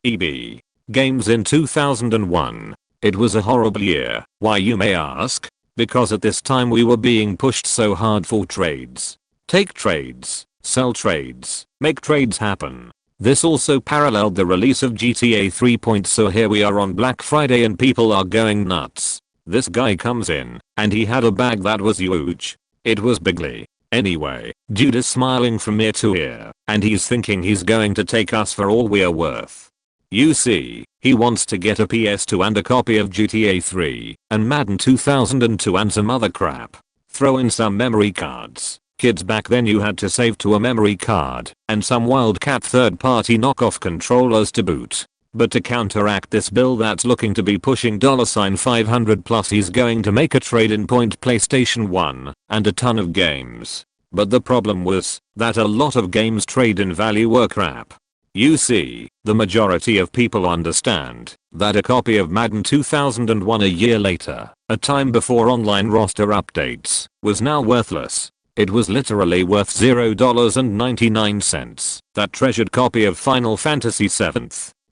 EB Games in 2001. It was a horrible year. Why, you may ask? Because at this time we were being pushed so hard for trades. Take trades, sell trades, make trades happen. This also paralleled the release of GTA 3. So here we are on Black Friday and people are going nuts. This guy comes in, and he had a bag that was huge. It was bigly. Anyway, dude is smiling from ear to ear, and he's thinking he's going to take us for all we are worth. You see, he wants to get a PS2 and a copy of GTA 3, and Madden 2002 and some other crap. Throw in some memory cards. Kids back then you had to save to a memory card, and some wildcat third-party knockoff controllers to boot. But to counteract this bill that's looking to be pushing $500 plus, he's going to make a trade-in point PlayStation 1 and a ton of games. But the problem was that a lot of games trade-in value were crap. You see, the majority of people understand that a copy of Madden 2001 a year later, a time before online roster updates, was now worthless. It was literally worth $0.99. That treasured copy of Final Fantasy VII.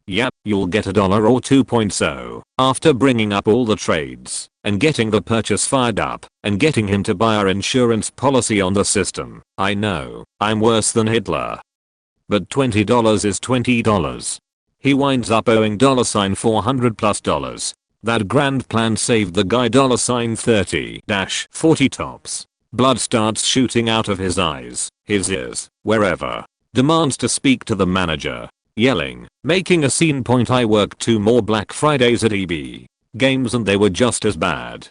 Yep, you'll get $1 or 2.0 after bringing up all the trades and getting the purchase fired up and getting him to buy our insurance policy on the system. I know, I'm worse than Hitler. But $20 is $20. He winds up owing $400 plus dollars. That grand plan saved the guy $30-40 tops. Blood starts shooting out of his eyes, his ears, wherever. Demands to speak to the manager. Yelling, making a scene. I worked 2 more Black Fridays at EB Games and they were just as bad.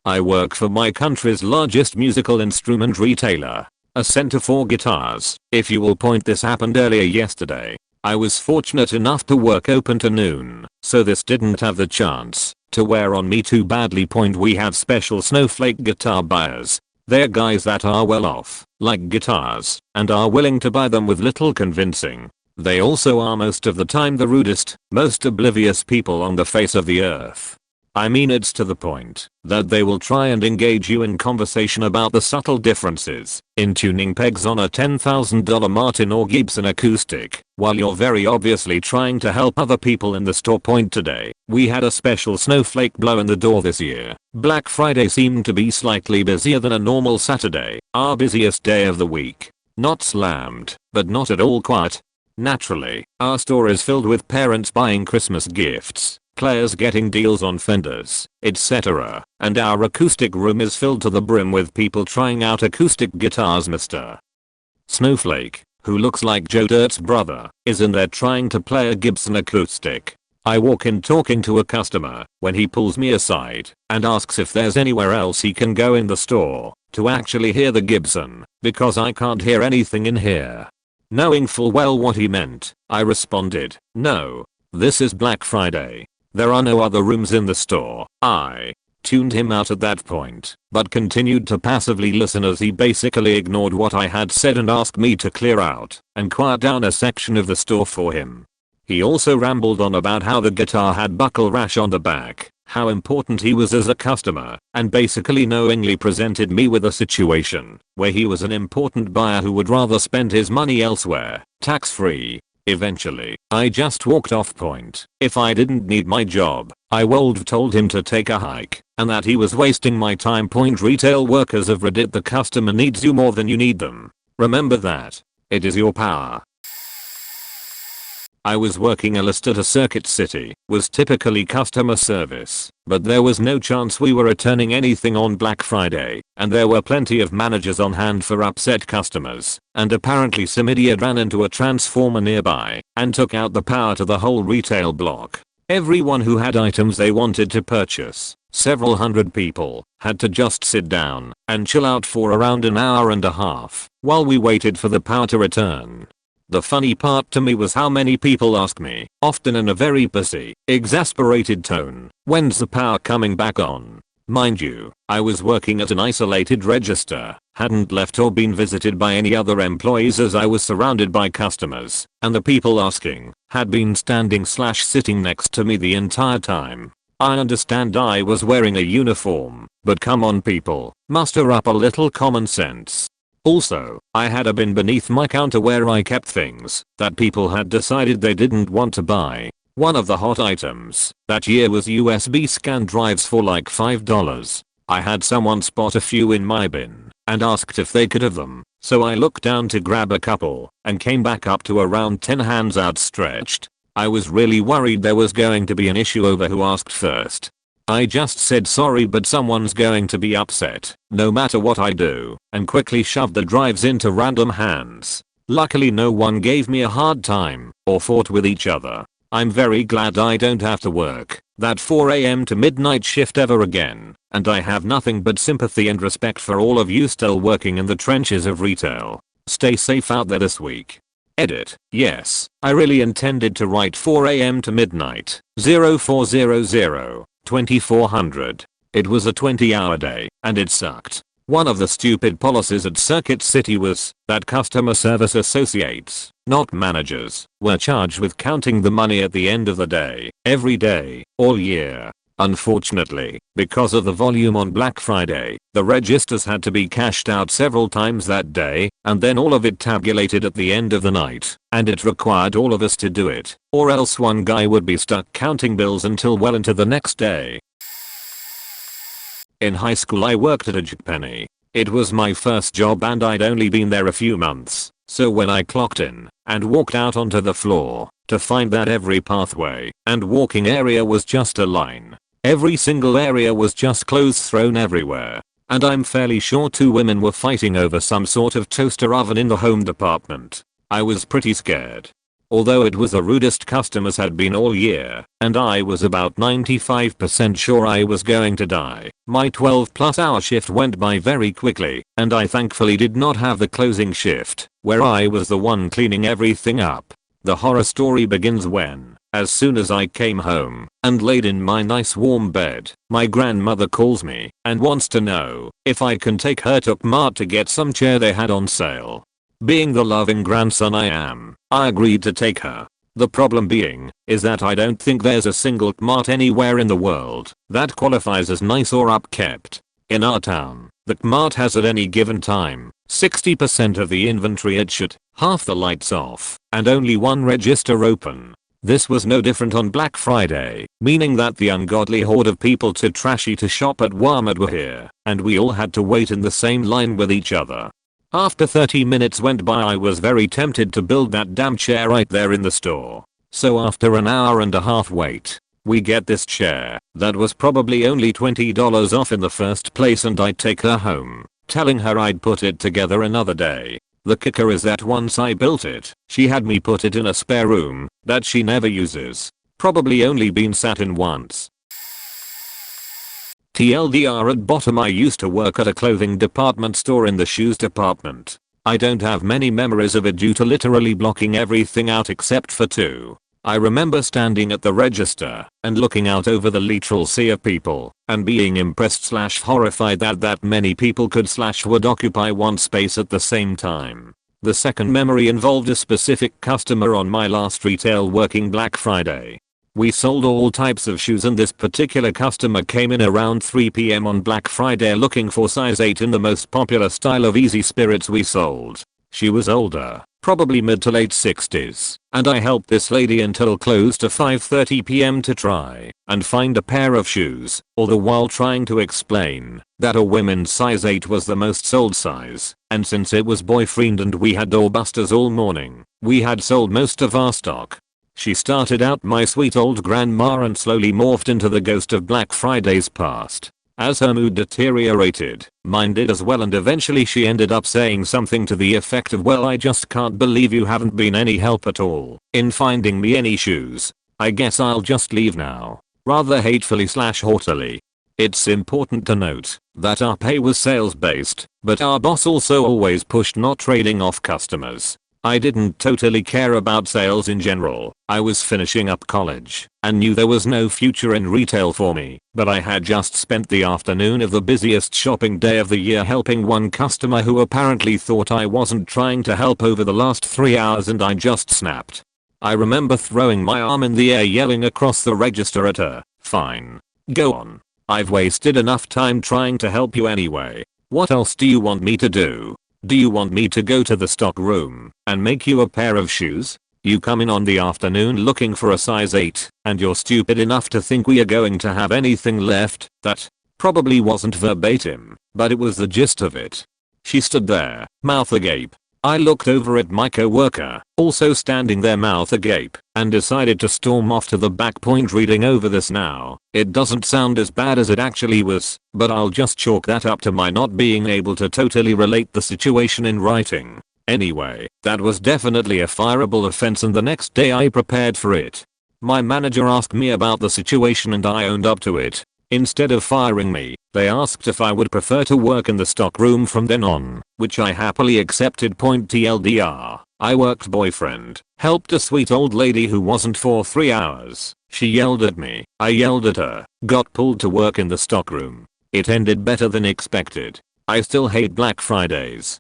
I work for my country's largest musical instrument retailer, a center for guitars. If you will point, this happened earlier yesterday. I was fortunate enough to work open to noon, so this didn't have the chance to wear on me too badly. We have special snowflake guitar buyers. They're guys that are well off, like guitars, and are willing to buy them with little convincing. They also are most of the time the rudest, most oblivious people on the face of the earth. I mean, it's to the point that they will try and engage you in conversation about the subtle differences in tuning pegs on a $10,000 Martin or Gibson acoustic, while you're very obviously trying to help other people in the store. Today, we had a special snowflake blow in the door this year. Black Friday seemed to be slightly busier than a normal Saturday, our busiest day of the week. Not slammed, but not at all quiet. Naturally, our store is filled with parents buying Christmas gifts, players getting deals on Fenders, etc. And our acoustic room is filled to the brim with people trying out acoustic guitars. Mr. Snowflake, who looks like Joe Dirt's brother, is in there trying to play a Gibson acoustic. I walk in talking to a customer when he pulls me aside and asks if there's anywhere else he can go in the store to actually hear the Gibson, because I can't hear anything in here. Knowing full well what he meant, I responded, "No. This is Black Friday. There are no other rooms in the store." tuned him out at that point, but continued to passively listen as he basically ignored what I had said and asked me to clear out and quiet down a section of the store for him. He also rambled on about how the guitar had buckle rash on the back, how important he was as a customer, and basically knowingly presented me with a situation where he was an important buyer who would rather spend his money elsewhere, tax-free. Eventually, I just walked off point. If I didn't need my job, I would've told him to take a hike, and that he was wasting my time. Point retail workers have read it. The customer needs you more than you need them. Remember that. It is your power. I was working a list at a Circuit City, was typically customer service, but there was no chance we were returning anything on Black Friday, and there were plenty of managers on hand for upset customers, and apparently some idiot ran into a transformer nearby and took out the power to the whole retail block. Everyone who had items they wanted to purchase, several hundred people, had to just sit down and chill out for around an hour and a half while we waited for the power to return. The funny part to me was how many people asked me, often in a very pissy, exasperated tone, "When's the power coming back on?" Mind you, I was working at an isolated register, hadn't left or been visited by any other employees as I was surrounded by customers, and the people asking had been standing/sitting next to me the entire time. I understand I was wearing a uniform, but come on people, muster up a little common sense. Also, I had a bin beneath my counter where I kept things that people had decided they didn't want to buy. One of the hot items that year was USB scan drives for like $5. I had someone spot a few in my bin and asked if they could have them, so I looked down to grab a couple and came back up to around 10 hands outstretched. I was really worried there was going to be an issue over who asked first. I just said sorry but someone's going to be upset, no matter what I do, and quickly shoved the drives into random hands. Luckily no one gave me a hard time or fought with each other. I'm very glad I don't have to work that 4 AM to midnight shift ever again, and I have nothing but sympathy and respect for all of you still working in the trenches of retail. Stay safe out there this week. Edit. Yes, I really intended to write 4 AM to midnight, 0400. 2400. It was a 20-hour day, and it sucked. One of the stupid policies at Circuit City was that customer service associates, not managers, were charged with counting the money at the end of the day, every day, all year. Unfortunately, because of the volume on Black Friday, the registers had to be cashed out several times that day, and then all of it tabulated at the end of the night, and it required all of us to do it, or else one guy would be stuck counting bills until well into the next day. In high school I worked at a JCPenney. It was my first job and I'd only been there a few months, so when I clocked in and walked out onto the floor to find that every pathway and walking area was just a line. Every single area was just clothes thrown everywhere, and I'm fairly sure 2 women were fighting over some sort of toaster oven in the home department. I was pretty scared. Although it was the rudest customers had been all year, and I was about 95% sure I was going to die, my 12+ hour shift went by very quickly, and I thankfully did not have the closing shift, where I was the one cleaning everything up. The horror story begins when, as soon as I came home and laid in my nice warm bed, my grandmother calls me and wants to know if I can take her to Kmart to get some chair they had on sale. Being the loving grandson I am, I agreed to take her. The problem being is that I don't think there's a single Kmart anywhere in the world that qualifies as nice or upkept. In our town, the Kmart has at any given time 60% of the inventory at shut, half the lights off, and only one register open. This was no different on Black Friday, meaning that the ungodly horde of people too trashy to shop at Walmart were here, and we all had to wait in the same line with each other. After 30 minutes went by I was very tempted to build that damn chair right there in the store. So after an hour and a half wait, we get this chair that was probably only $20 off in the first place and I'd take her home, telling her I'd put it together another day. The kicker is that once I built it, she had me put it in a spare room that she never uses. Probably only been sat in once. TLDR at bottom, I used to work at a clothing department store in the shoes department. I don't have many memories of it due to literally blocking everything out except for 2. I remember standing at the register and looking out over the literal sea of people and being impressed/horrified that that many people could/would occupy one space at the same time. The second memory involved a specific customer on my last retail working Black Friday. We sold all types of shoes and this particular customer came in around 3 PM on Black Friday looking for size 8 in the most popular style of Easy Spirits we sold. She was older, probably mid to late 60s, and I helped this lady until close to 5:30 PM to try and find a pair of shoes, all the while trying to explain that a women's size 8 was the most sold size, and since it was boyfriend and we had doorbusters all morning, we had sold most of our stock. She started out my sweet old grandma and slowly morphed into the ghost of Black Friday's past. As her mood deteriorated, mine did as well, and eventually she ended up saying something to the effect of, "Well, I just can't believe you haven't been any help at all in finding me any shoes. I guess I'll just leave now," rather hatefully/haughtily. It's important to note that our pay was sales based, but our boss also always pushed not trading off customers. I didn't totally care about sales in general. I was finishing up college and knew there was no future in retail for me, but I had just spent the afternoon of the busiest shopping day of the year helping one customer who apparently thought I wasn't trying to help over the last 3 hours, and I just snapped. I remember throwing my arm in the air yelling across the register at her, "Fine. Go on. I've wasted enough time trying to help you anyway. What else do you want me to do? Do you want me to go to the stock room and make you a pair of shoes? You come in on the afternoon looking for a size 8 and you're stupid enough to think we are going to have anything left." That probably wasn't verbatim, but it was the gist of it. She stood there, mouth agape. I looked over at my coworker, also standing there mouth agape, and decided to storm off to the back point reading over this now. It doesn't sound as bad as it actually was, but I'll just chalk that up to my not being able to totally relate the situation in writing. Anyway, that was definitely a fireable offense, and the next day I prepared for it. My manager asked me about the situation and I owned up to it. Instead of firing me, they asked if I would prefer to work in the stock room from then on, which I happily accepted. TLDR, I worked boyfriend, helped a sweet old lady who wasn't for 3 hours. She yelled at me, I yelled at her, got pulled to work in the stock room. It ended better than expected. I still hate Black Fridays.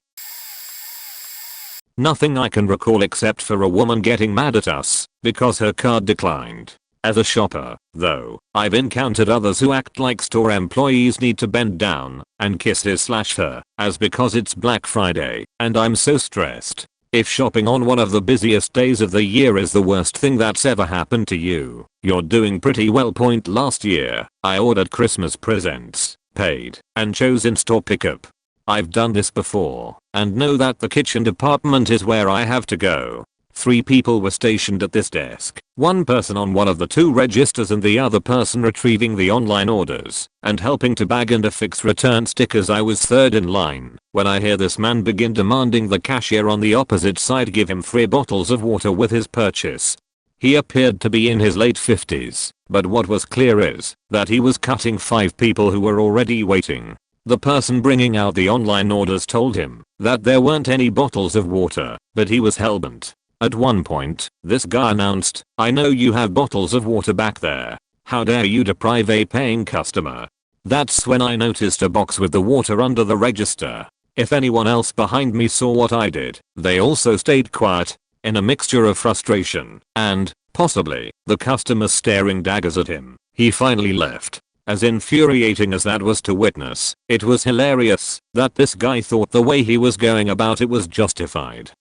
Nothing I can recall except for a woman getting mad at us because her card declined. As a shopper, though, I've encountered others who act like store employees need to bend down and kiss his/her as because it's Black Friday and I'm so stressed. If shopping on one of the busiest days of the year is the worst thing that's ever happened to you, you're doing pretty well. Last year, I ordered Christmas presents, paid, and chose in-store pickup. I've done this before and know that the kitchen department is where I have to go. 3 people were stationed at this desk, one person on one of the 2 registers and the other person retrieving the online orders and helping to bag and affix return stickers. I was third in line when I hear this man begin demanding the cashier on the opposite side give him 3 bottles of water with his purchase. He appeared to be in his late 50s, but what was clear is that he was cutting 5 people who were already waiting. The person bringing out the online orders told him that there weren't any bottles of water, but he was hellbent. At one point, this guy announced, "I know you have bottles of water back there. How dare you deprive a paying customer?" That's when I noticed a box with the water under the register. If anyone else behind me saw what I did, they also stayed quiet, in a mixture of frustration and, possibly, the customer staring daggers at him. He finally left. As infuriating as that was to witness, it was hilarious that this guy thought the way he was going about it was justified.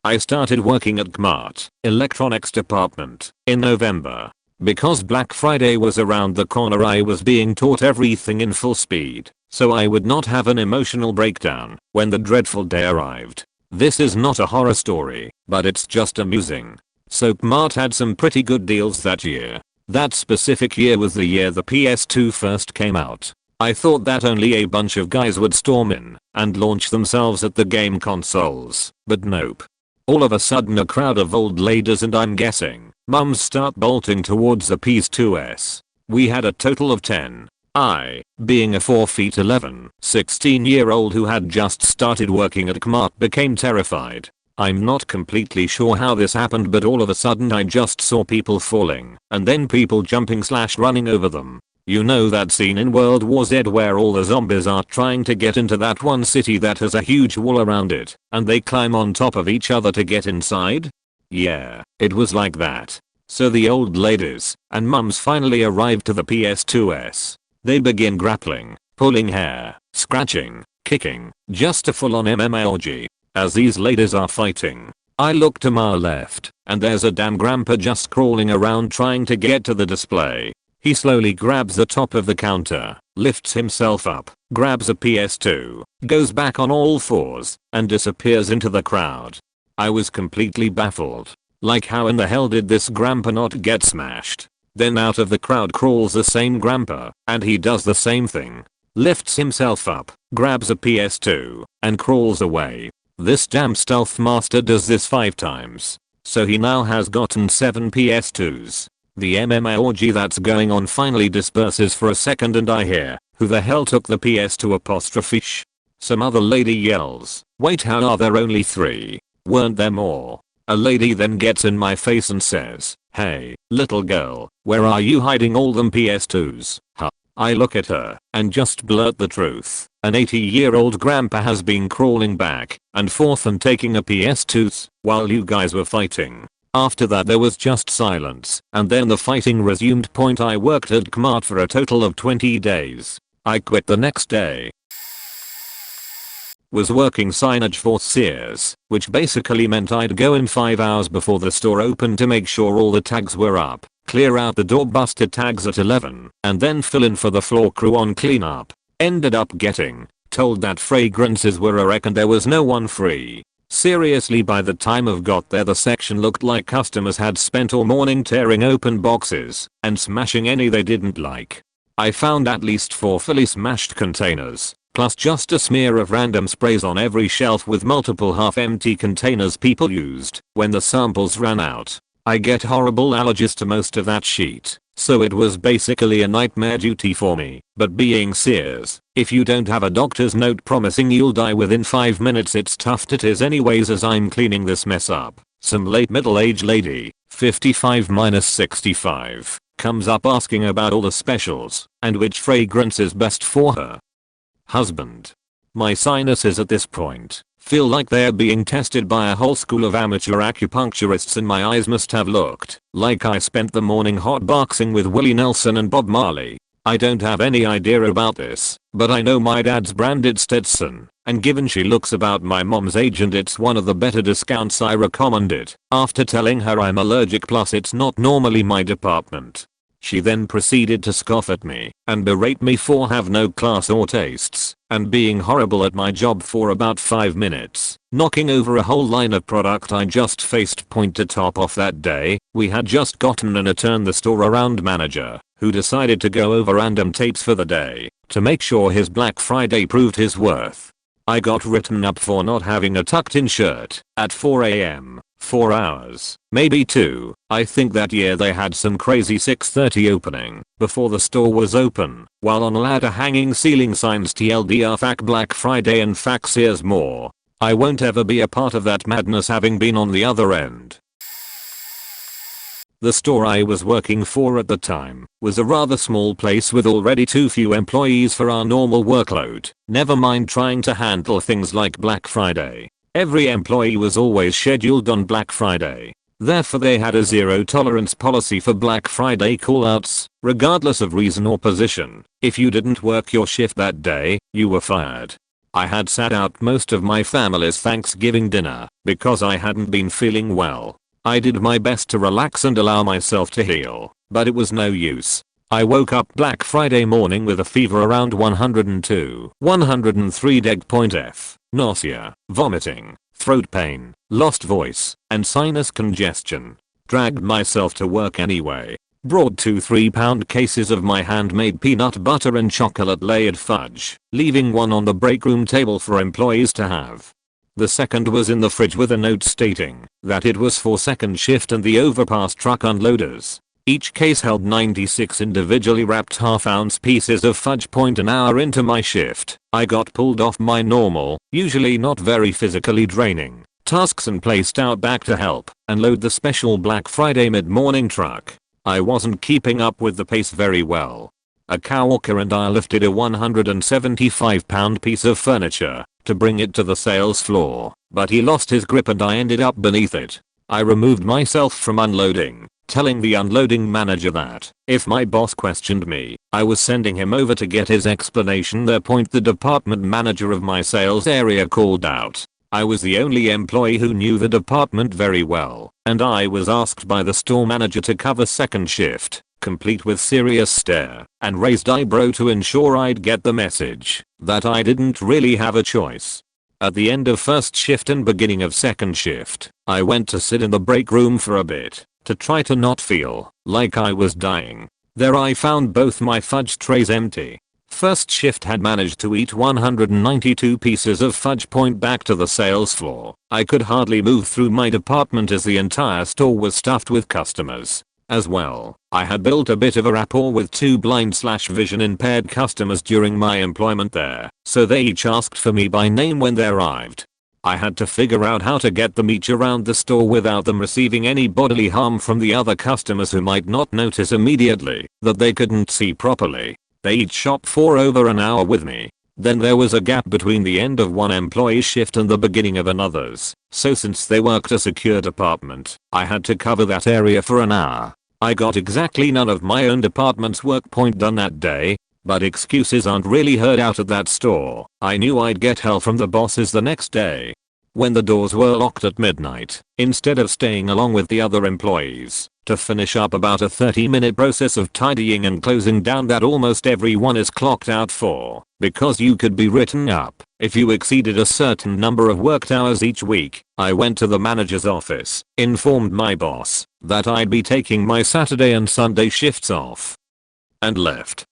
I started working at Kmart, electronics department, in November. Because Black Friday was around the corner, I was being taught everything in full speed, so I would not have an emotional breakdown when the dreadful day arrived. This is not a horror story, but it's just amusing. So Kmart had some pretty good deals that year. That specific year was the year the PS2 first came out. I thought that only a bunch of guys would storm in and launch themselves at the game consoles, but nope. All of a sudden a crowd of old ladies and I'm guessing mums start bolting towards the PS2s. We had a total of 10. I, being a 4'11", 16-year-old who had just started working at Kmart, became terrified. I'm not completely sure how this happened, but all of a sudden I just saw people falling and then people jumping/running over them. You know that scene in World War Z where all the zombies are trying to get into that one city that has a huge wall around it and they climb on top of each other to get inside? Yeah, it was like that. So the old ladies and mums finally arrived to the PS2S. They begin grappling, pulling hair, scratching, kicking, just a full-on MMA orgy. As these ladies are fighting, I look to my left and there's a damn grandpa just crawling around trying to get to the display. He slowly grabs the top of the counter, lifts himself up, grabs a PS2, goes back on all fours, and disappears into the crowd. I was completely baffled. Like, how in the hell did this grandpa not get smashed? Then out of the crowd crawls the same grandpa, and he does the same thing. Lifts himself up, grabs a PS2, and crawls away. This damn stealth master does this 5 times. So he now has gotten 7 PS2s. The MMA orgy that's going on finally disperses for a second and I hear, "Who the hell took the PS2 ?" Some other lady yells, "Wait, how are there only 3? Weren't there more?" A lady then gets in my face and says, "Hey, little girl, where are you hiding all them PS2s? Huh?" I look at her and just blurt the truth. An 80-year-old grandpa has been crawling back and forth and taking a PS2s while you guys were fighting. After that there was just silence and then the fighting resumed. I worked at Kmart for a total of 20 days. I quit the next day. Was working signage for Sears, which basically meant I'd go in 5 hours before the store opened to make sure all the tags were up, clear out the doorbuster tags at 11, and then fill in for the floor crew on cleanup. Ended up getting told that fragrances were a wreck and there was no one free. Seriously, by the time I got there the section looked like customers had spent all morning tearing open boxes and smashing any they didn't like. I found at least 4 fully smashed containers, plus just a smear of random sprays on every shelf with multiple half-empty containers people used when the samples ran out. I get horrible allergies to most of that shit, so it was basically a nightmare duty for me. But being Sears, if you don't have a doctor's note promising you'll die within 5 minutes, it's tough it is anyways. As I'm cleaning this mess up, some late middle-aged lady, 55-65, comes up asking about all the specials and which fragrance is best for her husband. My sinuses at this point feel like they're being tested by a whole school of amateur acupuncturists and my eyes must have looked like I spent the morning hotboxing with Willie Nelson and Bob Marley. I don't have any idea about this, but I know my dad's branded Stetson, and given she looks about my mom's age and it's one of the better discounts, I recommend it. After telling her I'm allergic plus it's not normally my department, she then proceeded to scoff at me and berate me for have no class or tastes and being horrible at my job for about 5 minutes, knocking over a whole line of product I just faced. To top off that day, we had just gotten an turn the store around manager who decided to go over random tapes for the day to make sure his Black Friday proved his worth. I got written up for not having a tucked in shirt at 4 AM. 4 hours, maybe 2. I think that year they had some crazy 6:30 opening before the store was open, while on a ladder hanging ceiling signs TLDR FAQ Black Friday and FAQ Sears more. I won't ever be a part of that madness having been on the other end. The store I was working for at the time was a rather small place with already too few employees for our normal workload, never mind trying to handle things like Black Friday. Every employee was always scheduled on Black Friday. Therefore they had a zero tolerance policy for Black Friday callouts, regardless of reason or position. If you didn't work your shift that day, you were fired. I had sat out most of my family's Thanksgiving dinner because I hadn't been feeling well. I did my best to relax and allow myself to heal, but it was no use. I woke up Black Friday morning with a fever around 102, 103.f, nausea, vomiting, throat pain, lost voice, and sinus congestion. Dragged myself to work anyway. Brought 2 3-pound cases of my handmade peanut butter and chocolate layered fudge, leaving one on the break room table for employees to have. The second was in the fridge with a note stating that it was for second shift and the overpass truck unloaders. Each case held 96 individually wrapped half-ounce pieces of fudge. An hour into my shift, I got pulled off my normal, usually not very physically draining, tasks and placed out back to help and load the special Black Friday mid-morning truck. I wasn't keeping up with the pace very well. A coworker and I lifted a 175-pound piece of furniture to bring it to the sales floor, but he lost his grip and I ended up beneath it. I removed myself from unloading, telling the unloading manager that if my boss questioned me, I was sending him over to get his explanation. The point the department manager of my sales area called out. I was the only employee who knew the department very well, and I was asked by the store manager to cover second shift, complete with serious stare and raised eyebrow to ensure I'd get the message that I didn't really have a choice. At the end of first shift and beginning of second shift, I went to sit in the break room for a bit to try to not feel like I was dying. There I found both my fudge trays empty. First shift had managed to eat 192 pieces of fudge. Point back to the sales floor. I could hardly move through my department as the entire store was stuffed with customers. As well, I had built a bit of a rapport with two blind/vision impaired customers during my employment there, so they each asked for me by name when they arrived. I had to figure out how to get them each around the store without them receiving any bodily harm from the other customers who might not notice immediately that they couldn't see properly. They each shopped for over an hour with me. Then there was a gap between the end of one employee's shift and the beginning of another's, so since they worked a secure department, I had to cover that area for an hour. I got exactly none of my own department's work point done that day, but excuses aren't really heard out at that store. I knew I'd get hell from the bosses the next day. When the doors were locked at midnight, instead of staying along with the other employees to finish up about a 30-minute process of tidying and closing down that almost everyone is clocked out for, because you could be written up if you exceeded a certain number of worked hours each week, I went to the manager's office, informed my boss that I'd be taking my Saturday and Sunday shifts off, and left.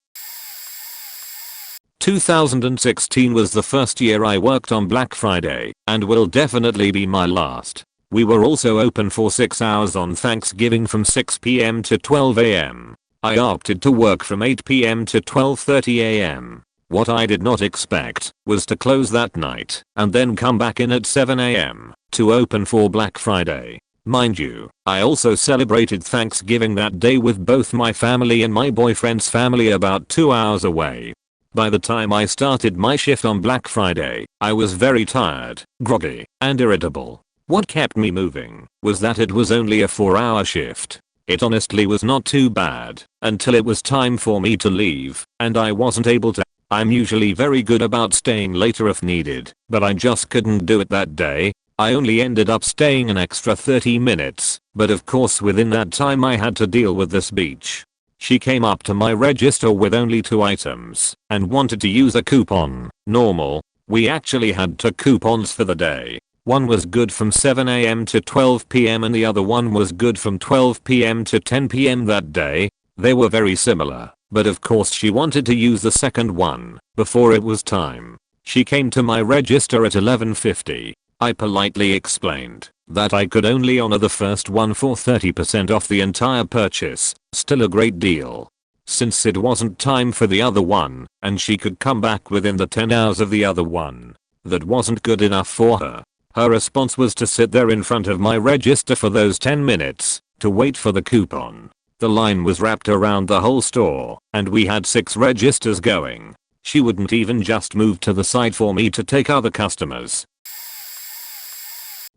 2016 was the first year I worked on Black Friday, and will definitely be my last. We were also open for 6 hours on Thanksgiving from 6 PM to 12 AM. I opted to work from 8 PM to 12:30 AM. What I did not expect was to close that night and then come back in at 7 AM to open for Black Friday. Mind you, I also celebrated Thanksgiving that day with both my family and my boyfriend's family about 2 hours away. By the time I started my shift on Black Friday, I was very tired, groggy, and irritable. What kept me moving was that it was only a 4-hour shift. It honestly was not too bad until it was time for me to leave, and I wasn't able to. I'm usually very good about staying later if needed, but I just couldn't do it that day. I only ended up staying an extra 30 minutes, but of course within that time I had to deal with this bitch. She came up to my register with only 2 items and wanted to use a coupon. Normal. We actually had 2 coupons for the day. One was good from 7 AM to 12 PM and the other one was good from 12 PM to 10 PM that day. They were very similar, but of course she wanted to use the second one before it was time. She came to my register at 11:50. I politely explained that I could only honor the first one for 30% off the entire purchase, still a great deal. Since it wasn't time for the other one, and she could come back within the 10 hours of the other one, that wasn't good enough for her. Her response was to sit there in front of my register for those 10 minutes, to wait for the coupon. The line was wrapped around the whole store, and we had 6 registers going. She wouldn't even just move to the side for me to take other customers.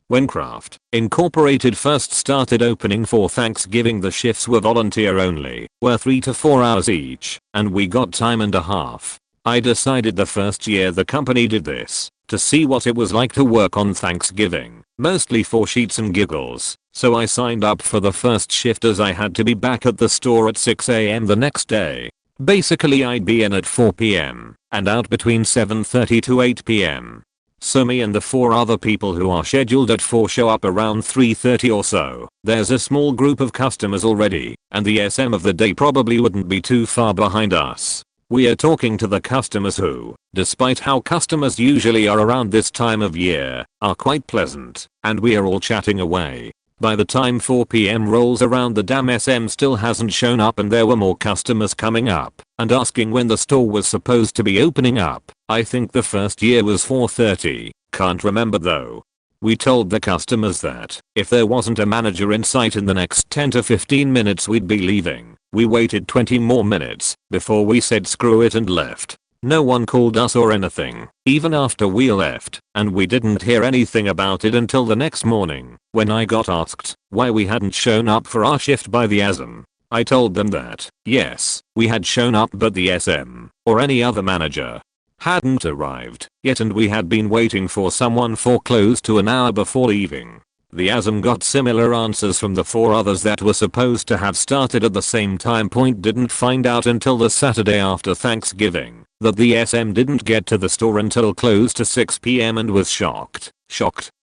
When Craft Incorporated first started opening for Thanksgiving, the shifts were volunteer only, were 3 to 4 hours each, and we got time and a half. I decided the first year the company did this to see what it was like to work on Thanksgiving, mostly for sheets and giggles, so I signed up for the first shift as I had to be back at the store at 6 AM the next day. Basically I'd be in at 4 PM and out between 7:30 to 8 PM. So me and the 4 other people who are scheduled at 4 show up around 3:30 or so. There's a small group of customers already, and the SM of the day probably wouldn't be too far behind us. We are talking to the customers who, despite how customers usually are around this time of year, are quite pleasant, and we are all chatting away. By the time 4 PM rolls around, the damn SM still hasn't shown up and there were more customers coming up and asking when the store was supposed to be opening up. I think the first year was 4:30, can't remember though. We told the customers that if there wasn't a manager in sight in the next 10 to 15 minutes we'd be leaving. We waited 20 more minutes before we said screw it and left. No one called us or anything, even after we left, and we didn't hear anything about it until the next morning, when I got asked why we hadn't shown up for our shift by the ASM. I told them that, yes, we had shown up but the SM, or any other manager, hadn't arrived yet and we had been waiting for someone for close to an hour before leaving. The ASM got similar answers from the 4 others that were supposed to have started at the same time. Didn't find out until the Saturday after Thanksgiving that the SM didn't get to the store until close to 6 PM and was shocked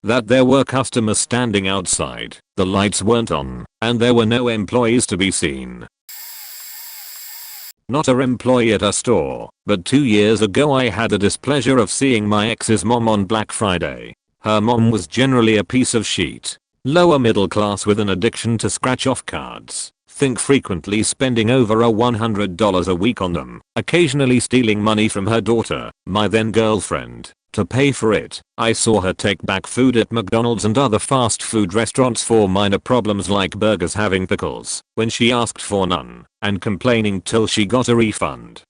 that there were customers standing outside, the lights weren't on, and there were no employees to be seen. Not an employee at a store, but 2 years ago I had the displeasure of seeing my ex's mom on Black Friday. Her mom was generally a piece of shit. Lower middle class with an addiction to scratch off cards. Think frequently spending over $100 a week on them. Occasionally stealing money from her daughter, my then girlfriend, to pay for it. I saw her take back food at McDonald's and other fast food restaurants for minor problems like burgers having pickles when she asked for none, and complaining till she got a refund.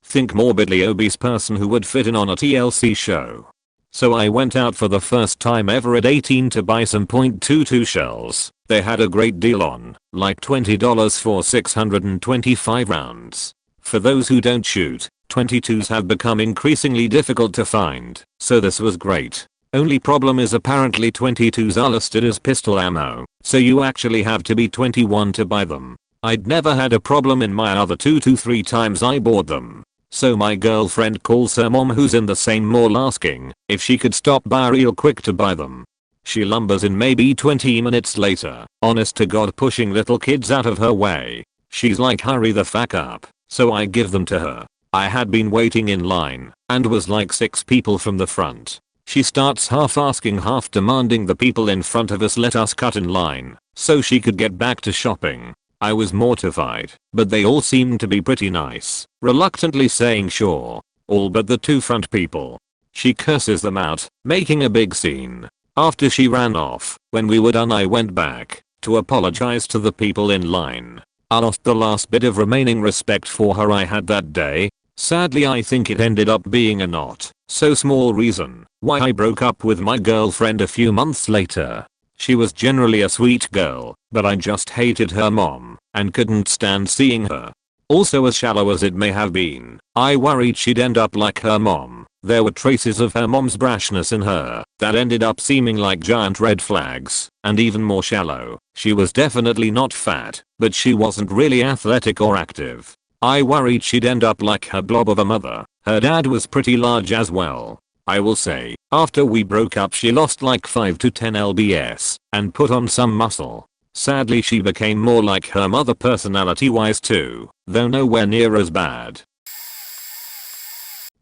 Think morbidly obese person who would fit in on a TLC show. So I went out for the first time ever at 18 to buy some .22 shells. They had a great deal on, like $20 for 625 rounds. For those who don't shoot, .22s have become increasingly difficult to find, so this was great. Only problem is apparently .22s are listed as pistol ammo, so you actually have to be 21 to buy them. I'd never had a problem in my other 2 to 3 times I bought them. So my girlfriend calls her mom who's in the same mall asking if she could stop by real quick to buy them. She lumbers in maybe 20 minutes later, honest to God pushing little kids out of her way. She's like hurry the fuck up, so I give them to her. I had been waiting in line and was like 6 people from the front. She starts half asking half demanding the people in front of us let us cut in line so she could get back to shopping. I was mortified, but they all seemed to be pretty nice, reluctantly saying sure, all but the 2 front people. She curses them out, making a big scene. After she ran off, when we were done I went back to apologize to the people in line. I lost the last bit of remaining respect for her I had that day. Sadly I think it ended up being a not so small reason why I broke up with my girlfriend a few months later. She was generally a sweet girl, but I just hated her mom and couldn't stand seeing her. Also, as shallow as it may have been, I worried she'd end up like her mom. There were traces of her mom's brashness in her that ended up seeming like giant red flags, and even more shallow. She was definitely not fat, but she wasn't really athletic or active. I worried she'd end up like her blob of a mother. Her dad was pretty large as well. I will say, after we broke up she lost like 5 to 10 lbs and put on some muscle. Sadly she became more like her mother personality wise too, though nowhere near as bad.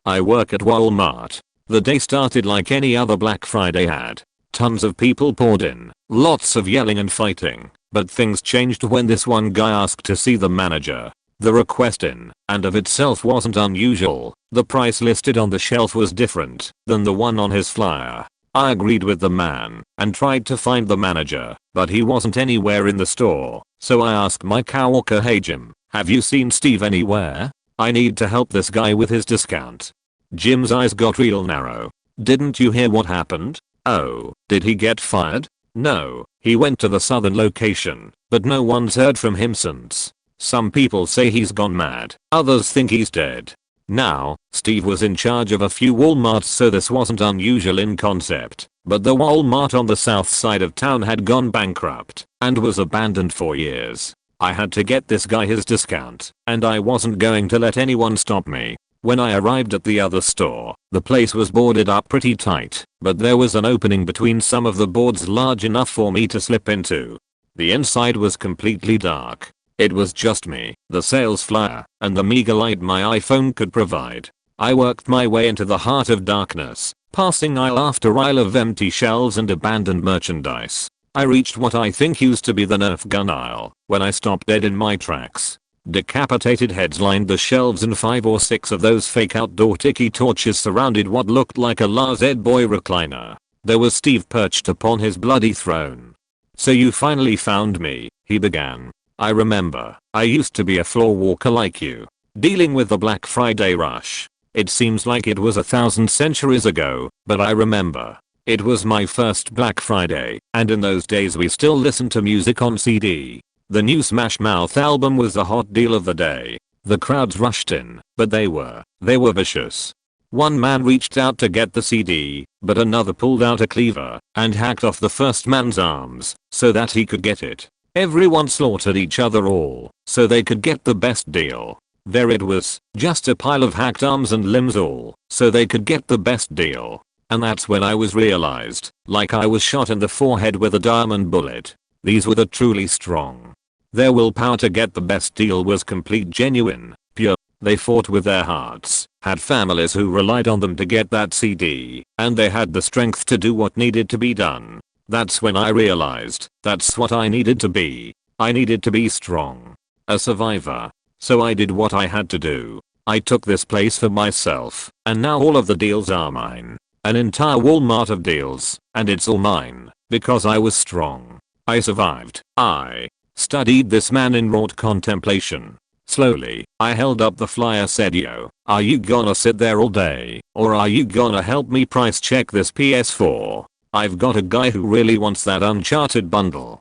I work at Walmart. The day started like any other Black Friday ad. Tons of people poured in, lots of yelling and fighting, but things changed when this one guy asked to see the manager. The request in and of itself wasn't unusual. The price listed on the shelf was different than the one on his flyer. I agreed with the man and tried to find the manager, but he wasn't anywhere in the store. So I asked my coworker, hey Jim, have you seen Steve anywhere? I need to help this guy with his discount. Jim's eyes got real narrow. Didn't you hear what happened? Oh, did he get fired? No, he went to the southern location, but no one's heard from him since. Some people say he's gone mad, others think he's dead. Now, Steve was in charge of a few Walmarts so this wasn't unusual in concept, but the Walmart on the south side of town had gone bankrupt and was abandoned for years. I had to get this guy his discount, and I wasn't going to let anyone stop me. When I arrived at the other store, the place was boarded up pretty tight, but there was an opening between some of the boards large enough for me to slip into. The inside was completely dark. It was just me, the sales flyer, and the meager light my iPhone could provide. I worked my way into the heart of darkness, passing aisle after aisle of empty shelves and abandoned merchandise. I reached what I think used to be the Nerf gun aisle, when I stopped dead in my tracks. Decapitated heads lined the shelves and 5 or 6 of those fake outdoor tiki torches surrounded what looked like a La Z-Boy recliner. There was Steve perched upon his bloody throne. "So you finally found me," he began. "I remember, I used to be a floor walker like you, dealing with the Black Friday rush. It seems like it was 1,000 centuries ago, but I remember. It was my first Black Friday, and in those days we still listened to music on CD. The new Smash Mouth album was the hot deal of the day. The crowds rushed in, but they were vicious. One man reached out to get the CD, but another pulled out a cleaver and hacked off the first man's arms so that he could get it. Everyone slaughtered each other all so they could get the best deal. There it was, just a pile of hacked arms and limbs all so they could get the best deal. And that's when I was realized, like I was shot in the forehead with a diamond bullet. These were the truly strong. Their willpower to get the best deal was complete, genuine, pure. They fought with their hearts, had families who relied on them to get that CD, and they had the strength to do what needed to be done. That's when I realized that's what I needed to be. I needed to be strong. A survivor. So I did what I had to do. I took this place for myself, and now all of the deals are mine. An entire Walmart of deals, and it's all mine, because I was strong. I survived. I studied this man in raw contemplation. Slowly, I held up the flyer, said, "Yo, are you gonna sit there all day, or are you gonna help me price check this PS4? I've got a guy who really wants that Uncharted bundle."